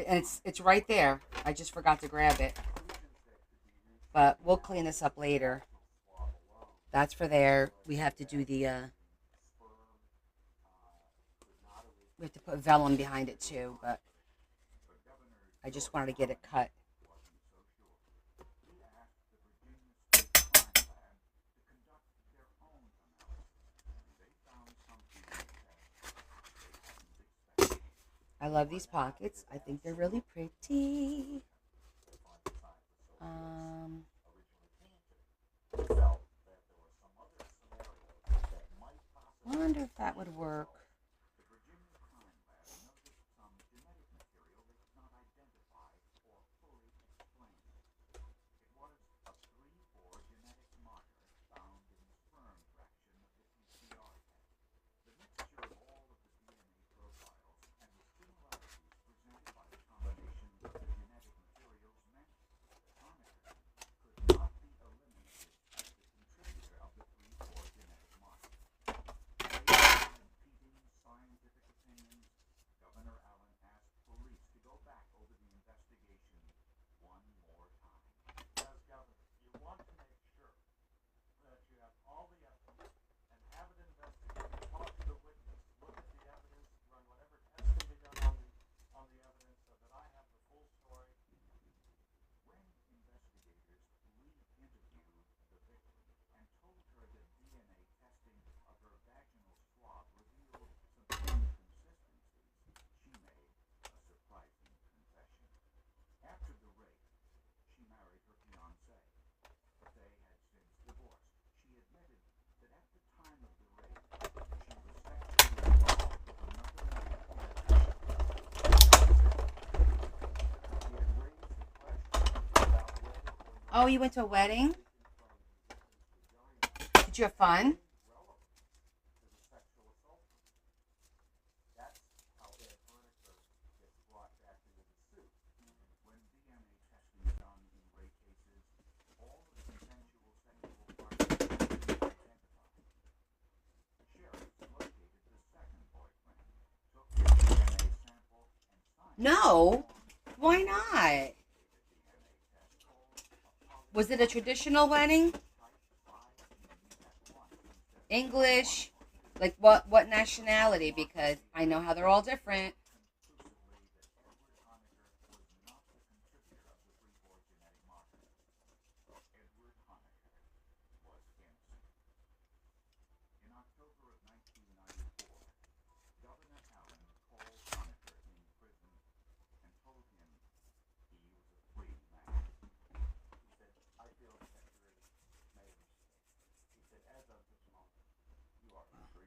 And it's right there. I just forgot to grab it. But we'll clean this up later. That's for there. We have to do the we have to put vellum behind it too, but I just wanted to get it cut. I love these pockets. I think they're really pretty. Um, I wonder if that would work. Oh, you went to a wedding? Did you have fun? No. Why not? Was it a traditional wedding? English? Like what nationality? Because I know how they're all different.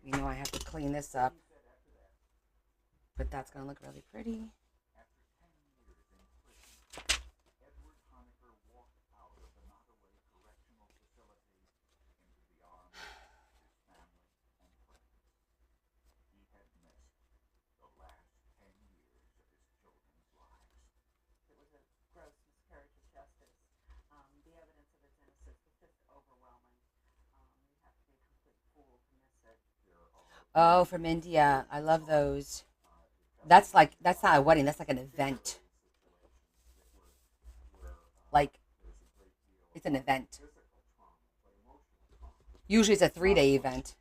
You know I have to clean this up. But that's going to look really pretty. It was a gross miscarriage of justice. The evidence of his innocence was just overwhelming. You have to be a complete fool to miss it. Oh, from India. I love those. That's not a wedding. That's like an event. Like, it's an event. Usually it's a 3-day event.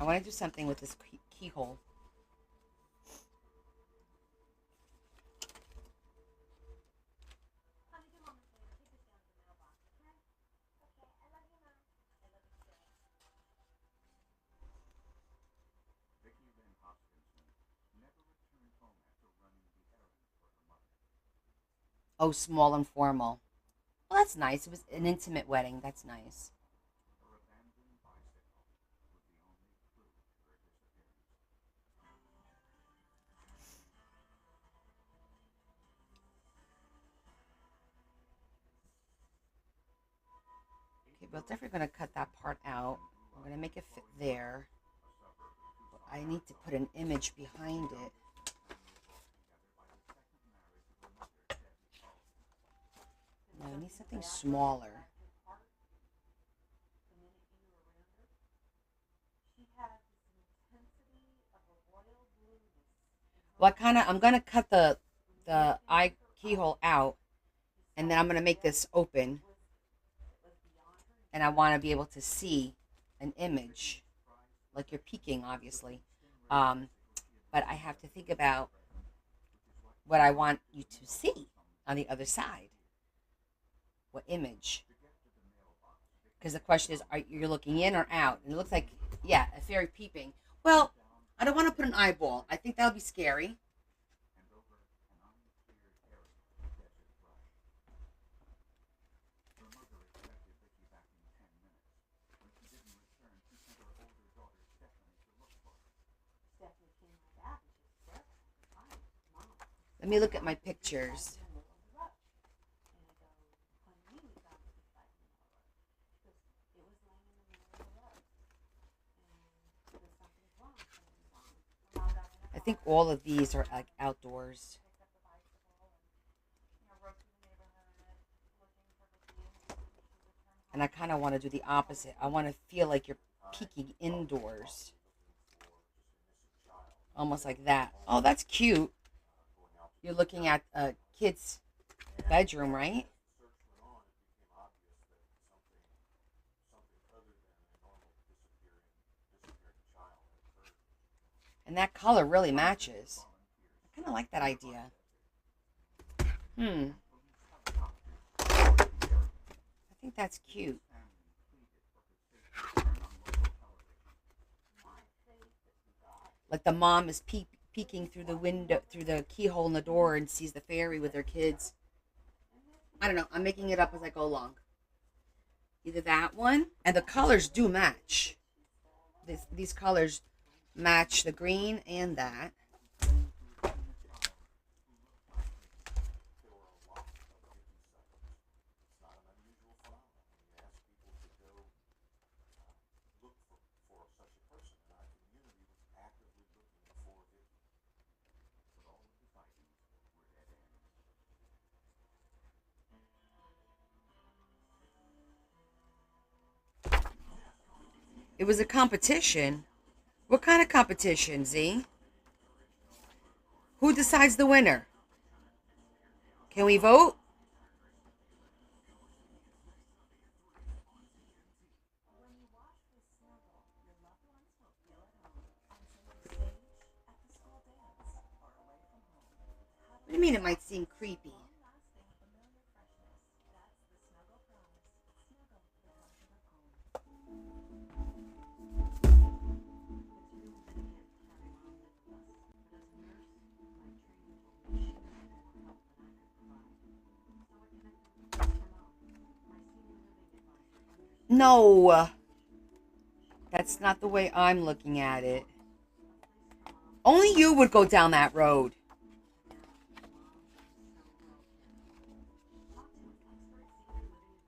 I want to do something with this keyhole. Oh, small and formal. Well, that's nice. It was an intimate wedding. That's nice. Okay, we're definitely going to cut that part out. I'm going to make it fit there. But I need to put an image behind it. No, I need something smaller. Well, I'm gonna cut the eye keyhole out, and then I'm gonna make this open, and I want to be able to see an image. like you're peeking, obviously. But I have to think about what I want you to see on the other side. What image? Because the question is, are you looking in or out? And it looks like, yeah, a fairy peeping. Well, I don't want to put an eyeball. I think that would be scary. Stephanie came right back and she said, "Hi, Mom." Let me look at my pictures. And I go, "Honey, we found the 55 rug." She goes, "It was laying in the middle of the rug." And she goes, "Something's wrong. Something's wrong." My mom got in her I think car, all of these are like outdoors. picked up the bicycle, and rode through the neighborhood looking for Vicky, and she returned home. And I kind of want to do the opposite. I want to feel like you're peeking indoors. Almost like that. Oh, that's cute. You're looking at a kid's bedroom, right? And that color really matches. I kind of like that idea. I think that's cute. Like the mom is peeking through the window, through the keyhole in the door, and sees the fairy with her kids. I don't know. I'm making it up as I go along. Either that one, and the colors do match. These colors match the green and that. It was a competition. What kind of competition, Z? Who decides the winner? Can we vote? When you watch with Snuggle, your loved ones will feel at home on center stage, at the school dance, or away from home. What do you mean it might seem creepy? Long-lasting familiar freshness. That's the Snuggle promise. Snuggle, the comfort of home. It's really been a gift having Mom live with us. But as a nurse, my training told me she needed more help than I could provide. So I connected with Dr. Mom, my senior living advisor, understood. No, that's not the way I'm looking at it. Only you would go down that road.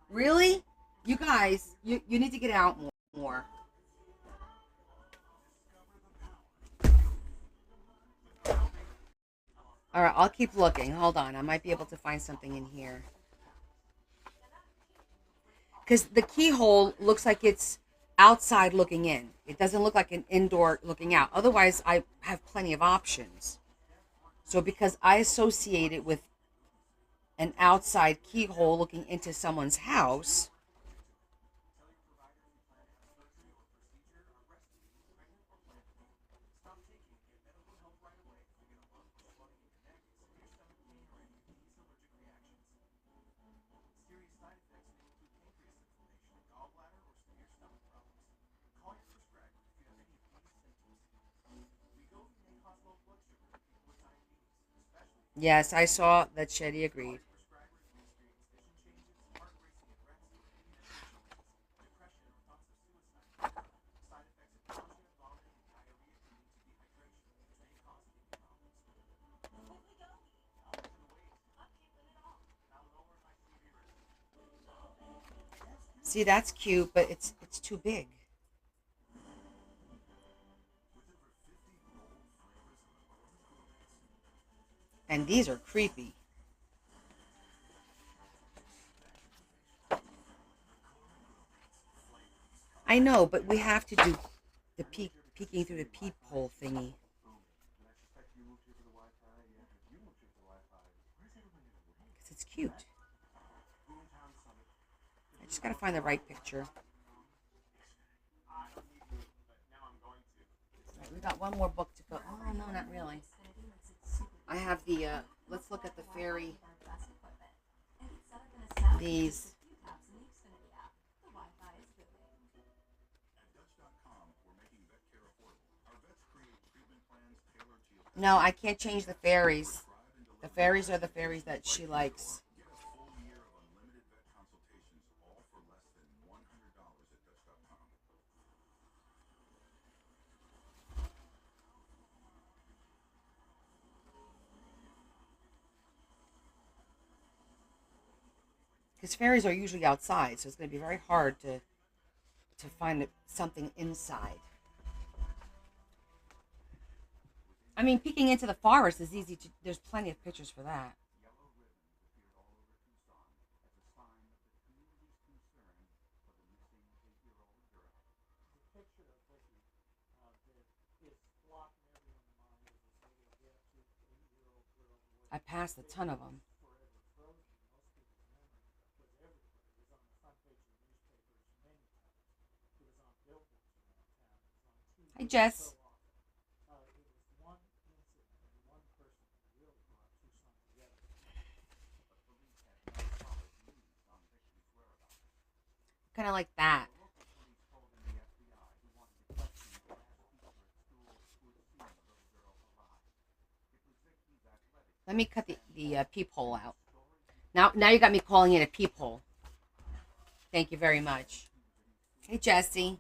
Really? You guys, you need to get out more. All right, I'll keep looking. Hold on. I might be able to find something in here. Because the keyhole looks like it's outside looking in. It doesn't look like an indoor looking out. Otherwise, I have plenty of options. So because I associate it with an outside keyhole looking into someone's house, yes, I saw that Shetty agreed. See, that's cute, but it's too big. And these are creepy. I know, but we have to do the peeking through the peephole thingy. Because it's cute. I just gotta find the right picture. Now I'm going We got one more book to go. Oh no, not really. I have the. Let's look at the fairy. These. No, I can't change the fairies. The fairies are the fairies that she likes. Get a full year of unlimited vet consultations, all for less than $100 at Dutch.com. Because fairies are usually outside, so it's going to be very hard to find something inside. I mean, peeking into the forest is easy. There's plenty of pictures for that. Yellow ribbons appeared all over Tucson as a sign of the community's concern for the missing 8-year-old girl. The picture of Vicky that is blocking everyone's mind is this little destitute 8-year-old girl. I passed a ton of them. Forever frozen in most people's memory because everywhere. It was on the front page of the newspapers many times. It was on billboards around town. It was on TV. Hi, Jess. So often. It was one incident and one person that really brought Tucson together. But police had no solid leads on Vicky's whereabouts. Kind of like that. The local police told in the FBI who wanted to question the class teacher at school who had seen the little girl alive. It was Vicky's athletic. Let me cut the peephole out. Now you got me calling it a peephole. Thank you very much. Hey, Jesse.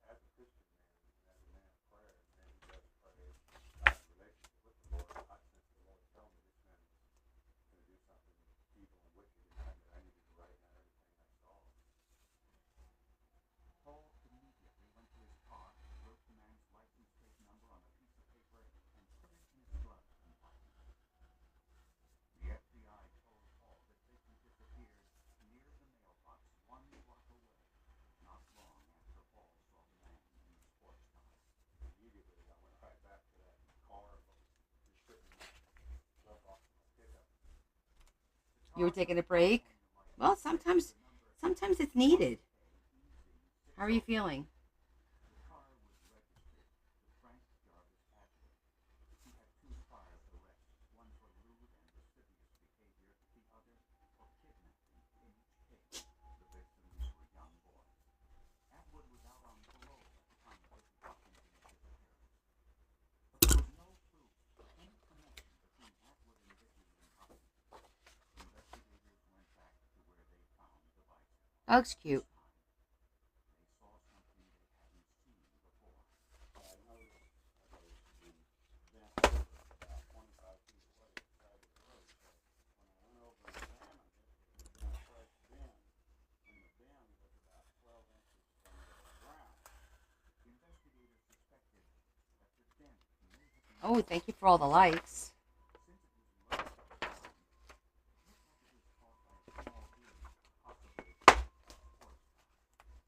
As a Christian man, and as a man of prayer, and a man who does pray, I have a relationship with the Lord. I sense the Lord tell me this man is going to do something evil and wicked, and that I needed to write down everything I saw. Paul immediately went to his car, wrote the man's license plate number on a piece of paper, and put it in his glove compartment. The FBI told Paul that Vicky disappeared near the mailbox 1 block away, not long after Paul saw the man in the sports car. Immediately, I went right back to that car, just stripping my glove off my pickup. You were taking a break? Well, sometimes it's needed. How are you feeling? The car was registered to Frank Jarvis Atwood. He had 2 prior arrests, one for lewd and lascivious behavior, the other for kidnapping. In each case, the victims were young boys. Atwood was out on parole at the time of Vicky Hawkins' disappearance. But there was no proof of any connection between Atwood and Vicky Lynn Hawkins. Investigators went back to where they found the bicycle. That looks cute. They saw something they hadn't seen before. I noticed that the vent was about 25 feet away at the side of the road. So when I went over and examined it, it was in a fresh bin, and the bin was about 12 inches from the ground. Investigators suspected that the dent may have been Oh, thank you for all the likes. since it was low to the ground. It looked like it was caused by a small wheel, possibly a horse.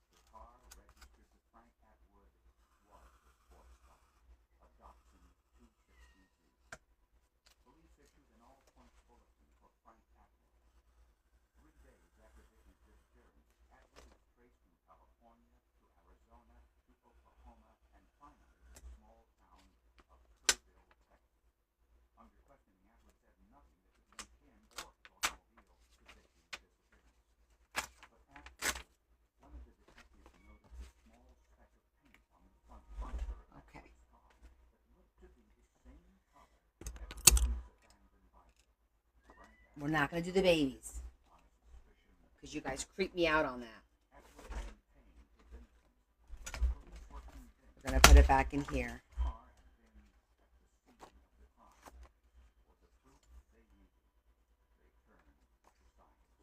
The car registered to Frank Atwood was a sports car, a Datsun 260Z. Police issued an all-points bulletin for Frank Atwood. 3 days after Vicky's disappearance, Atwood was traced from California to Arizona to Oklahoma and finally to the small town of Kerrville, Texas. Under questioning, Atwood said nothing that could link him or his automobile to Vicky's disappearance. But afterwards, one of the detectives noticed a small speck of paint on the front bumper of Okay. Atwood's car that looked to be the same color as Vicky's abandoned bicycle. Frank We're not going to do the babies on a suspicion that because you guys creep me out on that. Atwood maintained his innocence, but the police were convinced We're going to put it back in here. the car had been at the scene of the crime. For the proof they needed, they turned to science.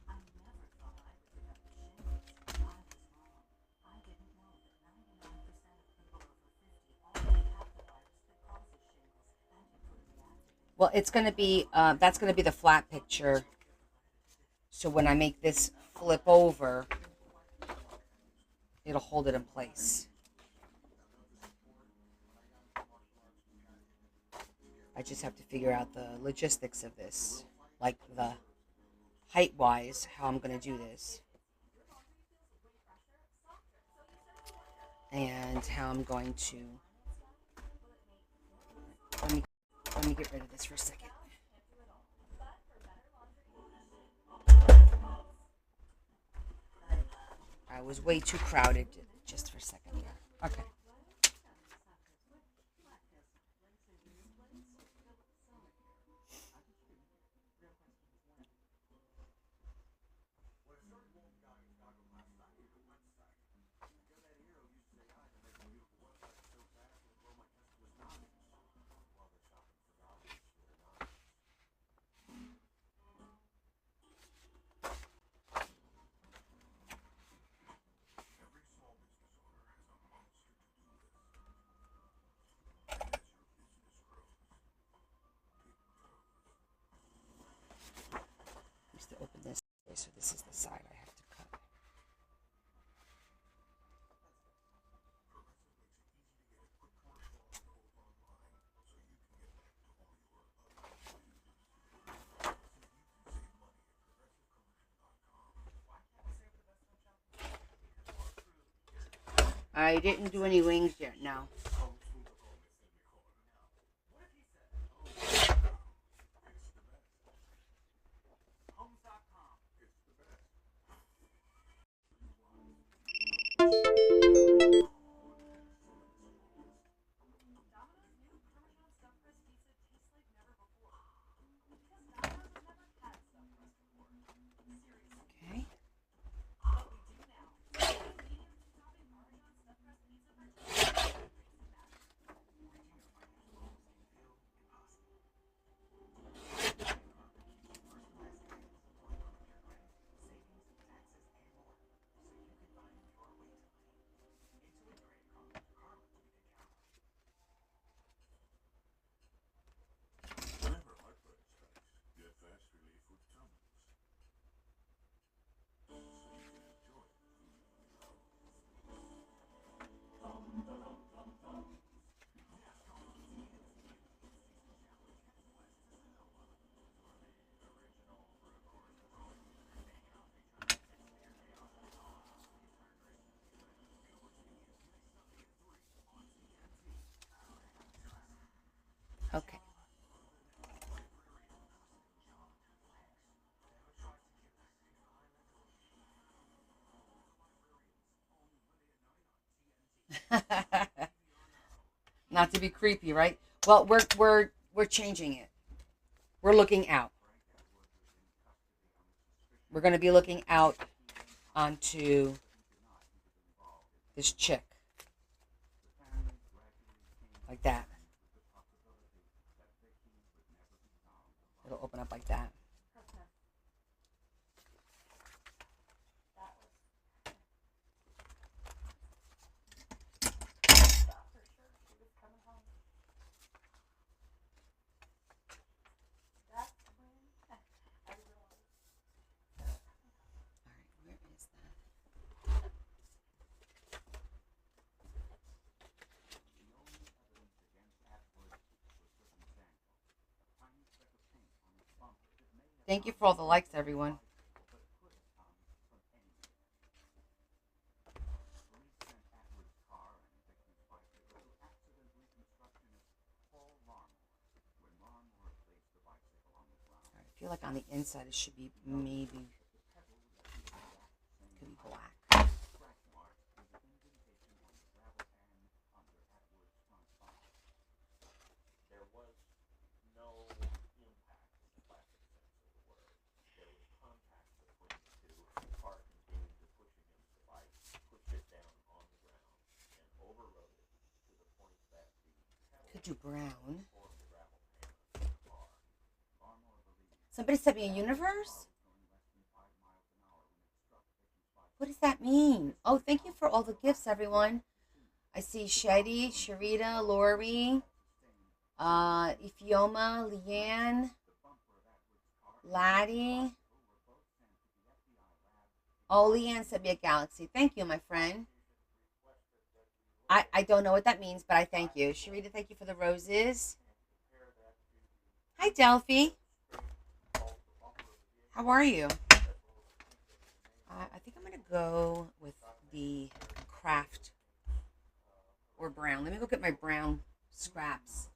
I never thought I would develop shingles. I was wrong. I didn't know that 99% of people over 50 already have the virus that causes Well, it's going to be, that's going to be the flat picture. So when I make this flip over, it'll hold it in place. I just have to figure out the logistics of this, like the height-wise, how I'm going to do this. And how I'm going to... Let me get rid of this for a second. I was way too crowded just for a second here. Okay. To open this way, so this is the side I have to cut. I didn't do any wings yet, no. Okay. Remember heartburn spikes. Get fast relief with Tummins. So you can enjoy it. Okay. Not to be creepy, right? Well, we're changing it. We're looking out. We're going to be looking out onto this chick. Like that. It'll open up like that. Thank you for all the likes, everyone. I feel like on the inside it should be maybe could be black. There was no impact in the classic sense of the word. There was contact between the two. The car continued to push against the bike, push it down on the ground, and overrode it to the point that the pedal Could do brown. formed the gravel pavement of the car. Somebody sent me a universe? What does that mean? Oh, thank you for all the gifts, everyone. I see Shetty, Sharita, Lori, Ifioma, Leanne, Laddie. Oh, Leanne sent me a galaxy. Thank you, my friend. I don't know what that means, but I thank you. Sharita, thank you for the roses. Hi, Delphi. How are you? I think I'm going to go with the craft or brown. Let me go get my brown scraps.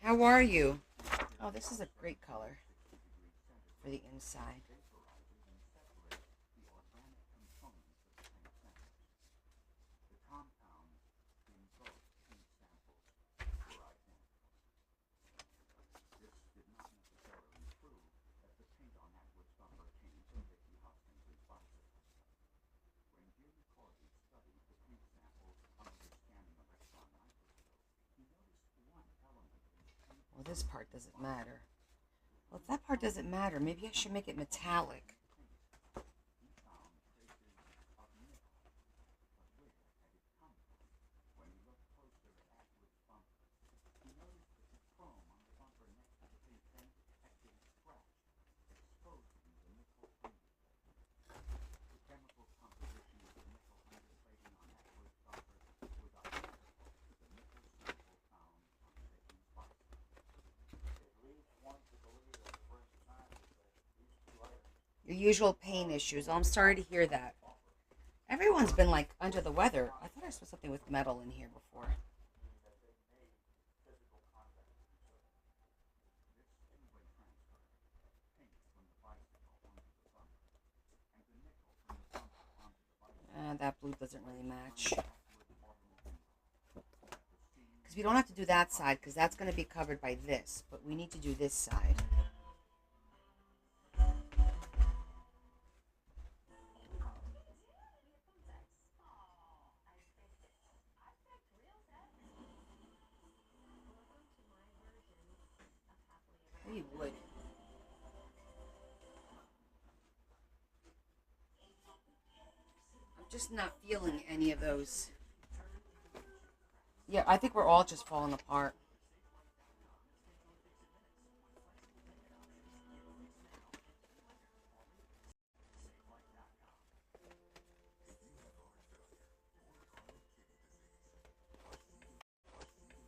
How are you? Oh, this is a great color for the inside. Well, this part doesn't matter. Well, if that part doesn't matter, maybe I should make it metallic. Your usual pain issues. Oh, I'm sorry to hear that. Everyone's been like under the weather. I thought I saw something with metal in here before. That blue doesn't really match. Because we don't have to do that side because that's going to be covered by this. But we need to do this side. You would. I'm just not feeling any of those. Yeah, I think we're all just falling apart.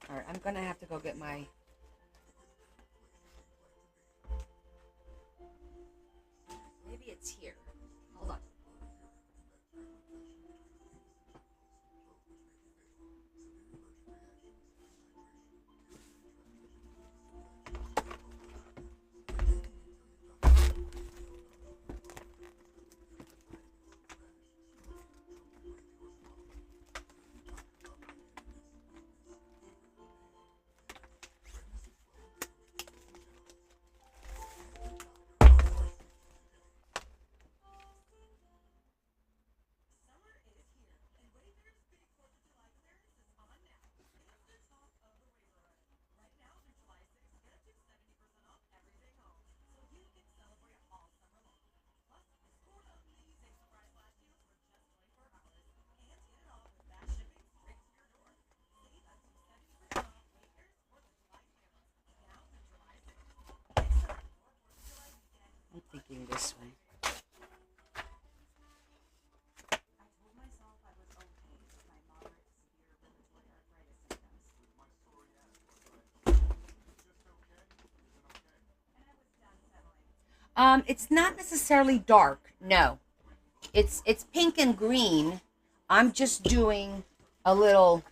Alright, I'm gonna have to go get my... Maybe it's here. Hold on. I'm thinking this way. It's not necessarily dark. No, it's pink and green. I'm just doing a little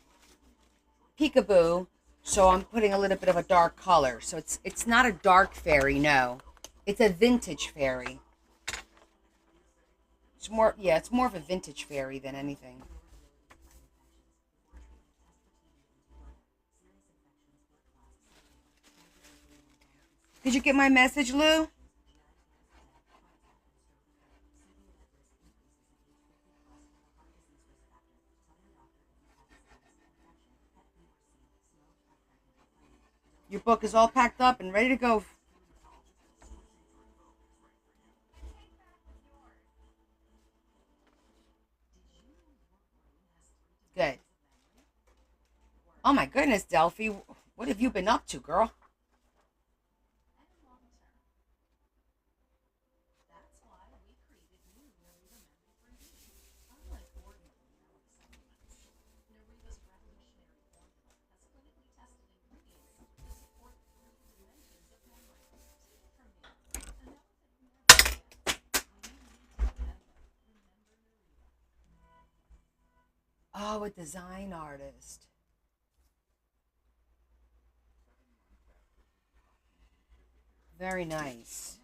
peekaboo, so I'm putting a little bit of a dark color. So it's not a dark fairy. No, it's a vintage fairy. It's more, yeah, it's more of a vintage fairy than anything. Did you get my message, Lou? Your book is all packed up and ready to go. Good. Oh my goodness, Delphi. What have you been up to, girl? That's why we created new Nariva Memory 3D. Unlike ordinary memory supplements, Nariva's revolutionary formula has clinically tested ingredients to support 3 dimensions of memory. Take it from me, a note that you never forget. When you need to remember Nariva. Oh, a design artist. Very nice.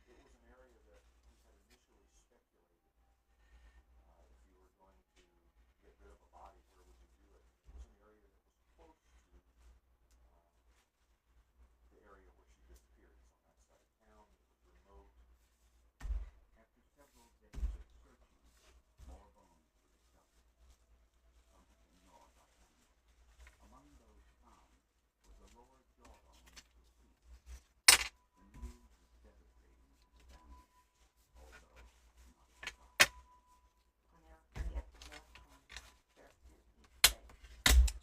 It was an area that we had initially speculated if you were going to get rid of a body, where would you do it? It was an area that was close to the area where she disappeared. It's on that side of town. It was remote. After several days of searching, more bones were discovered. Some had been gnawed by animals. Among those found was the lower jawbone deceased. The news was devastating to the family, although not a surprise.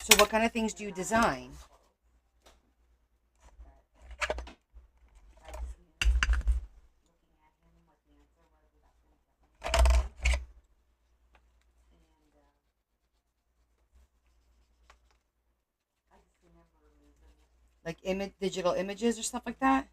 So, what kind of things do you design? Like digital images or stuff like that?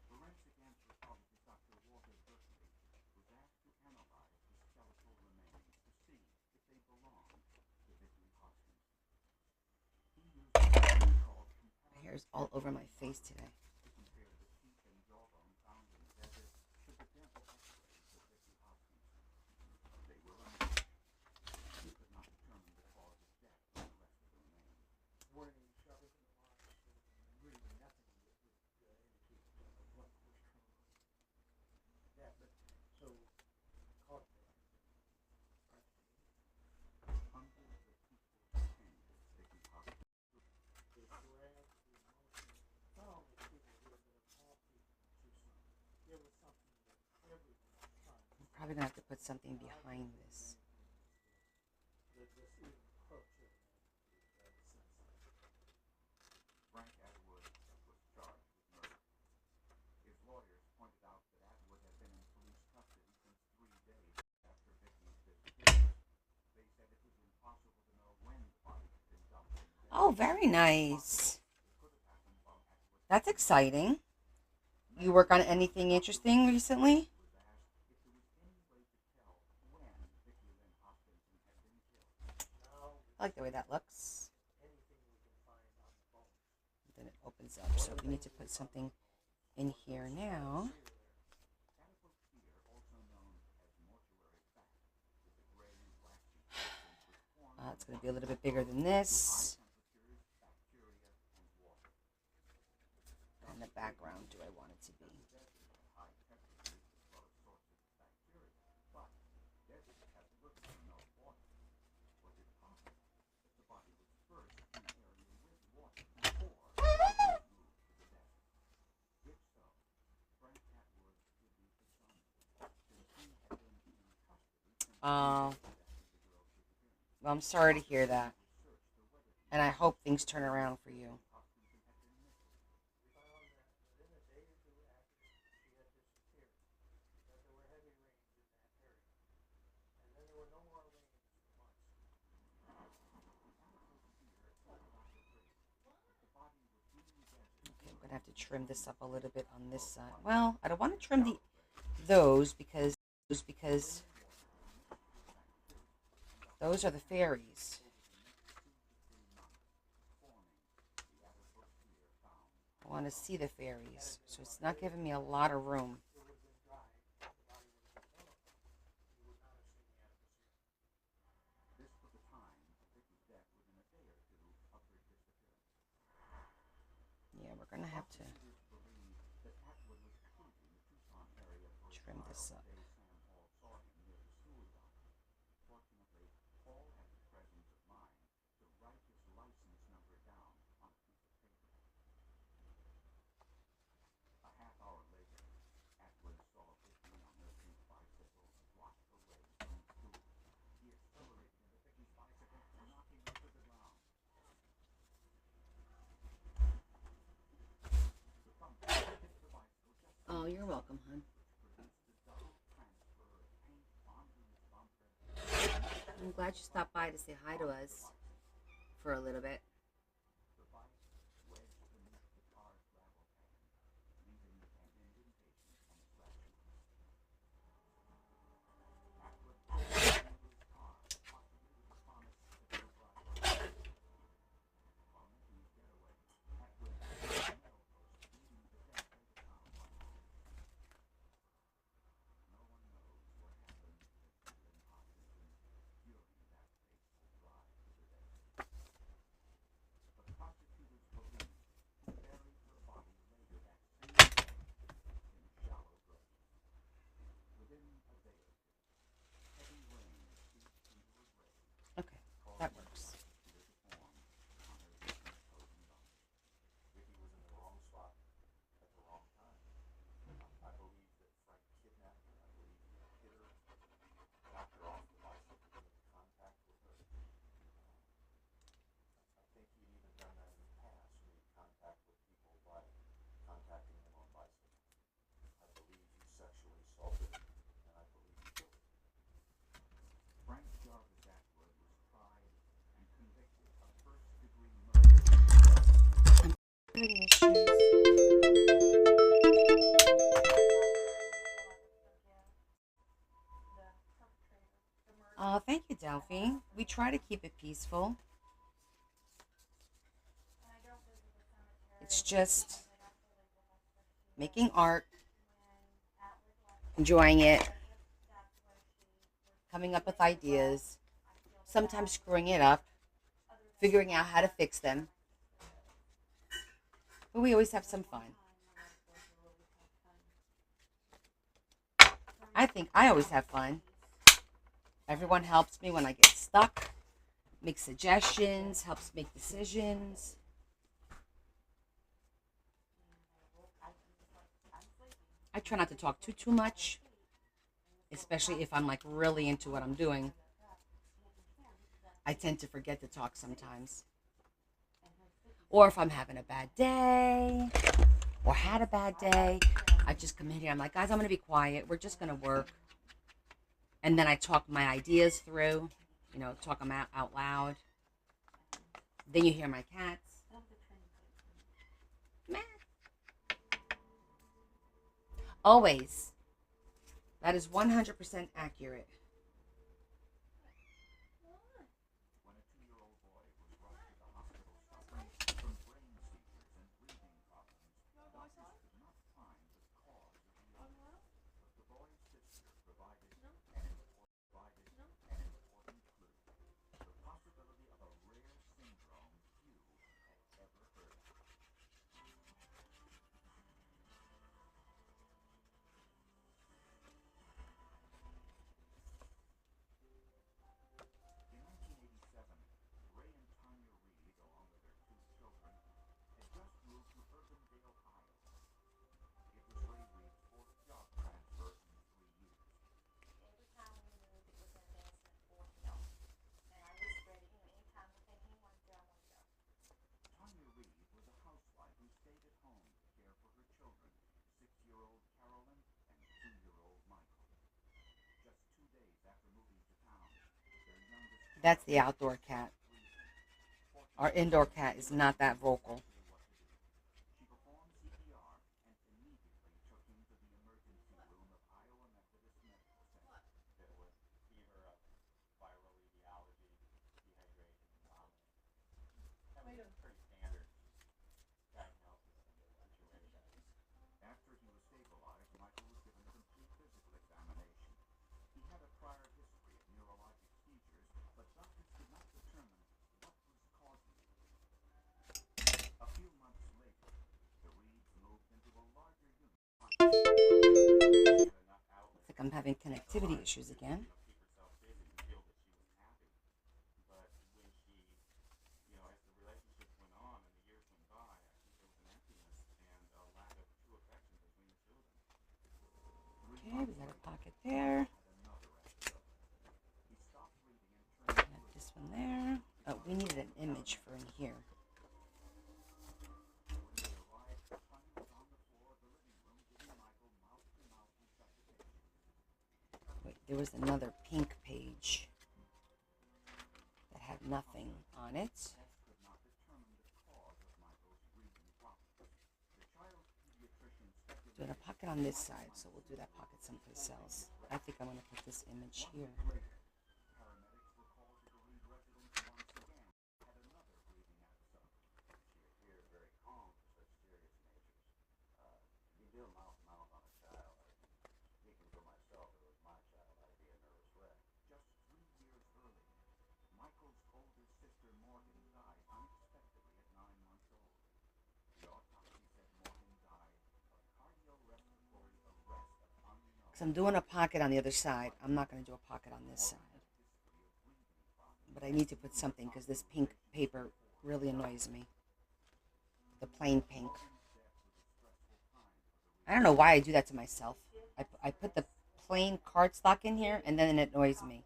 Forensic anthropologist Dr. Walter Berkeley was asked to analyze the skeletal remains to see if they belonged to Vicky Hoskins. He used a technique called My hair's all over my face today. to compare the teeth and jawbone found in the desert to the dental x-rays of Vicky Hoskins. They were unmatched. He could not determine the cause of death from the rest of the remains. When he shove it in the lungs, really nothing would indicate what was trauma. Yeah, but so caught there. Hundreds of people attended Vicky Hoskins. They dragged the emotion not only people here, but of all people in Tucson. There was something that everyone was trying to I'm probably gonna have to put something behind this. this even approach it the sense. Frank Atwood was charged with murder. His lawyers pointed out that Atwood had been in police custody since 3 days after Vicky's disappearance. They said it was impossible to know when the body had been dumped in the desert. Oh, very nice. It could have happened while Atwood That's exciting. You work on anything interesting recently? was asked if there was any way to tell when Vicky Lynn Hoskinson had been killed. Now, I like the way that looks. anything we can find on the bones. Then it opens up. So we need to put something in here now. Adipose fear, also known as mortuary fat, is a gray and black substance which forms It's going to be a little bit bigger than this. temperatures, bacteria, and water. And the background, do I want it to be? Desert at high temperatures as well as sources of bacteria, but deserts have little to no water. Was it possible that the body was first in an area with water before it was moved to the desert? If so, Frank Atwood would be responsible since he had been in custody since Oh, after the girl's disappearance. well, I'm sorry to hear that. Search the weather And I hope things turn around for you. Hoskinson had been missing. We found that within a day or two after she had disappeared, that there were heavy rains in that area. And then there were no more rains for months. Okay, I'm going to have to trim this up a little bit on this side. Well, I don't want to trim those because those are the fairies. I want to see the fairies, so it's not giving me a lot of room. It would have been dry. The body would have been normal. You would not have seen the atmosphere. This put the time of Vicky's death within a day or two of her disappearance. Yeah, we're going to have to... Prosecutors believe that trim this up. Fortunately, Paul had the presence of mind to write his license number down on a piece of paper. A half hour later, Atwood saw Vicky on her pink bicycle block the way from school. He accelerated into Vicky's bicycle, knocking her to the ground. The thump hit the bicycle just Oh, you're welcome, hon. produced the double transfer of paint onto his bumper. I'm glad you stopped by to say hi to us for a little bit. The bike wedged beneath the car's gravel pan, leaving an indentation and scratch marks. Atwood pulled into his car, possibly with the promise that he would drive her home. On the Tuesday getaway, Atwood passed a mail post leading the dead end of town one morning. No one knows what happened to Evelyn Hopkinson during that fateful drive to the desert. But prosecutors believe he buried her body later that same day in a shallow grave. Within a day or two, heavy rain seeped into her grave, Okay, that works. prosecutors to form on her decomposing body. Vicky was in the wrong spot at the wrong time. I believe that Frank kidnapped her. I believe he hit her, knocked her off the bicycle to make contact with her. I think he'd even done that in the past, made contact with people by contacting them on bicycles. I believe he sexually assaulted her, and I believe he killed her. Frank Jarvis Atwood was tried and convicted of first-degree murder. Oh, thank you, Delphi. We try to keep it peaceful. It's just making art, enjoying it, coming up with ideas, sometimes screwing it up, figuring out how to fix them. But we always have some fun. I think I always have fun. Everyone helps me when I get stuck, make suggestions, helps make decisions. I try not to talk too much, especially if I'm like really into what I'm doing. I tend to forget to talk sometimes. Or if I'm having a bad day or had a bad day, I just come in here. I'm like, guys, I'm going to be quiet. We're just going to work. And then I talk my ideas through, talk them out loud. Then you hear my cats. Meh. Always. That is 100% accurate. When a 2-year-old boy was rushed to the hospital suffering from brain seizures and breathing problems, doctors could not find the cause of the illness. But the boy's sister provided an important clue. The possibility of a rare syndrome few had ever heard of. In 1987, Ray and Tanya Reed, along with their 2 children, had just moved to Urbandale, Iowa. It was Ray Reed's 4th job transfer in 3 years. Every time we moved, it was an advancement for him. And I was ready, anytime that he wanted to go, I wanted to go. Tanya Reed was a housewife who stayed at home to care for her children, 6-year-old Carolyn and 2-year-old Michael. Just 2 days after moving to town, their youngest That's the outdoor cat. Our indoor cat is not that vocal. She performed CPR and immediately took him to the emergency room of Iowa Methodist Medical Center. Hit with fever, viral etiology, dehydration, and vomiting. That was a pretty standard diagnosis in this situation. After he was stabilized, Michael was given a complete physical examination. He had a prior history of neurologic seizures, but doctors could not determine what was causing them. A like I'm having connectivity issues again. keep herself busy to feel that she was happy. But when she, as the relationship went on and the years went by, I think there was an emptiness and a lack of true affection between the two of them. Okay, we got a pocket there. He stopped reading and turned Got this one there. Oh, we needed an image for in here. Wait, there was another pink page that had nothing on it. Doing a pocket on this side, so we'll do that pocket someplace else. I think I'm going to put this image here. Do a mouth on a child. Speaking for myself, if it was my child, I'd be a nervous wreck. Just 3 years earlier, Michael's older sister Morgan died unexpectedly at 9 months old. The autopsy said Morgan died of cardiorespiratory arrest of unknown. So I'm doing a pocket on the other side. I'm not going to do a pocket on this side. But I need to put something because this pink paper really annoys me. The plain pink. I don't know why I do that to myself. I put the plain cardstock in here and then it annoys me.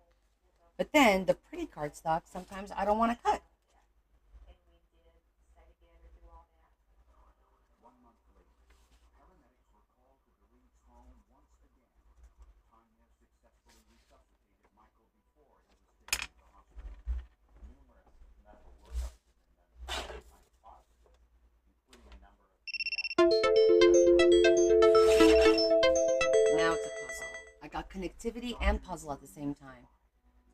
But then the pretty cardstock, sometimes I don't want to cut. 1 month later, paramedics were called to the Reed's home once again. Tanya successfully resuscitated Michael before he was taken to the hospital. Numerous medical workups have been done to find positive, including a number of pediatric. Now it's a puzzle. I got connectivity and puzzle at the same time.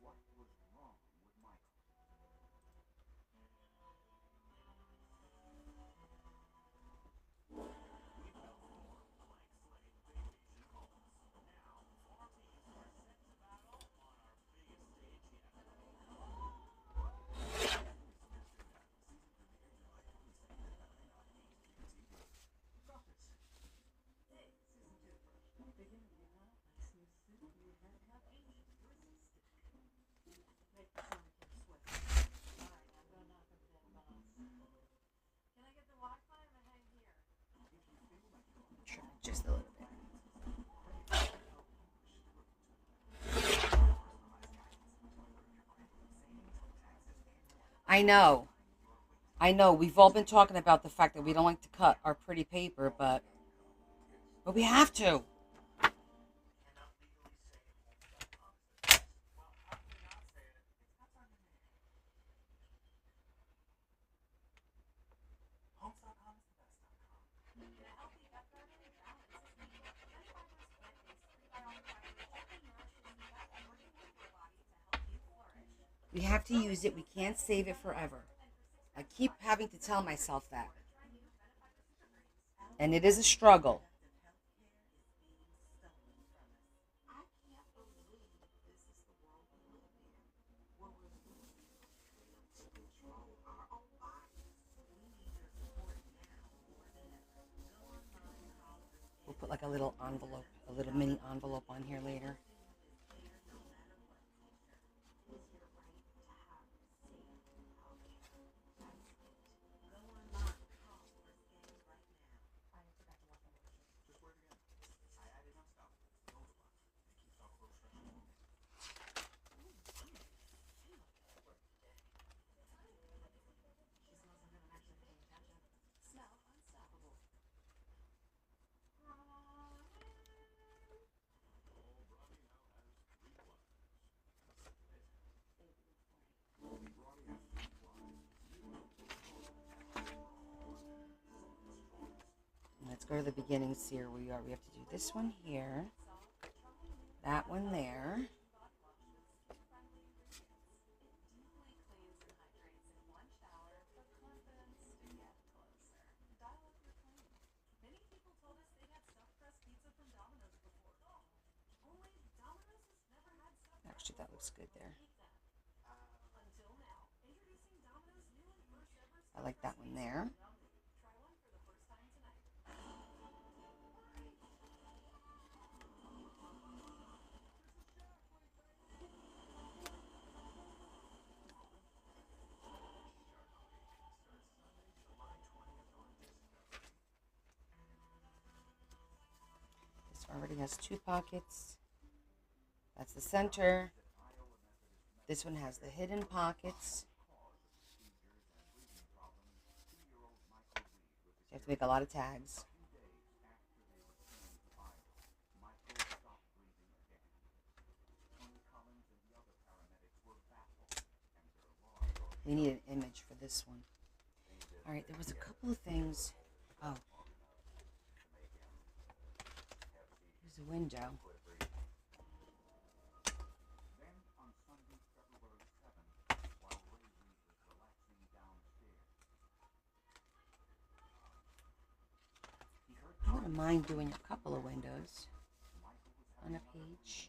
What was wrong with Michael? Can I get the Wi-Fi? I'm gonna hang here. Sure, just a little bit. I know. I know. We've all been talking about the fact that we don't like to cut our pretty paper, but we have to. We have to use it. We can't save it forever. I keep having to tell myself that. And it is a struggle. We'll put like a little envelope, a little mini envelope on here later. Let's go to the beginnings here. We have to do this one here, that one there. Actually, that looks good there. I like that one there. has 2 pockets. That's the center. This one has the hidden pockets. You have to make a lot of tags. We need an image for this one. All right, there was a couple of things. Oh, here's a window. I wouldn't mind doing a couple of windows on a page.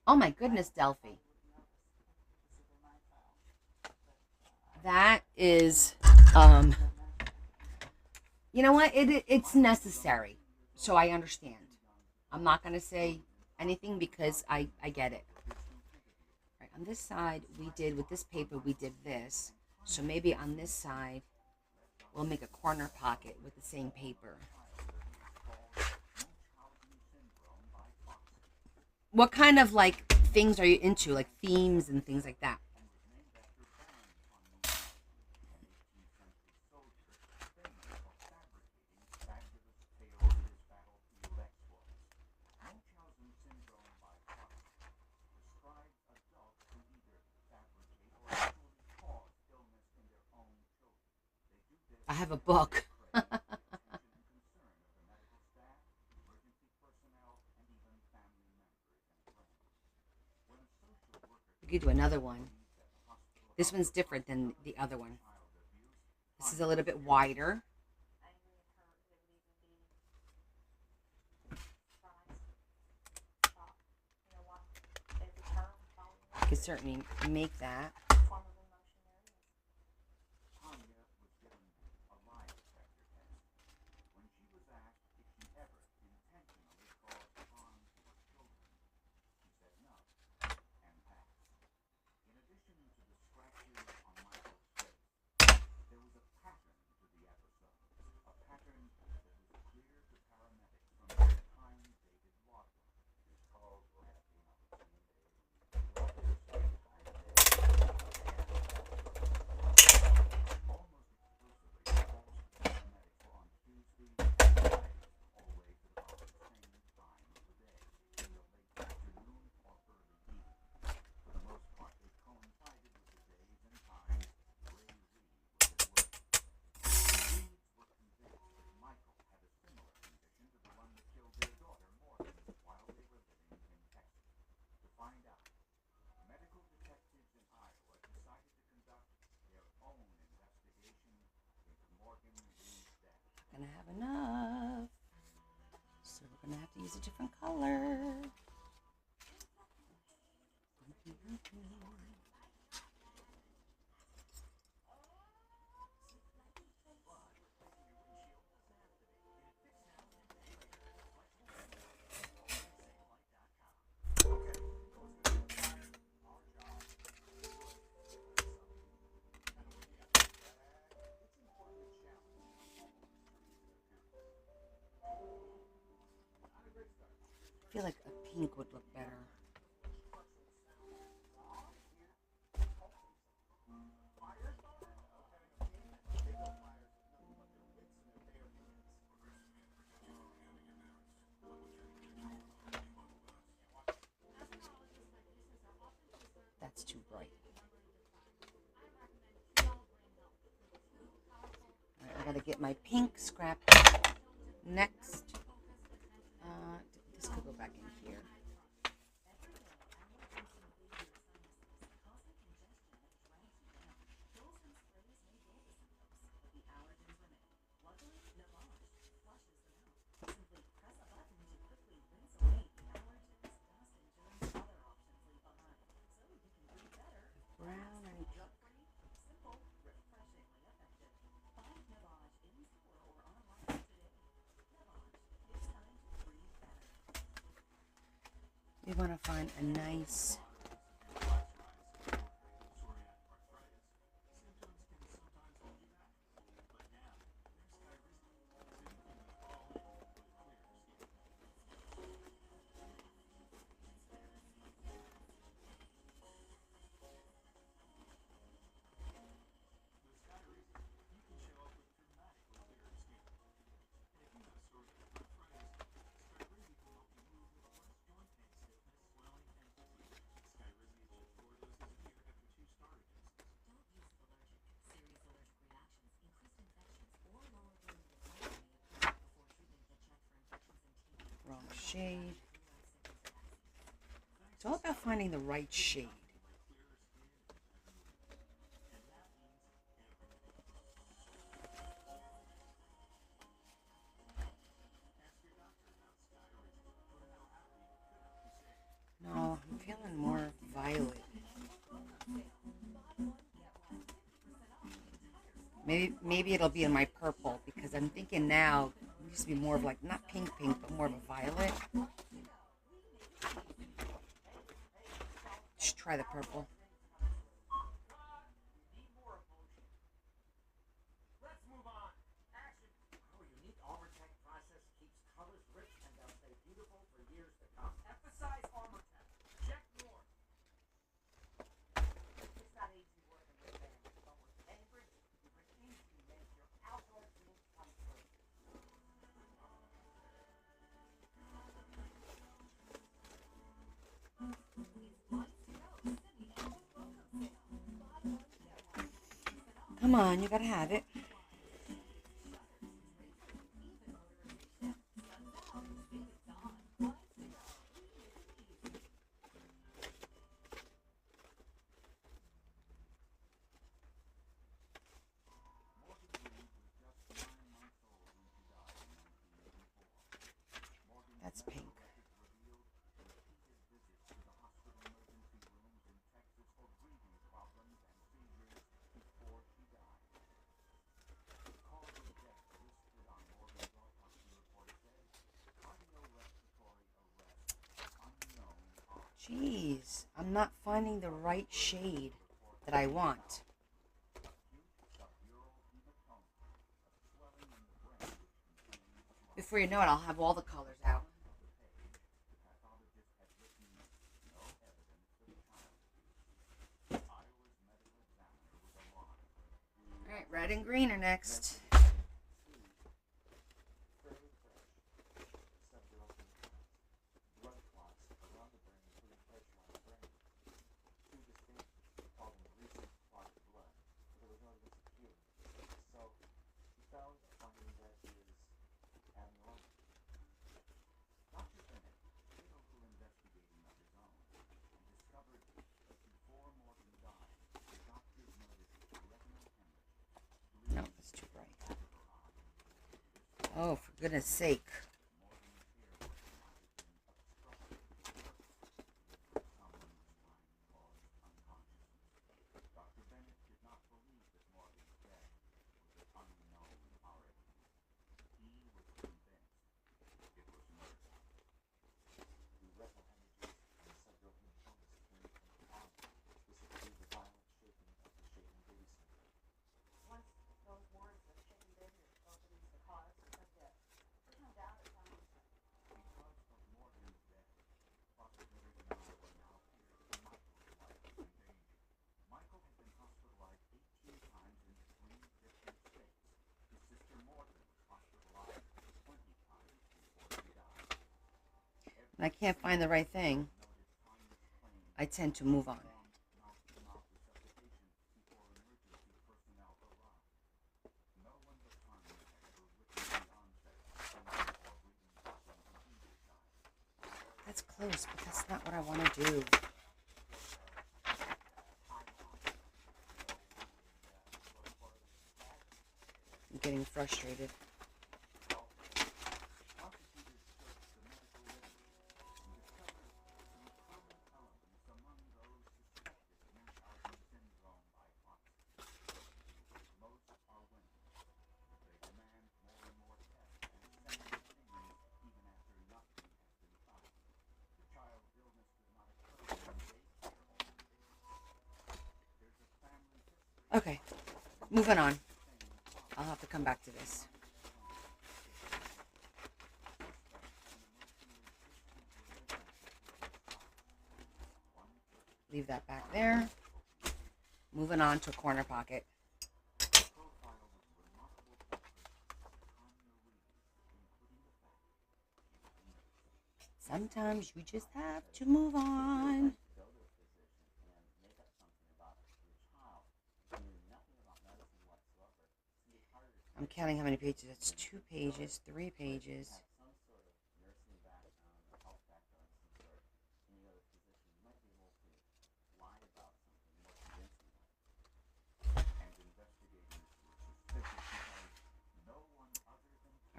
Oh my goodness, Delphi. That is, you know what? It's necessary. So I understand. I'm not going to say anything because I get it. Right, on this side, we did, with this paper, we did this. So maybe on this side, we'll make a corner pocket with the same paper. What kind of like things are you into? Like themes and things like that? I have a book. We could do another one. This one's different than the other one. This is a little bit wider. I could certainly make that. Gonna have enough, so we're gonna have to use a different color. I feel like a pink would look better. That's too bright. All right, I gotta get my pink scrap next. This could go back in here. find a nice. Wrong shade. It's all about finding the right shade. No, I'm feeling more violet. Maybe it'll be in my purple because I'm thinking now it needs to be more of like not pink, but more of a violet. Just try the purple. Let's move on. Action. Our unique Armortech process keeps colors rich and they'll stay beautiful for years to come. Emphasize Armortech. Check more. It's not easy working with them, but with Cambridge, you can easily make your outdoor dreams come true. Come on, you gotta have it. That's pink. Jeez, I'm not finding the right shade that I want. Before you know it, I'll have all the colors out. Alright, red and green are next. No, that's too bright. Oh, for goodness sake. Once those words of shaken baby are spoken into the cause of death, there's no doubt it's unreasonable. When I can't find the right thing, I tend to move on. That's close, but that's not what I want to do. I'm getting frustrated. Okay, moving on. I'll have to come back to this. Leave that back there. Moving on to a corner pocket. Sometimes you just have to move on. I'm counting how many pages. It's 2 pages, 3 pages.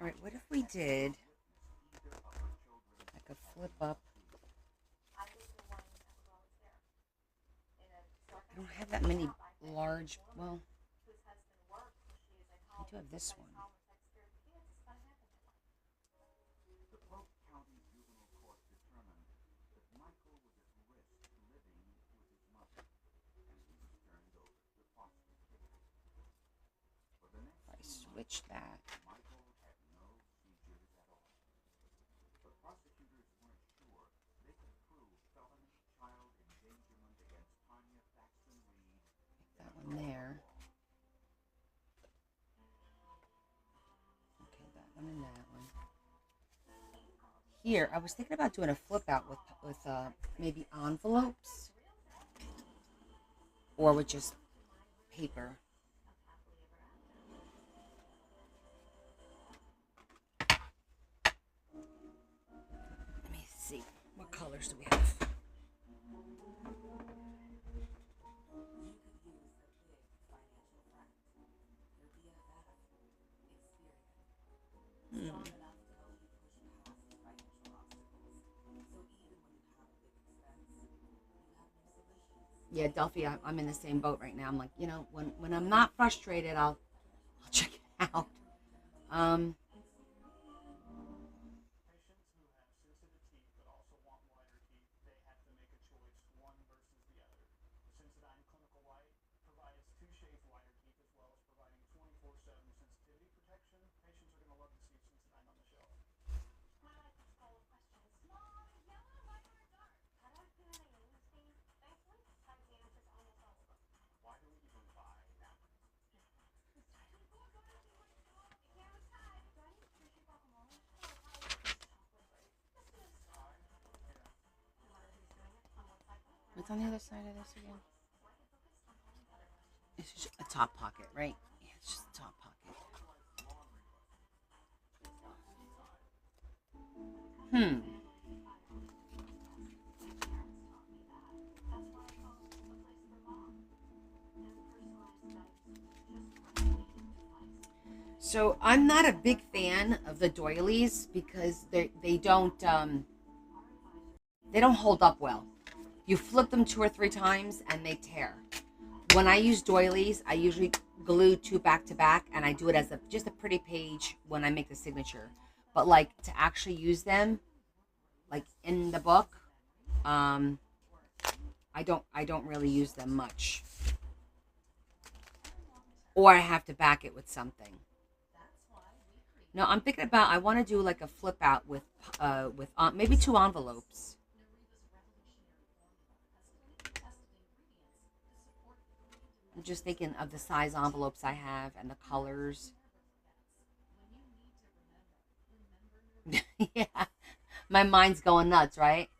All right, what if we did like a flip up? I don't have that many large, well, I do have this one. The Polk County Juvenile Court determined that Michael was at risk living with his mother, and he was turned over to foster care. For the next If I switch that. Michael had no seizures at all. But prosecutors weren't sure they could prove felony child endangerment against Tanya Thaxton Reed. That one there. Okay, that one and that one. Here, I was thinking about doing a flip out with maybe envelopes or with just paper. Let me see. What colors do we have? Yeah, Delphi, I'm in the same boat right now. I'm like, when I'm not frustrated, I'll check it out. Patients who have sensitive teeth but also want whiter teeth, they have to make a choice, one versus the other. Sensodyne Clinical White provides 2 shades whiter teeth as well as providing 24/7 sensitivity protection. Patients are going to love to see Sensodyne on the shelf. My life is full of questions. Small, yellow, white, or dark. How do I put in a use these? Thankfully, has the answers to almost all of them. Why do we even buy napkins? What's on the other side of this again? It's just a top pocket, right? Yeah, it's just a top pocket. So I'm not a big fan of the doilies because they don't hold up well. You flip them 2 or 3 times and they tear. When I use doilies, I usually glue 2 back to back, and I do it as just a pretty page when I make the signature. But like to actually use them, like in the book, I don't really use them much. Or I have to back it with something. No, I'm thinking about I want to do like a flip out with maybe 2 envelopes. I'm just thinking of the size envelopes I have and the colors. Yeah, my mind's going nuts, right?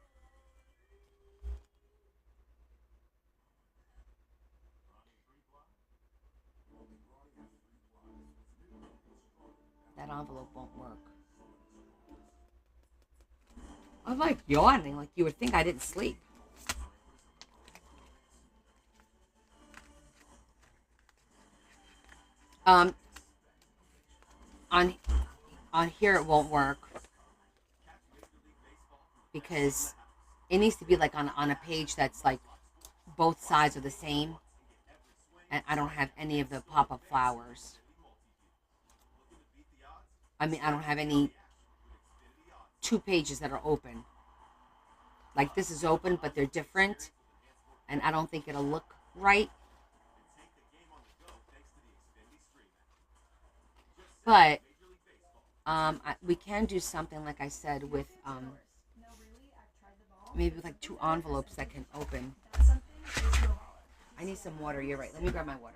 That envelope won't work. I'm like yawning, like you would think I didn't sleep. On here it won't work because it needs to be like on a page that's like both sides are the same, and I don't have any of the pop-up flowers. I mean, I don't have any 2 pages that are open. Like this is open, but they're different, and I don't think it'll look right. But we can do something like I said with maybe with like 2 envelopes that can open. I need some water. You're right. Let me grab my water.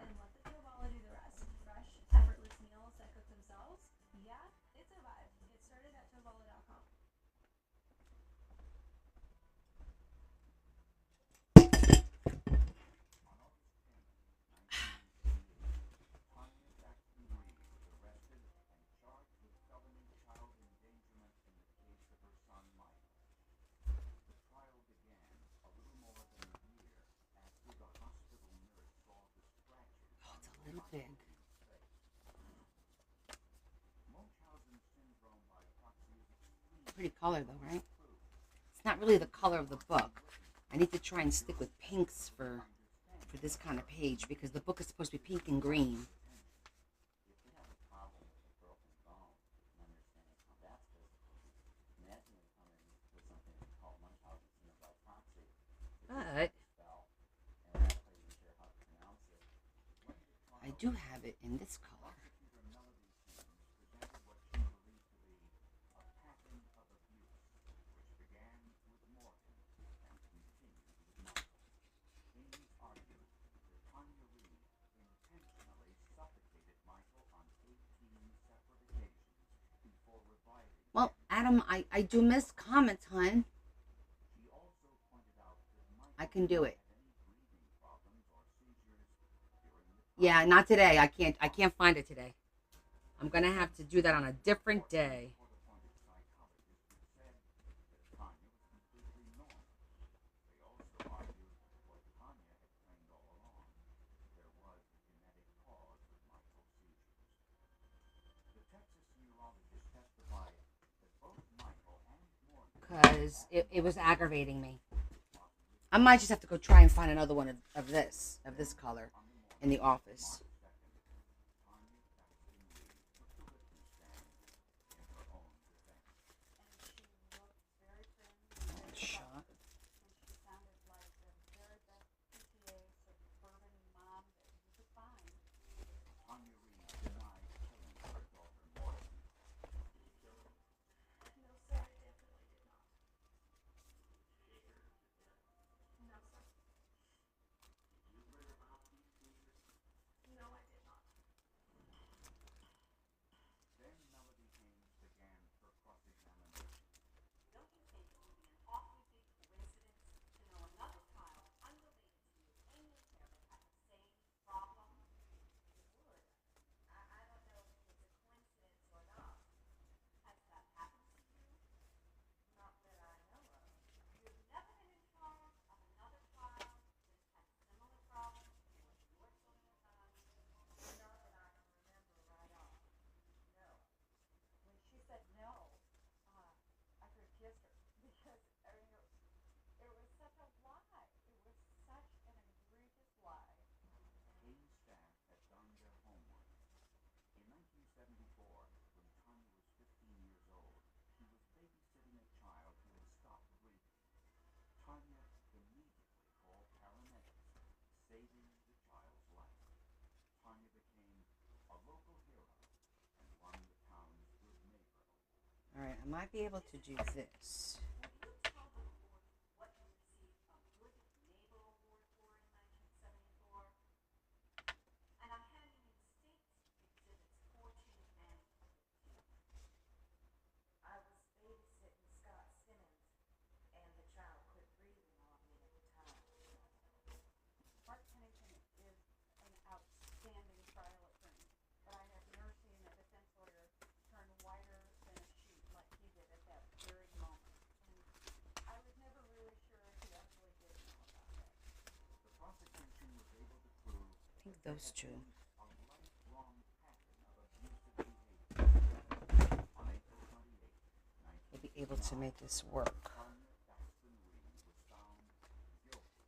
Oh, it's a little big. Pretty color though, right? It's not really the color of the book. I need to try and stick with pinks for this kind of page because the book is supposed to be pink and green. But I do have it in this color. Well, Adam, I do miss comments, hon. I can do it. Yeah, not today. I can't find it today. I'm gonna have to do that on a different day. Because it was aggravating me. I might just have to go try and find another one of this color in the office. Shot. All right, I might be able to do this. I think those two. We'll be able to make this work.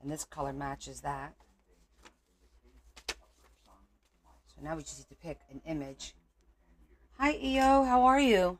And this color matches that. So now we just need to pick an image. Hi, EO. How are you?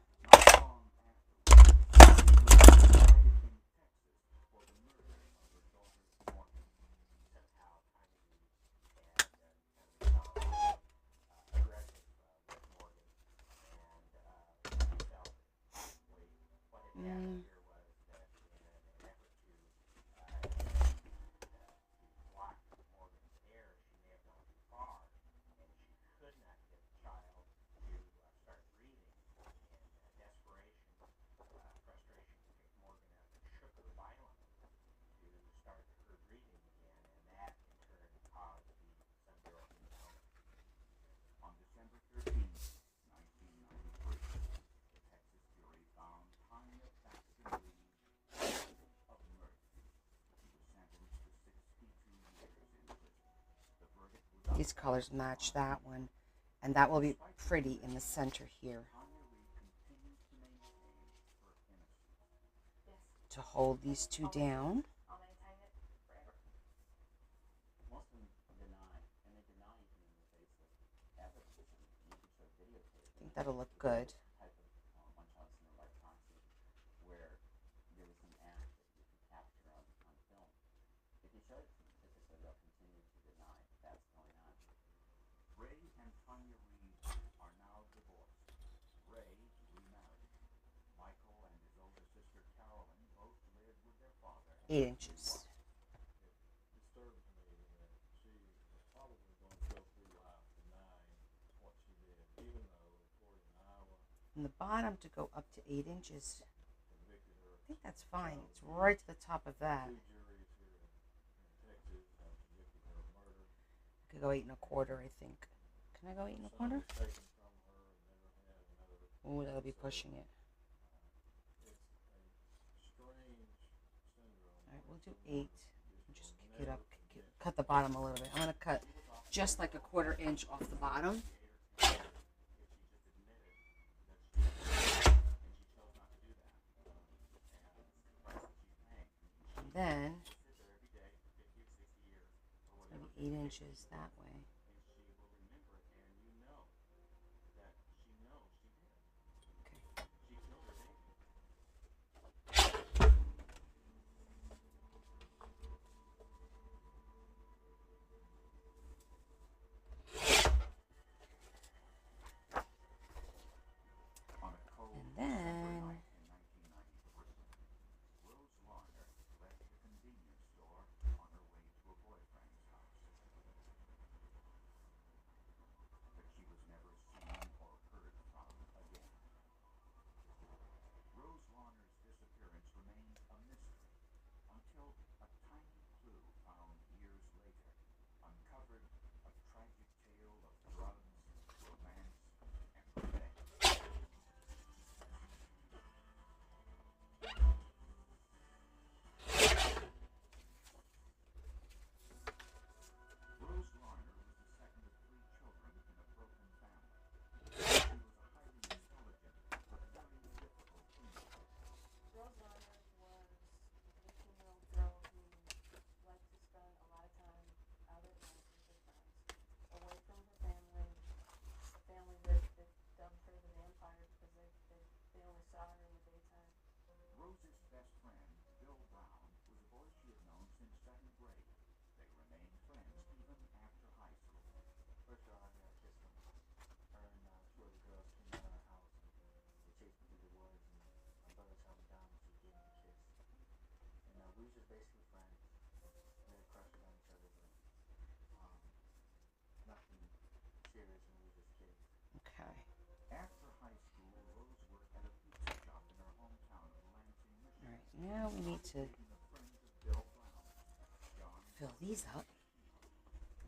These colors match that one. And that will be pretty in the center here. To hold these two down. I'll maintain it forever. Most of them deny, and they deny even in the face of evidence. I mean, you could show videotape. I think that'll look good. Type of Munchausen by proxy, where there was some act that you could capture on film. If you showed it to them, typically they'll continue to deny that's going on. Ray and Tanya Reed are now divorced. Ray remarried. Michael and his older sister Carolyn both live with their father. 8 inches. It disturbs me that she was probably going to go through life denying what she did, even though the court in Iowa From the bottom to go up to 8 inches. convicted her. I think that's fine. It's right to the top of that. Two juries here in Texas have convicted her of murder. I could go 8 1/4, I think. Can I go 8 1/4? Son was taken from her and never had another. Oh, that'll be pushing it. It's a strange syndrome. All right, we'll do 8. Just kick it up. Cut the bottom a little bit. I'm going to cut just like a 1/4 inch off the bottom. And then, maybe 8 inches that way. Okay. And then, Rose Larner left the convenience store on her way to a boyfriend's house. But she was never seen or heard from again. Rose Larner's disappearance remained a mystery until a tiny clue found years later uncovered a tragic tale of drugs, romance, and revenge. Rose Larner was the second of 3 children in a broken family. She was a highly intelligent but very difficult teenager. Rose Larner was a 15-year-old girl who liked to spend a lot of time out at night with her friends, away from her family. A family that dubbed her the vampire because they only saw her in the daytime. Rose's best friend, Bill Brown, was a boy she had known since 2nd grade. They remained friends even after high school. First of all, I got kissed him. Her and 2 other girls came out of our house and they chased me through the woods, and my brothers held me down and she gave me a kiss. And we were just basically friends. We had crushes on each other, but nothing serious, and we were just kids. okay. After high school, Rose worked at a pizza shop in her hometown of Lansing, All Michigan. right, now we need to Being a friend of Bill Brown, John fill these up.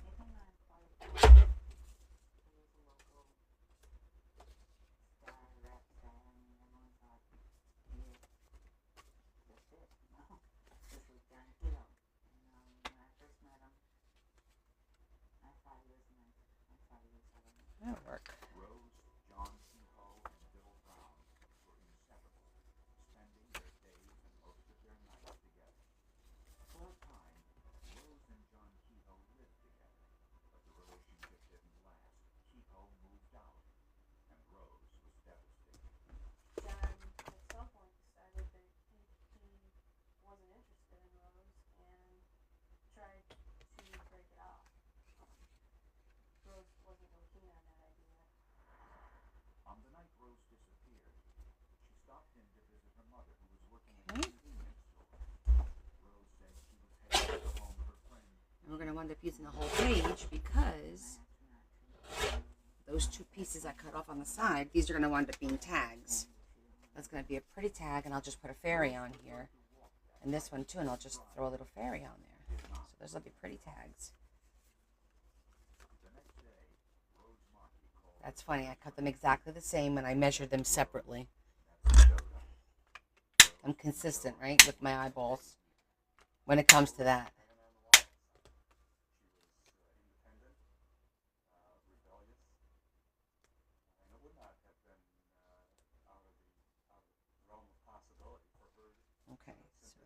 Anything I'm quite there was a local star, rap star, and everyone thought, yeah, that's it. No, this was John Kilo. And when I first met him, I thought he was nice. I thought he was having That'll work. Rose, John Kehoe, and Bill Brown were inseparable, spending their days and most of their nights together. For a time, Rose and John Kehoe lived together, but the relationship didn't last. Kehoe moved out, and Rose was devastated. John at some point decided that he wasn't interested in Rose and tried to break it off. Rose wasn't real keen on that idea. On the night Rose disappeared, she stopped in to visit her mother, who was working at Okay. a convenience store. Rose said she was headed to home her friend. And we're going to wind up using the whole page because those 2 pieces I cut off on the side, these are going to wind up being tags. That's going to be a pretty tag, and I'll just put a fairy on here. And this one too, and I'll just throw a little fairy on there. So those will be pretty tags. The next day, Rose Markey called That's funny, I cut them exactly the same and I measured them separately. I'm consistent, right, with my eyeballs when it comes to that. independent,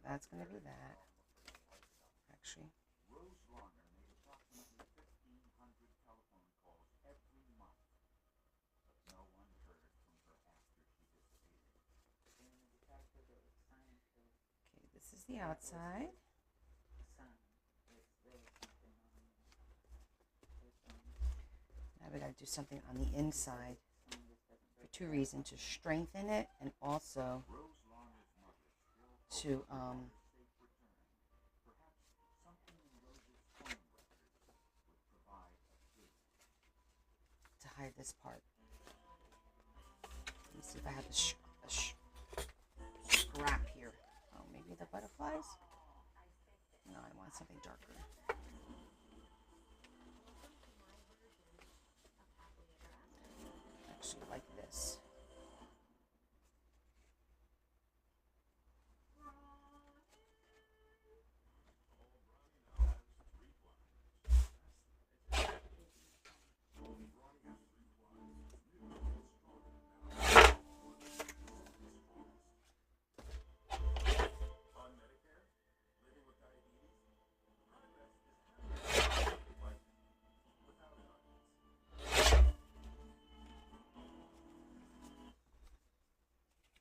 that's gonna be that. Actually, Rose Larner made approximately 1,500 telephone calls every month, but no one heard from her after she disappeared. okay, this is the outside. Now we gotta do something on the inside for two reasons: to strengthen it and also Rose Larner's mother still to hoped for her safe return. Perhaps something in Rose's phone records would provide a clue. to hide this part. Let me see if I have a scrap here. Oh, maybe the butterflies? No, I want something darker. Actually, like this. On Medicare, living with diabetes, progress is happening, but without evidence.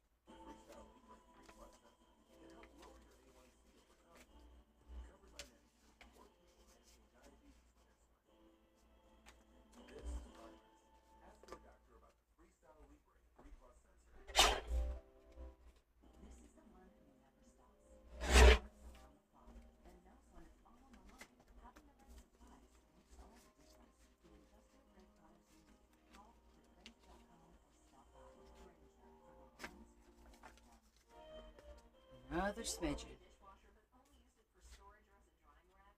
The Freestyle Libre 3 Plus sensor can help lower your A1C over time. Covered by Medicare, more people managing diabetes with insulin. This is progress. Ask your doctor about the Freestyle Libre 3 Plus sensor. This is the one who never stops. Works around the clock and knows when it's all on the line. Having the right supplies makes all the difference. The industrial grade products we use. Call Flipouts.com or stop by Granger for the ones who get it done. Another smidgen. Dishwasher but only used it for storage or as a drying rack?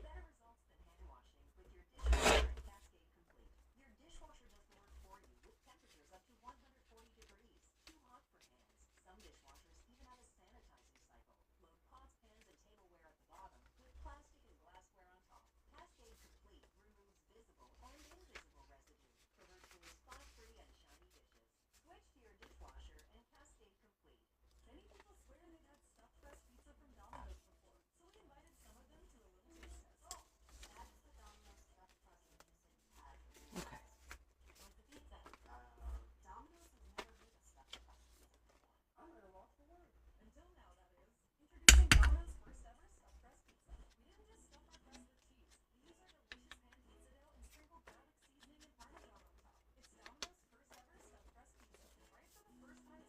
Better results than hand washing with your dishwasher and Cascade Complete. Your dishwasher does the work for you with temperatures up to 140 degrees. Too hot for hands. Some dishwashers even have a sanitizing cycle. Load pots, pans, and tableware at the bottom with plastic and glassware on top. Cascade Complete removes visible and invisible residue for virtually spot-free and shiny dishes. Switch to your dishwasher and Cascade Complete. Many people swear they've had stuffed crust pizza from Domino's before, so we invited some of them to a little taste test. That's the Domino's stuffed crust music pad. Okay. Where's the pizza? Domino's has never made a stuffed crust pizza before. I'm at a loss for words. Until now, that is. Introducing Domino's first ever stuffed crust pizza. We didn't just stuff our crust with cheese. We use our delicious pan pizza dough and sprinkle garlic seasoning and Parmesan on top. It's Domino's first ever stuffed crust pizza. Try it for the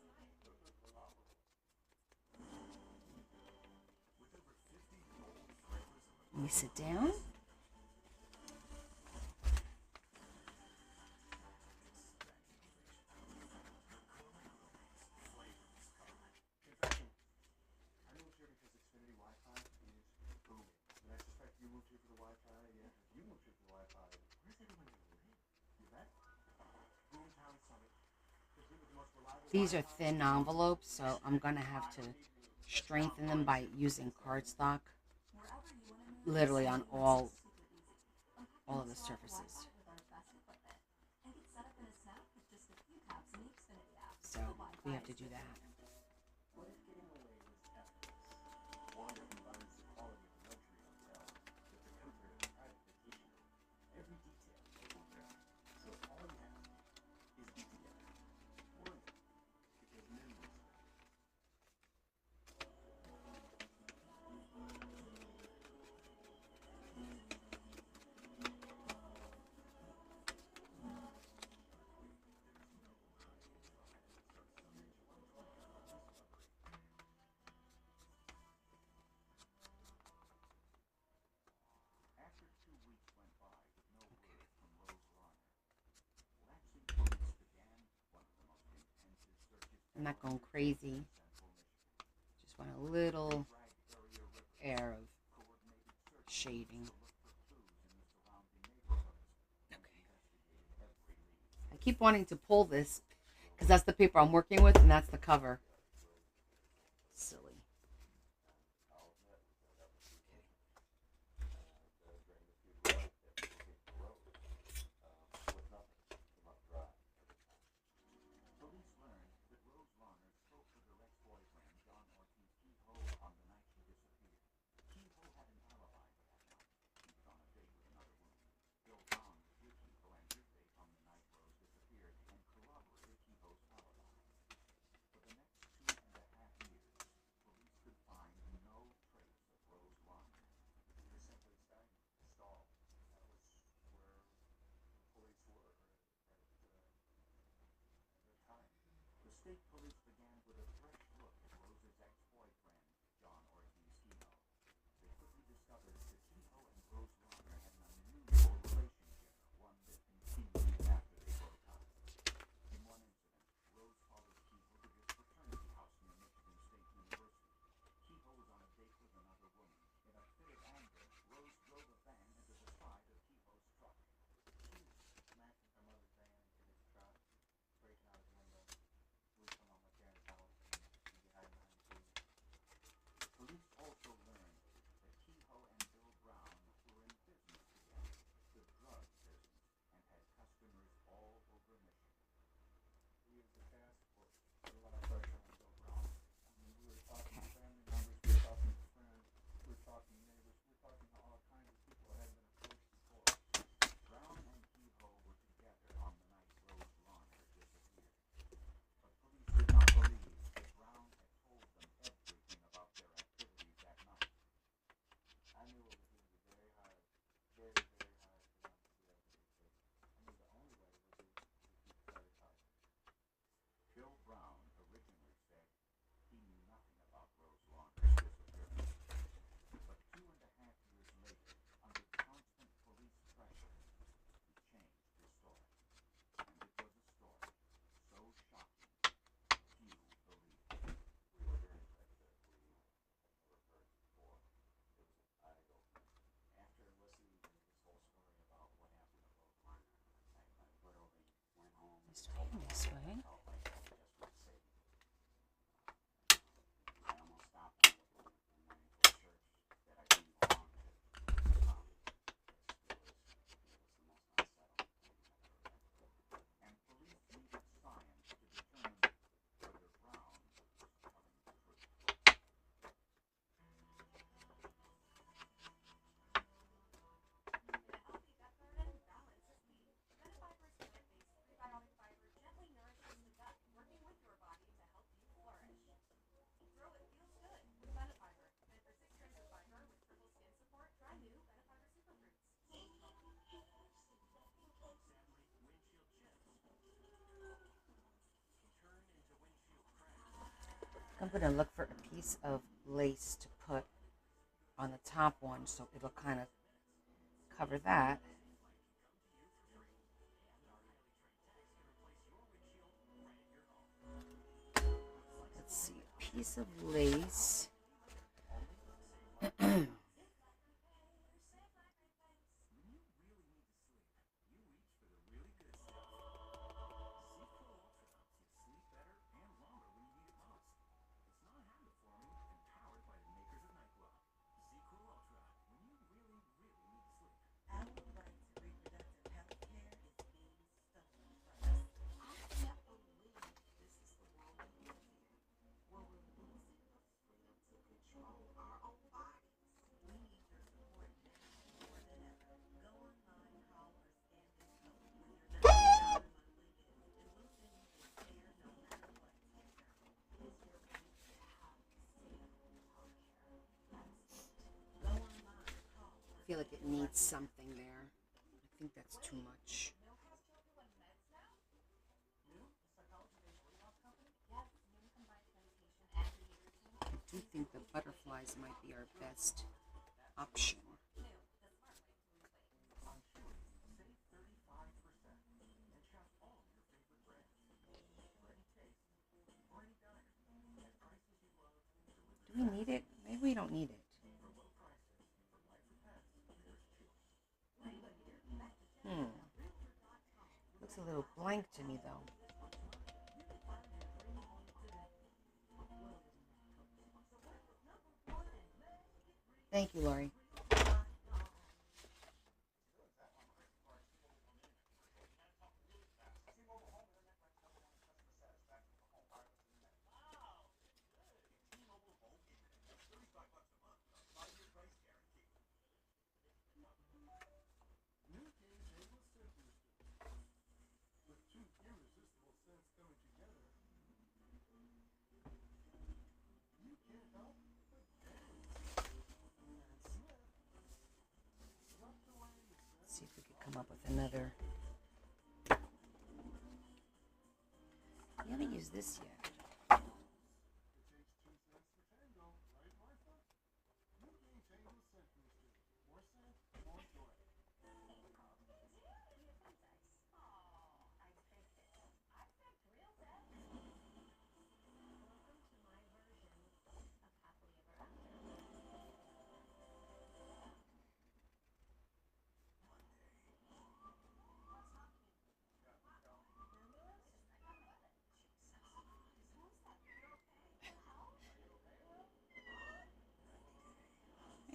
first time tonight. With over 50 bold flavors of Let me sit down. Confession. I moved here because Xfinity Wi-Fi is booming. And I suspect you moved here for the Wi-Fi. Yeah, you moved here for the Wi-Fi. Where's everyone gonna live? You bet. Boomtown Summit. Complete with the most reliable These are Wi-Fi. thin envelopes, so I'm gonna have to strengthen them by using cardstock Wherever you want to move, literally on all super easy. Unpack all the of the most reliable surfaces. Wi-Fi with our best equipment and get set up in a snap with just a few taps in the Xfinity app. So we have to do that. What if getting away was effortless? Wander combines the quality of a luxury hotel with the comfort of a private vacation home. Every detail taken care of. So all you have to do is be together. Or alone. Because memories live. After 2 weeks went by with no word from Rose Larner, Lansing police began one of the most intensive searches I'm not going crazy. Central Michigan. Just want a little Dragged area rivers, air of coordinated search shading. to look for clues in the surrounding neighborhoods, and investigated every lead. I keep wanting to pull this because that's the paper I'm working with and that's the cover. Silly. Police learned that Rose Larner spoke with her ex-boyfriend John Ortiz Kehoe on the night It's going this way. I almost stopped and went into a church that I didn't belong to. It was the most unsettling thing I've ever been through. And police needed science to determine whether Brown was telling the truth. In a healthy gut garden, balance is key. Benefiber's plant-based prebiotic fiber gently nourishes the gut, working with your body to help you flourish. Throw it feels good with Benefiber. And for 6 grams of fiber with triple skin support, try new Benefiber Superfruits. I'm gonna look for a piece of lace to put on the top one so it'll kind of cover that. Let's see, a piece of lace. I feel like it needs something there. I think that's too much. I do think the butterflies might be our best option. Do we need it? Maybe we don't need it. Looks a little blank to me though. Thank you, Lori. See if we could come up with another. We haven't used this yet.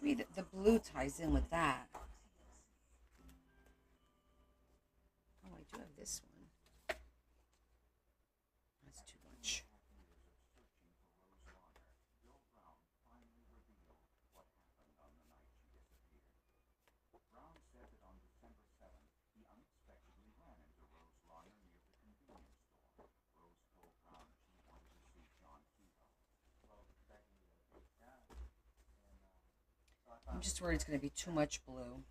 Maybe the blue ties in with that. Oh, I do have this one. That's too much. Brown said that on December 7th, he unexpectedly ran into Rose Lawner near the convenience store. Rose told Brown she wanted to see John Kehoe. Well, Becky hates John, and so I I'm thought just worried it's going to be too much blue.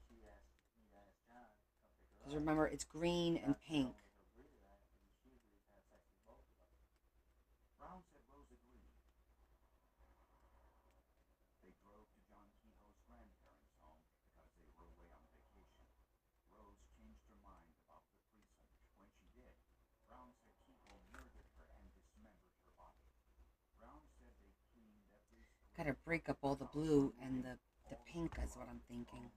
she asked me to ask John to come pick her Because up. remember, it's green and pink. Her agree to that, and she agreed to have sex with both of us. Brown said Rose agreed. They drove to John Kehoe's grandparents' home because they were away on vacation. Rose changed her mind about the threesome. When she did, Brown said Kehoe murdered her and dismembered her body. Brown said they cleaned every Got to break up all the blue and the pink is what I'm thinking.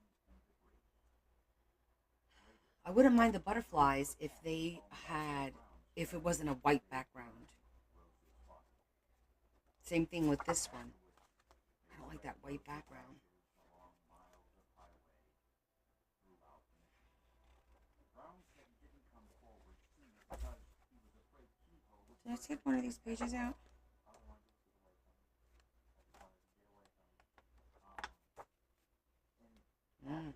I wouldn't mind the butterflies if they had, if it wasn't a white background. Same thing with this one. I don't like that white background. Did I take one of these pages out? Mm.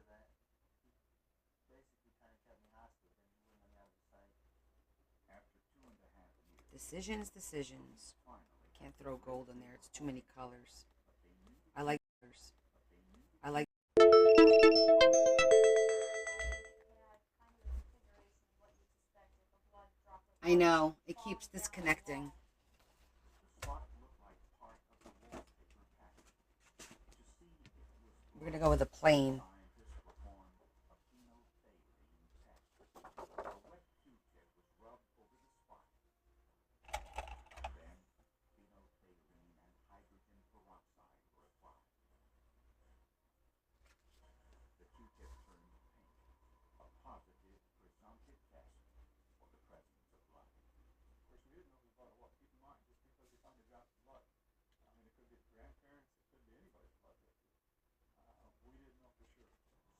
Decisions. Can't throw gold in there. It's too many colors. I like colors. I like. I know. It keeps disconnecting. We're gonna go with a plain.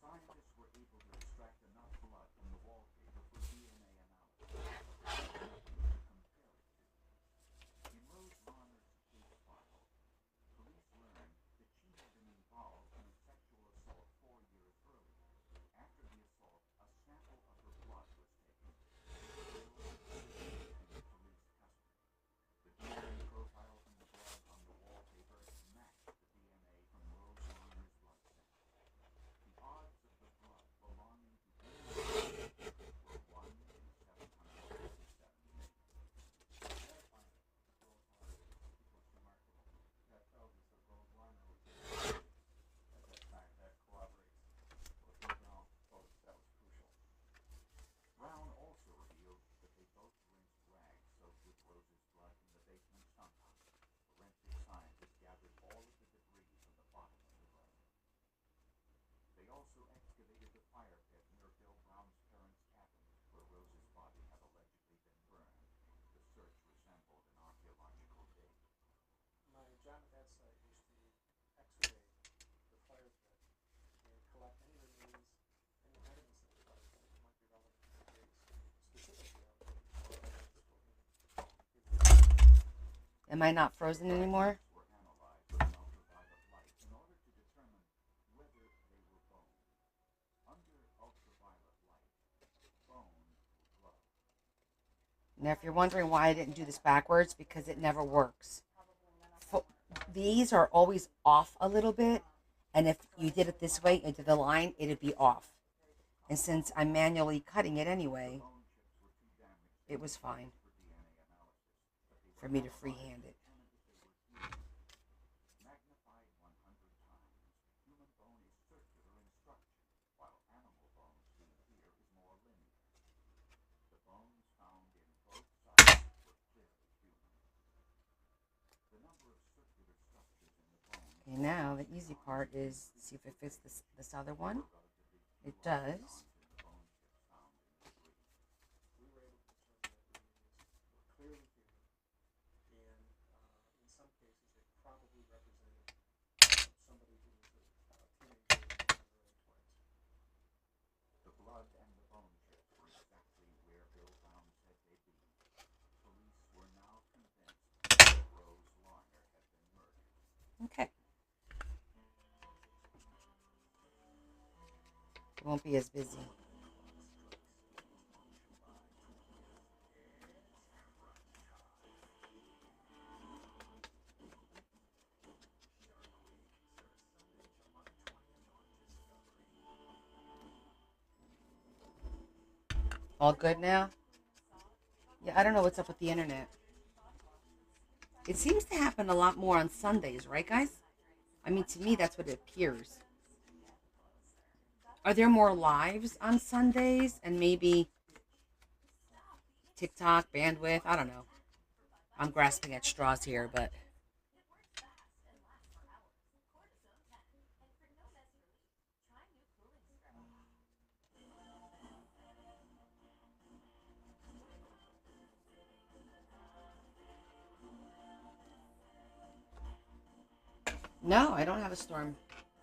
Scientists were able to extract enough blood from the wallpaper for DNA analysis to compare it to. In Rose Ronner's case file, police learned that she had been involved in a sexual assault 4 years earlier. After the assault, a sample of her blood was taken. The DNA profile from the blood on the wallpaper matched the DNA from Rose Ronner's blood sample. The odds of the blood belonging to any were 1 in 757 million. That tells us that Rose Warner was at that time. That corroborates what Brown told us. That was crucial. Brown also revealed that they both rinsed rags soaked with Rose's blood in the basement sump house. Forensic scientists gathered all of the debris from the bottom of the blood. They also excavated the fire pit near Bill Brown's parents' cabin, where Rose's body had allegedly been burned. The search resembled an archaeological dig. My job at that site was to excavate the fire pit and collect any remains, any items in the fire pit that might be relevant to the case. Specifically, I was looking for evidence for Am I not frozen anymore? Were analyzed with an ultraviolet light in order to determine whether they were bone. Under ultraviolet light, bone will glow. Now, if you're wondering why I didn't do this backwards, because it never works. These are always off a little bit, and if you did it this way into the line, it'd be off. And since I'm manually cutting it anyway, it was fine for me to freehand it. Magnified 100 times, human bone is circular in structure, while animal bone seen here is more linear. The bones found in both sides were clearly human. The number of circular structures in the bone. Okay, now the easy part is see if it fits this other one. It does. We were able to determine that remains were clearly human, and in some cases, they probably represented somebody who was a teenager in their early 20s. The blood and the bone chips were exactly where Bill Brown said they'd be. Police were now convinced that Rose Warner had been murdered. Okay. It won't be as busy. All good now? Yeah, I don't know what's up with the internet. It seems to happen a lot more on Sundays, right, guys? I mean, to me, that's what it appears. Are there more lives on Sundays and maybe TikTok, bandwidth? I don't know. I'm grasping at straws here, but No, I don't have a storm. I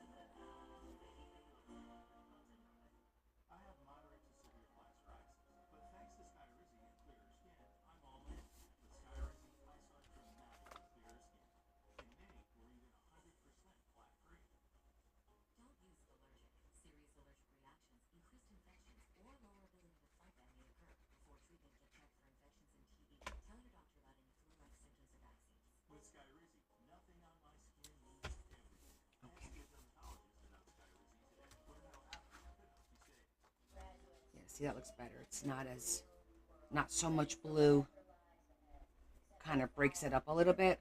have moderate to severe flat psoriasis, but thanks to Skyrizi and clearer skin, I'm all in. With Skyrizi, I saw dramatically clearer skin. In May, we're even 100% flat free. Don't use allergic. Serious allergic reactions, increased infections, or lower ability to fight them may occur. Before treatment, get checked for infections and TB. Tell your doctor about any flu-like symptoms or vaccines. With Skyrizi, nothing on my skin means everything. Ask your dermatologist about Skyrizi today. Learn how allergy could help you save. Yeah, see, that looks better. It's not so much blue. Kind of breaks it up a little bit.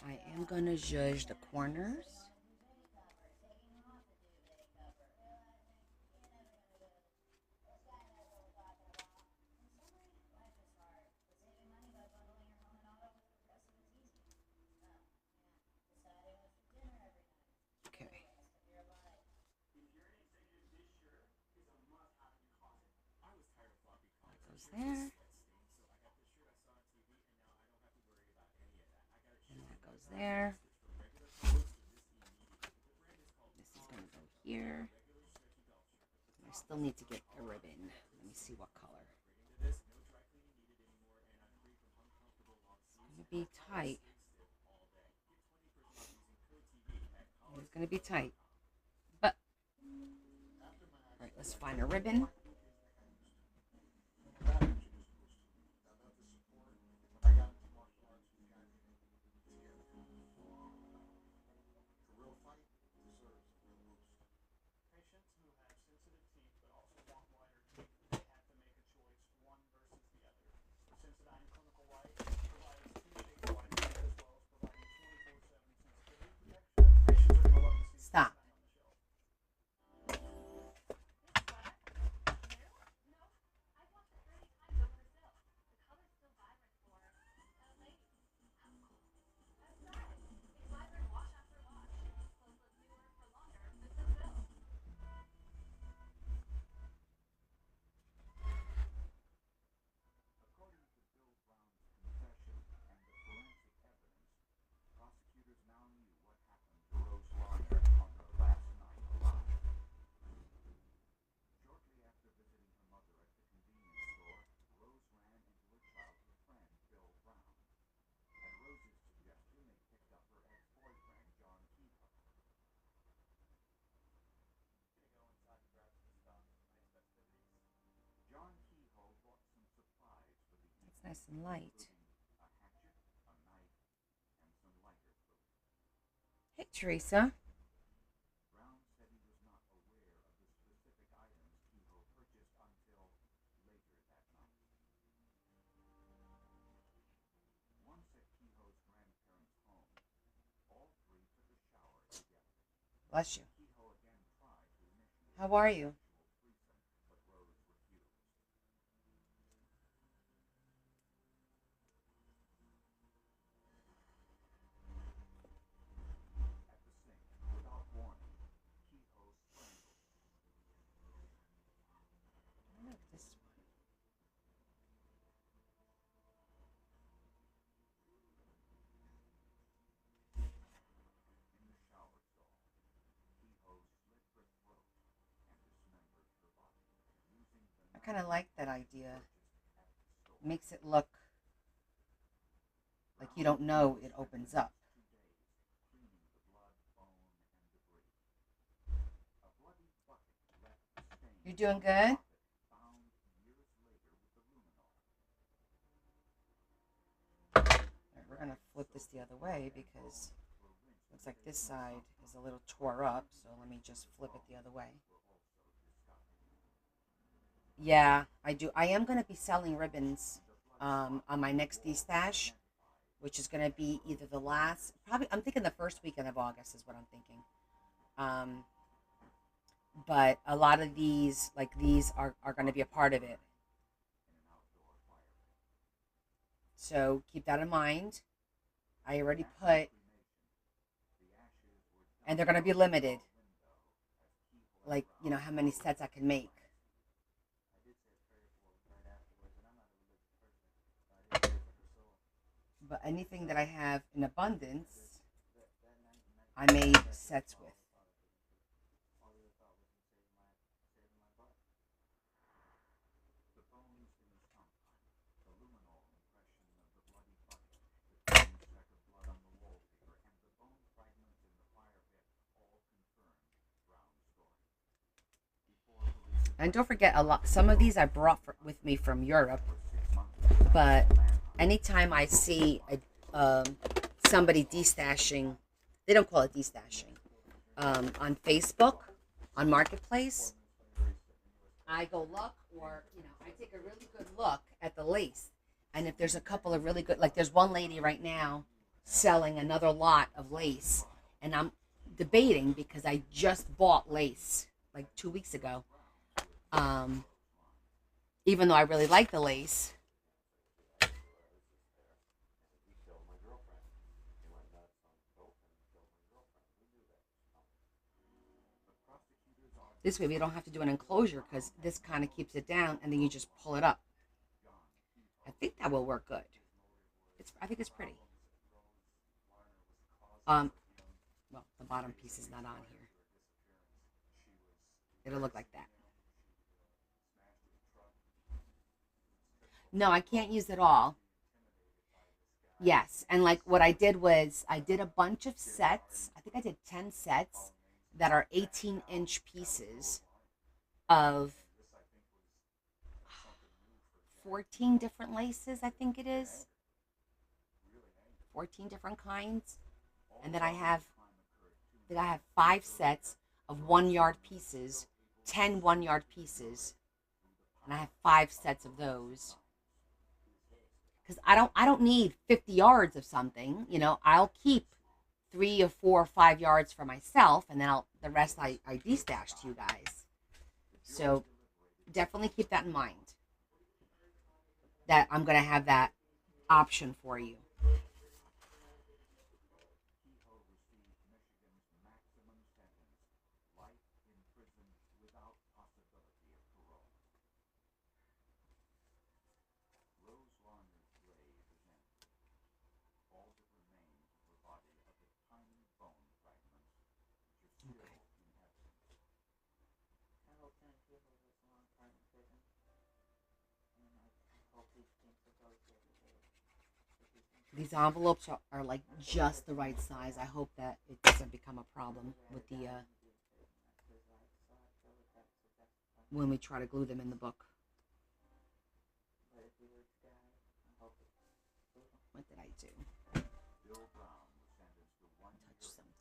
I am going to zhuzh the corners. Okay. I was tired of floppy That collars. goes there. So I got this shirt I saw on TV, and now I don't have to worry about any of that. I got it And that goes there. from regular colors to this immediately. The brand is called This is going to go here. regular stretchy golf shirt. I still need to get a ribbon. Let me see what color. Into this, no dry cleaning needed anymore, and I'm free from uncomfortable long It's going to be tight. all day. Get 20% off using code TV at It's going to be tight. But, all right, let's find a ribbon. Patients who have sensitive teeth but also want whiter teeth, they have to make a choice, one versus the other. Sensodyne Clinical White provides 2-day whitening as well as providing 24/7 sensitivity protection. Patients are going to love to see Stop. Sensodyne on the shelf. According to Bill Brown's confession and the forensic evidence, prosecutors now knew what happened to Rose Lawyer on her last night alive. Shortly after visiting her mother at the convenience store, Rose ran into her childhood friend, Bill Brown. At Rose's suggestion, they picked up her ex-boyfriend, John Kehoe. John Kehoe brought some supplies for the evening, It's nice and light. including a hatchet, a knife, and some lighter fluid. Hey, Teresa. Brown said he was not aware of the specific items Kehoe purchased until later that night. Once at Kehoe's grandparents' home, all three took a shower together. Bless you. Kehoe again tried to initiate How are you? sexual threesome, but Rose refused. At the sink, without warning, Kehoe strangled her. I like this one. In the shower stall, Kehoe slit her throat and dismembered her body, using the I kind of like that idea. purchased at the store. Makes it look like you don't know it opens up. 2 days cleaning the blood, bone, and debris. A bloody bucket left the stain You doing on the good? carpet found years later with the luminol. All right, we're going to flip this the other way because it looks like this side is a little tore up. So let me just flip it the other way. Yeah, I do. I am going to be selling ribbons on my next D-Stash, which is going to be either the last, probably, I'm thinking the first weekend of August is what I'm thinking. But a lot of these, like these, are going to be a part of it. So keep that in mind. I already put, and they're going to be limited. Like, you know, how many sets I can make. But anything that I have in abundance, I made sets with. The bones in the stump, the luminol impression of the bloody bucket, the tiny speck of blood on the wallpaper, and the bone fragments in the fire pit all confirmed Brown's story. Before police And don't forget, some of these I brought with me from Europe. 6 months But anytime I see somebody destashing, they don't call it destashing, on Facebook, on Marketplace, I go look, or I take a really good look at the lace, and if there's a couple of really good, like there's one lady right now selling another lot of lace, and I'm debating because I just bought lace like 2 weeks ago. Even though I really like the lace. This way we don't have to do an enclosure because this kind of keeps it down, and then you just pull it up. I think that will work good. I think it's pretty. Well, the bottom piece is not on here. It'll look like that. No, I can't use it all. Yes, and like what I did was I did a bunch of sets. I think I did 10 sets that are 18-inch pieces of 14 different laces, I think it is. 14 different kinds. And then I have 5 sets of 1 yard pieces, 10 1 yard pieces. And I have 5 sets of those. Because I don't need 50 yards of something, I'll keep 3 or 4 or 5 yards for myself, and then the rest I destash to you guys. So definitely keep that in mind, that I'm going to have that option for you. These envelopes are like just the right size. I hope that it doesn't become a problem with the when we try to glue them in the book. What did I do? Touch something.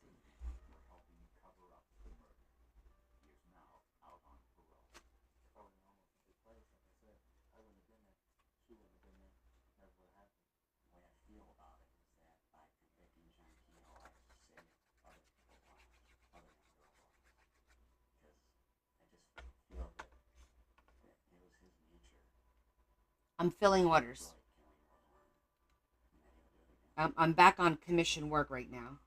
I'm filling orders. I'm back on commission work right now.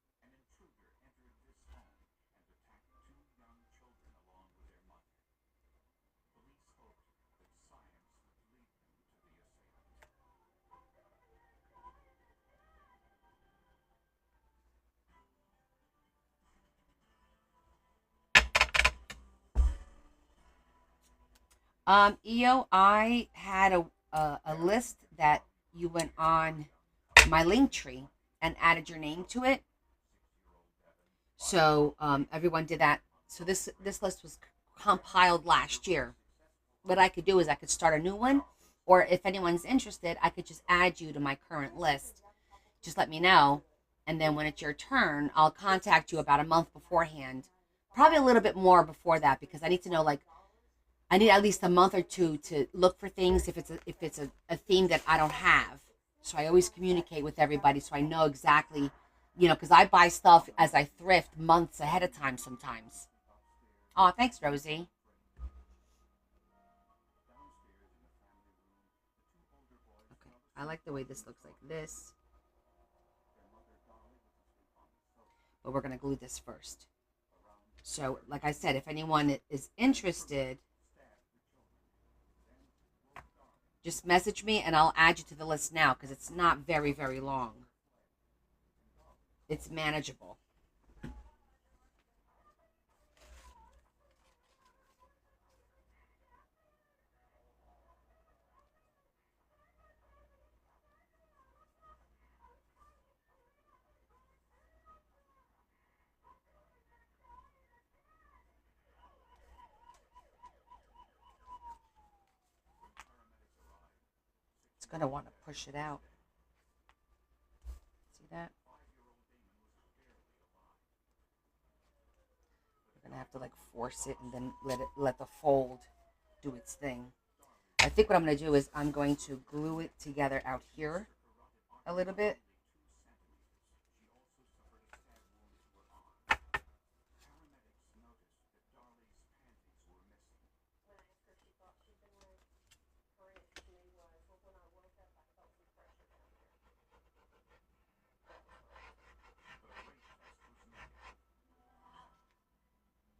On June 6, 1996, in a suburb of Dallas, Texas, there was a crime of unprecedented horror. An intruder entered this home and attacked 2 young children along with their mother. Police hoped that science would lead them to the assailant. EO, I had a list that you went on my link tree and added your name to it. So everyone did that. So this list was compiled last year. What I could do is I could start a new one, or if anyone's interested, I could just add you to my current list. Just let me know, and then when it's your turn, I'll contact you about a month beforehand. Probably a little bit more before that, because I need to know, like, I need at least a month or two to look for things if it's a theme that I don't have. So I always communicate with everybody so I know exactly, because I buy stuff as I thrift months ahead of time sometimes. Oh, thanks, Rosie. Okay, I like the way this looks like this. But we're going to glue this first. So, like I said, if anyone is interested, just message me and I'll add you to the list now because it's not very, very long. It's manageable. It's going to want to push it out. See that? You're going to have to like force it and then let the fold do its thing. I think what I'm going to do is I'm going to glue it together out here a little bit. When I asked her, she thought she'd been wearing. Her answer to me was, well, when I woke up, I felt some pressure down here.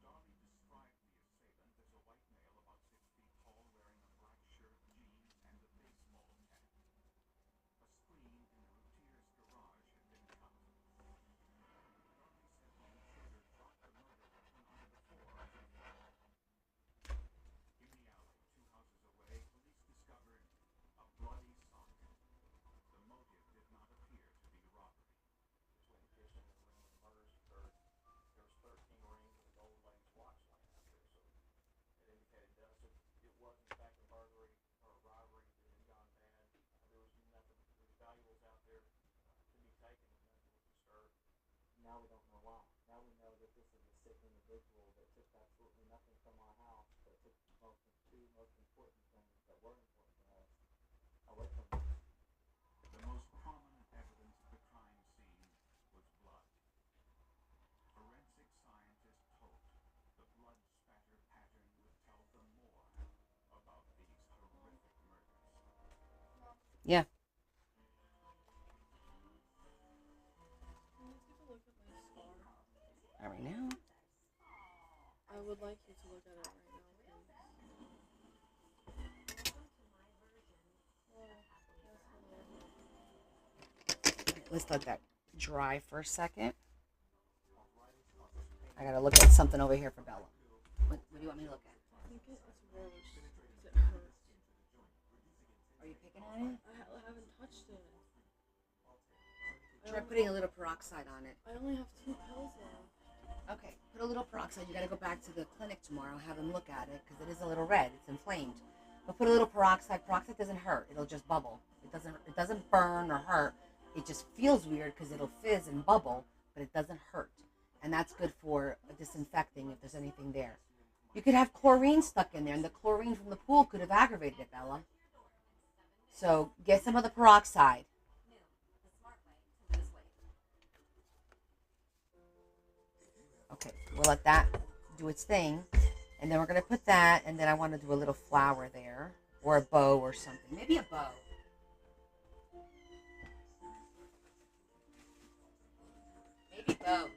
Darby described the assailant as a white male about 6 feet tall wearing a black shirt, jeans, and a baseball cap. A screen in the routier's garage had been cut. Darby said the intruder dropped the murder weapon onto the floor as he fled. In the alley, 2 houses away, police discovered a bloody sock. The motive did not appear to be robbery. Between the kitchen and the room where the murders occurred, there was 13 rings of a gold lace watch laying out there. So it indicated to us that it was in fact a burglary or a robbery that had gone bad. There was nothing, there was valuables out there to be taken and nothing was disturbed. Now we don't know why. Now we know that this is a sick individual that took absolutely nothing from our house, but took two most important things that were important to us away from us. The most prominent evidence at the crime scene was blood. Forensic scientists hoped the blood spatter pattern would tell them more about these horrific murders. Yeah. Can you take a look at my scar? All right now. I would like you to look at it right now, please. Let's let that dry for a second. I gotta look at something over here for Bella. What do you want me to look at? I think it's worse. It hurts. Are you picking at it? I haven't touched it. Try putting a little peroxide on it. I only have 2 pills left. Okay, put a little peroxide. You gotta go back to the clinic tomorrow, have them look at it, because it is a little red. It's inflamed. But put a little peroxide. Peroxide doesn't hurt. It'll just bubble. It doesn't burn or hurt. It just feels weird because it'll fizz and bubble, but it doesn't hurt. And that's good for disinfecting if there's anything there. You could have chlorine stuck in there, and the chlorine from the pool could have aggravated it, Bella. So get some of the peroxide. Okay, we'll let that do its thing. And then we're going to put that, and then I want to do a little flower there, or a bow or something. Maybe a bow. Maybe both.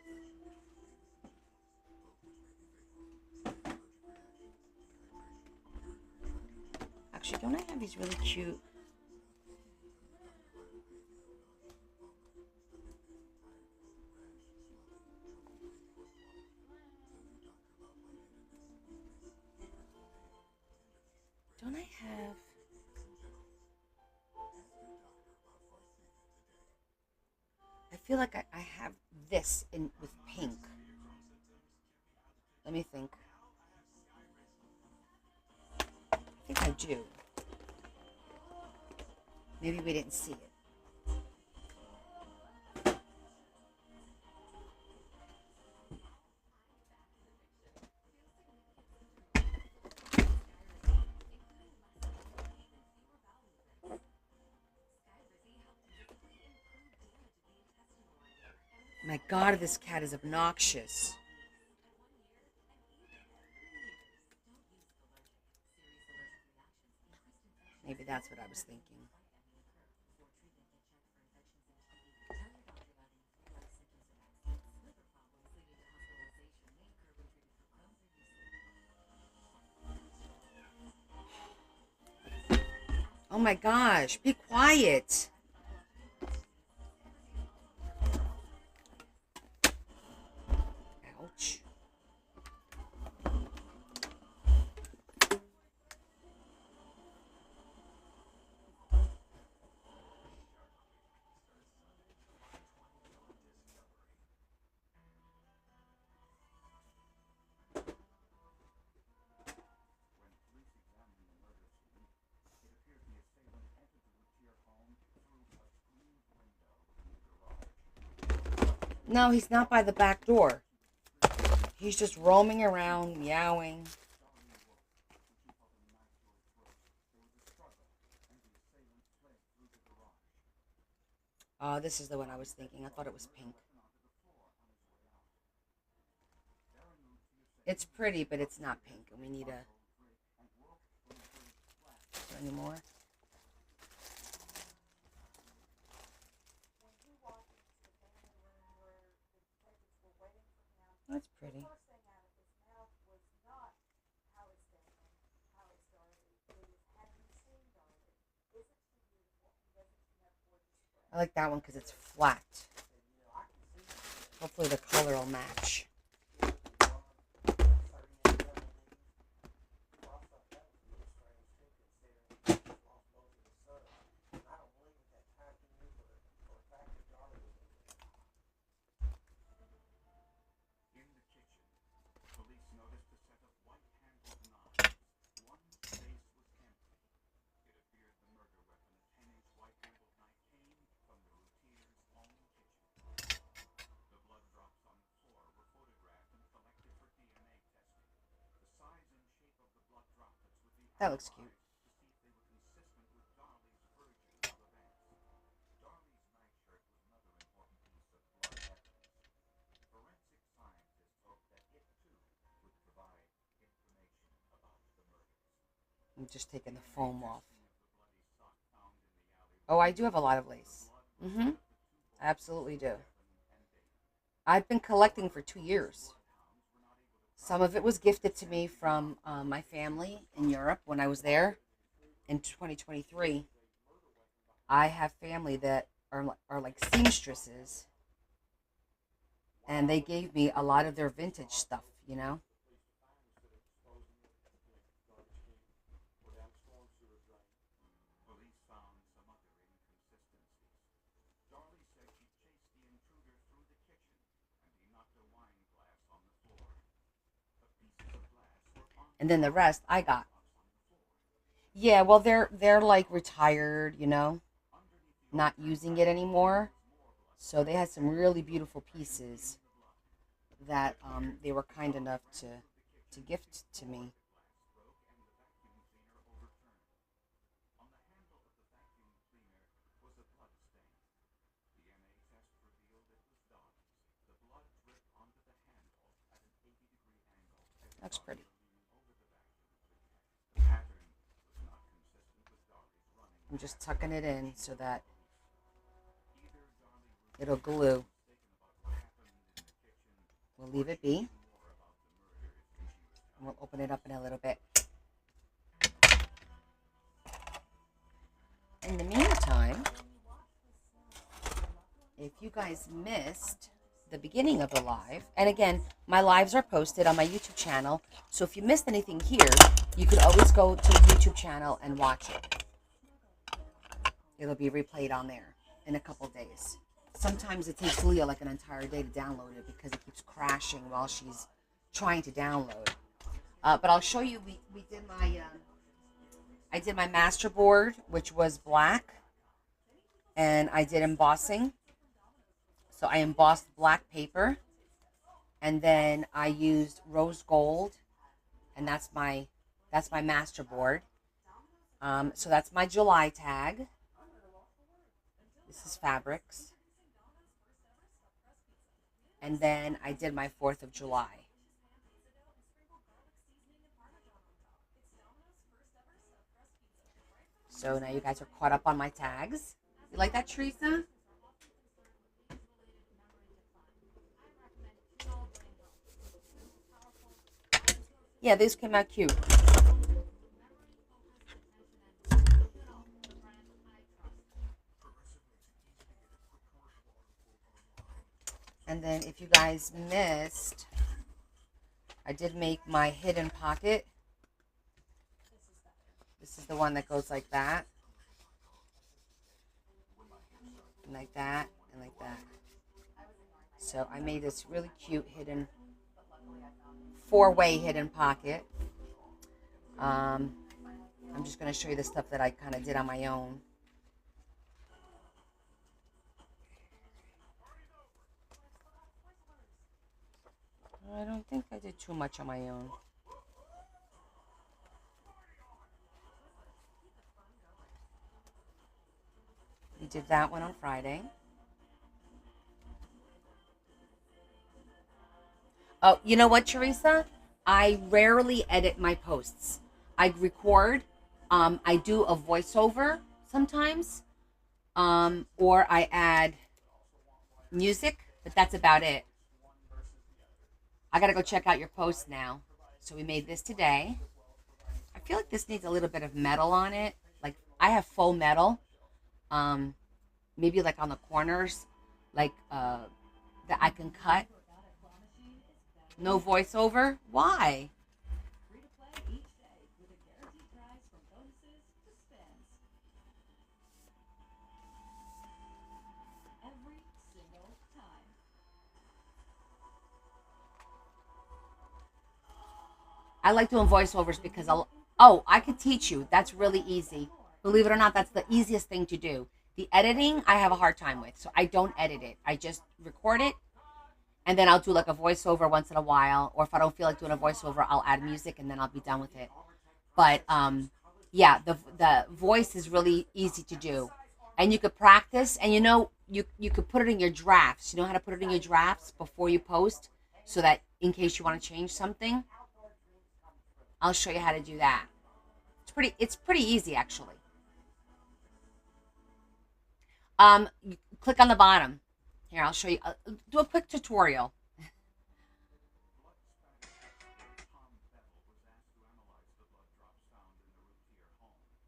Actually, don't I have these really cute? Don't I have? I feel like I have this in with pink. Let me think. I think I do. Maybe we didn't see it. My God, this cat is obnoxious. Maybe that's what I was thinking. Oh my gosh, be quiet. Ouch. No, he's not by the back door. He's just roaming around, meowing. Oh, this is the one I was thinking. I thought it was pink. It's pretty, but it's not pink. And we need a... Any more? That's pretty. I like that one because it's flat. Hopefully the color will match. That looks cute. I'm just taking the foam off. Oh, I do have a lot of lace. Mm-hmm. I absolutely do. I've been collecting for 2 years. Some of it was gifted to me from my family in Europe when I was there in 2023. I have family that are like seamstresses, and they gave me a lot of their vintage stuff, you know? And then the rest I got. Yeah, well they're like retired, you know, not using it anymore. So they had some really beautiful pieces that they were kind enough to gift to me. Looks pretty. I'm just tucking it in so that it'll glue. We'll leave it be. And we'll open it up in a little bit. In the meantime, if you guys missed the beginning of the live, and again, my lives are posted on my YouTube channel, so if you missed anything here, you could always go to the YouTube channel and watch it. It'll be replayed on there in a couple days. Sometimes it takes Leah like an entire day to download it because it keeps crashing while she's trying to download. But I'll show you, we did I did my master board, which was black, and I did embossing. So I embossed black paper, and then I used rose gold, and that's my master board. So that's my July tag. This is fabrics. And then I did my 4th of July. So now you guys are caught up on my tags. You like that, Teresa? Yeah, these came out cute. And then if you guys missed, I did make my hidden pocket. This is the one that goes like that. And like that, and like that. So I made this really cute hidden, 4-way hidden pocket. I'm just going to show you the stuff that I kind of did on my own. I don't think I did too much on my own. We did that one on Friday. Oh, you know what, Teresa? I rarely edit my posts. I record. I do a voiceover sometimes. Or I add music, but that's about it. I gotta go check out your post now. So we made this today. I feel like this needs a little bit of metal on it. Like I have faux metal. Maybe like on the corners, like that I can cut. No voiceover? Why? Free to play each day with a guaranteed prize from bonuses to spins. Every single time. I like doing voiceovers because I could teach you. That's really easy. Believe it or not, that's the easiest thing to do. The editing, I have a hard time with, so I don't edit it. I just record it, and then I'll do like a voiceover once in a while, or if I don't feel like doing a voiceover, I'll add music, and then I'll be done with it. But, yeah, the voice is really easy to do. And you could practice, and you could put it in your drafts. You know how to put it in your drafts before you post, so that in case you want to change something? I'll show you how to do that. It's pretty easy, actually. You click on the bottom. Here, I'll show you. Do a quick tutorial.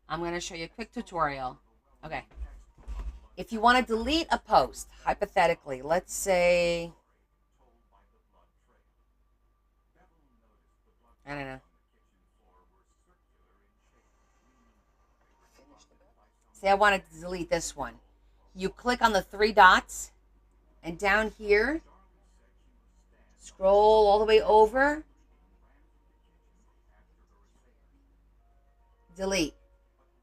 I'm going to show you a quick tutorial. Okay. If you want to delete a post, hypothetically, let's say, I don't know. Say I wanted to delete this one. You click on the 3 dots, and down here, scroll all the way over, delete.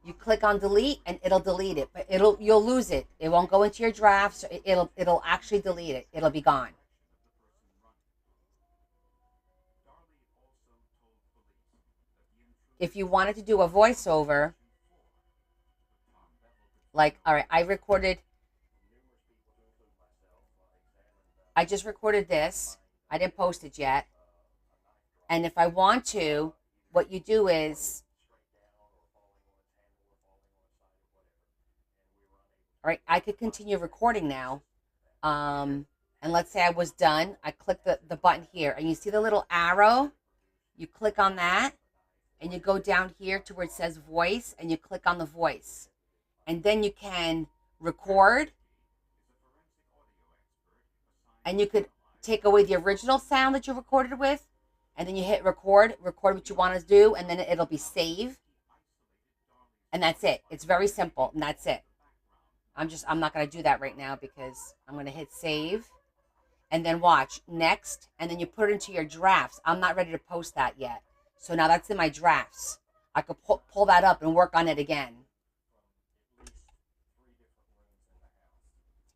You click on delete, and it'll delete it, but you'll lose it. It won't go into your drafts. It'll actually delete it. It'll be gone. If you wanted to do a voiceover, like, all right, I just recorded this. I didn't post it yet. And if I want to, what you do is, all right, I could continue recording now. And let's say I was done. I click the button here, and you see the little arrow? You click on that, and you go down here to where it says voice, and you click on the voice. And then you can record, and you could take away the original sound that you recorded with, and then you hit record what you want to do, and then it'll be save. And that's it. It's very simple, and that's it. I'm not going to do that right now because I'm going to hit save, and then watch next, and then you put it into your drafts. I'm not ready to post that yet. So now that's in my drafts. I could pull that up and work on it again.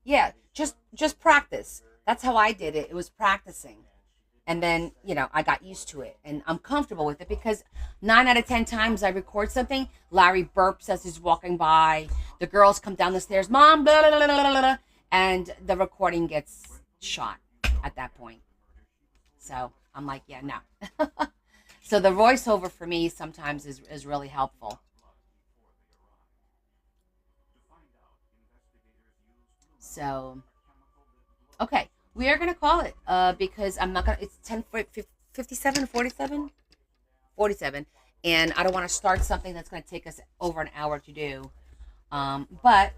Yeah, just practice. That's how I did it. It was practicing. And then, I got used to it. And I'm comfortable with it because 9 out of 10 times I record something, Larry burps as he's walking by. The girls come down the stairs, Mom, blah, blah, blah, blah, blah, and the recording gets shot at that point. So I'm like, yeah, no. So the voiceover for me sometimes is really helpful. So, okay, we are going to call it because I'm not going to, it's 10:57, 47, and I don't want to start something that's going to take us over an hour to do. But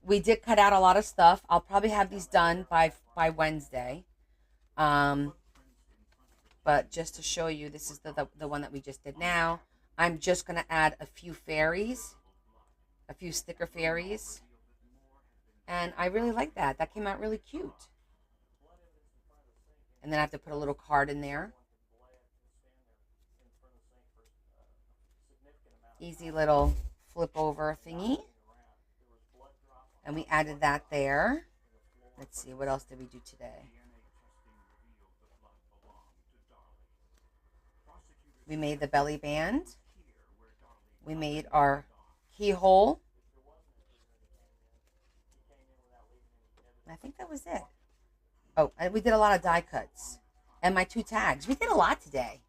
we did cut out a lot of stuff. I'll probably have these done by Wednesday. But just to show you, this is the one that we just did now. I'm just going to add a few fairies, a few sticker fairies. And I really like that. That came out really cute. And then I have to put a little card in there. Easy little flip over thingy. And we added that there. Let's see, what else did we do today? We made the belly band. We made our keyhole. I think that was it. Oh, and we did a lot of die cuts. And my 2 tags. We did a lot today.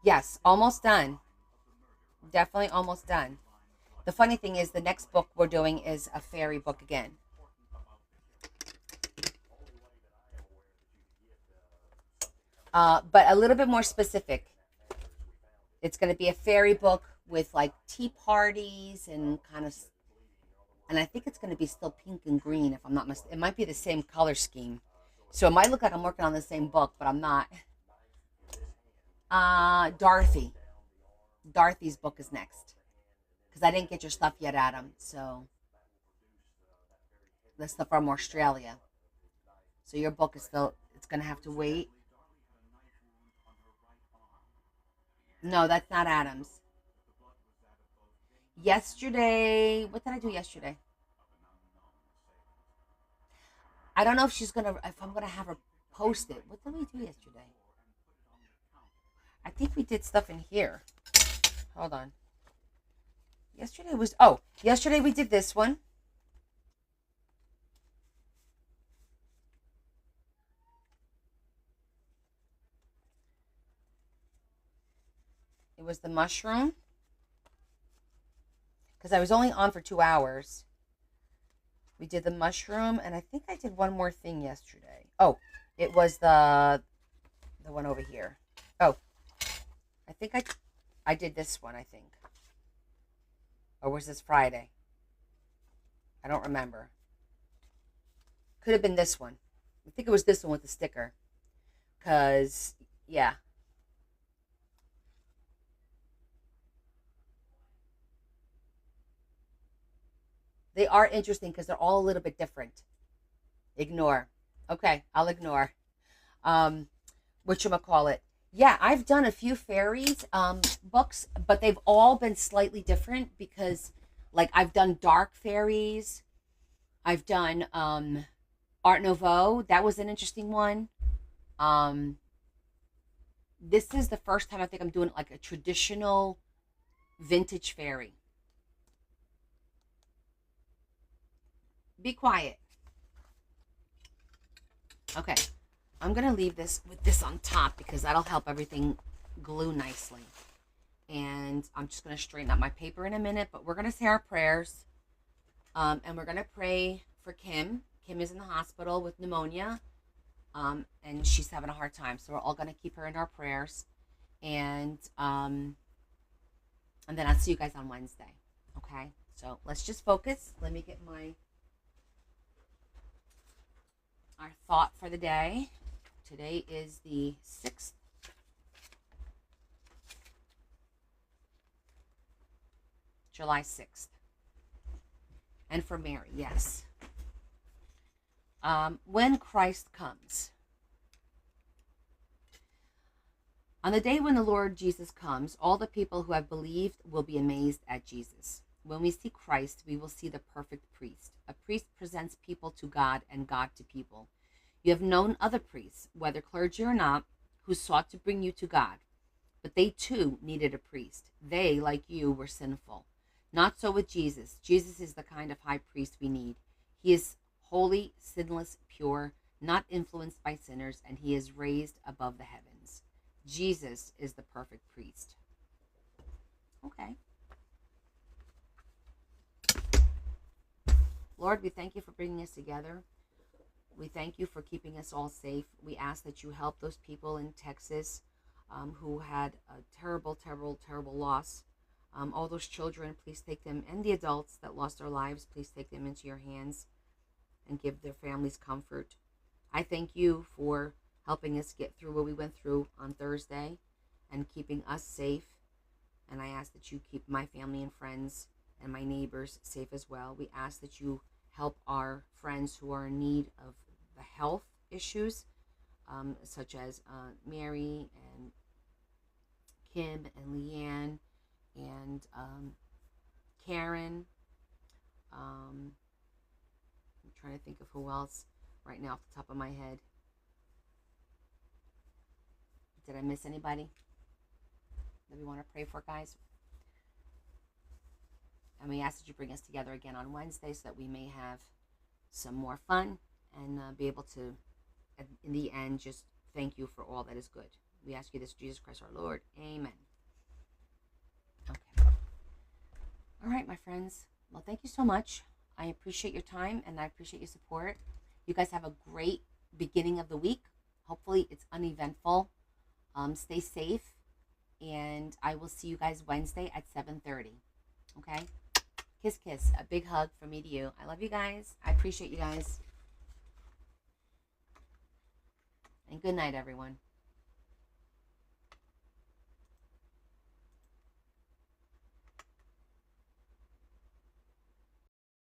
Yes, almost done. Definitely almost done. The funny thing is, the next book we're doing is a fairy book again. But a little bit more specific. It's going to be a fairy book with like tea parties and kind of, and I think it's going to be still pink and green if I'm not mistaken. It might be the same color scheme. So it might look like I'm working on the same book, but I'm not. Dorothy. Dorothy's book is next. Because I didn't get your stuff yet, Adam. So the stuff from Australia. So your book is still, it's going to have to wait. No, that's not Adam's. Yesterday, what did I do yesterday? I don't know if I'm gonna have her post it. What did we do yesterday? I think we did stuff in here. Hold on. Yesterday we did this one. It was the mushroom. Because I was only on for 2 hours. We did the mushroom, and I think I did one more thing yesterday. Oh, it was the one over here. Oh, I think I did this one, I think. Or was this Friday? I don't remember. Could have been this one. I think it was this one with the sticker. Because, yeah. They are interesting because they're all a little bit different. Ignore. Okay, I'll ignore. Whatchamacallit. Yeah, I've done a few fairies books, but they've all been slightly different because, like, I've done dark fairies. I've done Art Nouveau. That was an interesting one. This is the first time I think I'm doing like a traditional vintage fairy. Be quiet. Okay, I'm going to leave this with this on top because that'll help everything glue nicely. And I'm just going to straighten up my paper in a minute, but we're going to say our prayers. And we're going to pray for Kim. Kim is in the hospital with pneumonia. And she's having a hard time. So we're all going to keep her in our prayers. And then I'll see you guys on Wednesday. Okay? So let's just focus. Let me get our thought for the day. Today is the 6th. July 6th. And for Mary, yes. When Christ comes. On the day when the Lord Jesus comes, all the people who have believed will be amazed at Jesus. When we see Christ, we will see the perfect priest. A priest presents people to God and God to people. You have known other priests, whether clergy or not, who sought to bring you to God. But they too needed a priest. They, like you, were sinful. Not so with Jesus. Jesus is the kind of high priest we need. He is holy, sinless, pure, not influenced by sinners, and he is raised above the heavens. Jesus is the perfect priest. Okay. Lord, we thank you for bringing us together. We thank you for keeping us all safe. We ask that you help those people in Texas who had a terrible, terrible, terrible loss All those children, please take them, and the adults that lost their lives, please take them into your hands and give their families comfort. I thank you for helping us get through what we went through on Thursday and keeping us safe. And I ask that you keep my family and friends and my neighbors safe as well. We ask that you help our friends who are in need of the health issues, such as Mary and Kim and Leanne and Karen. I'm trying to think of who else right now off the top of my head. Did I miss anybody that we want to pray for, guys? And we ask that you bring us together again on Wednesday so that we may have some more fun and be able to, in the end, just thank you for all that is good. We ask you this, Jesus Christ our Lord. Amen. Okay. All right, my friends. Well, thank you so much. I appreciate your time and I appreciate your support. You guys have a great beginning of the week. Hopefully it's uneventful. Stay safe. And I will see you guys Wednesday at 7:30. Okay? Kiss, kiss. A big hug from me to you. I love you guys. I appreciate you guys. And good night, everyone.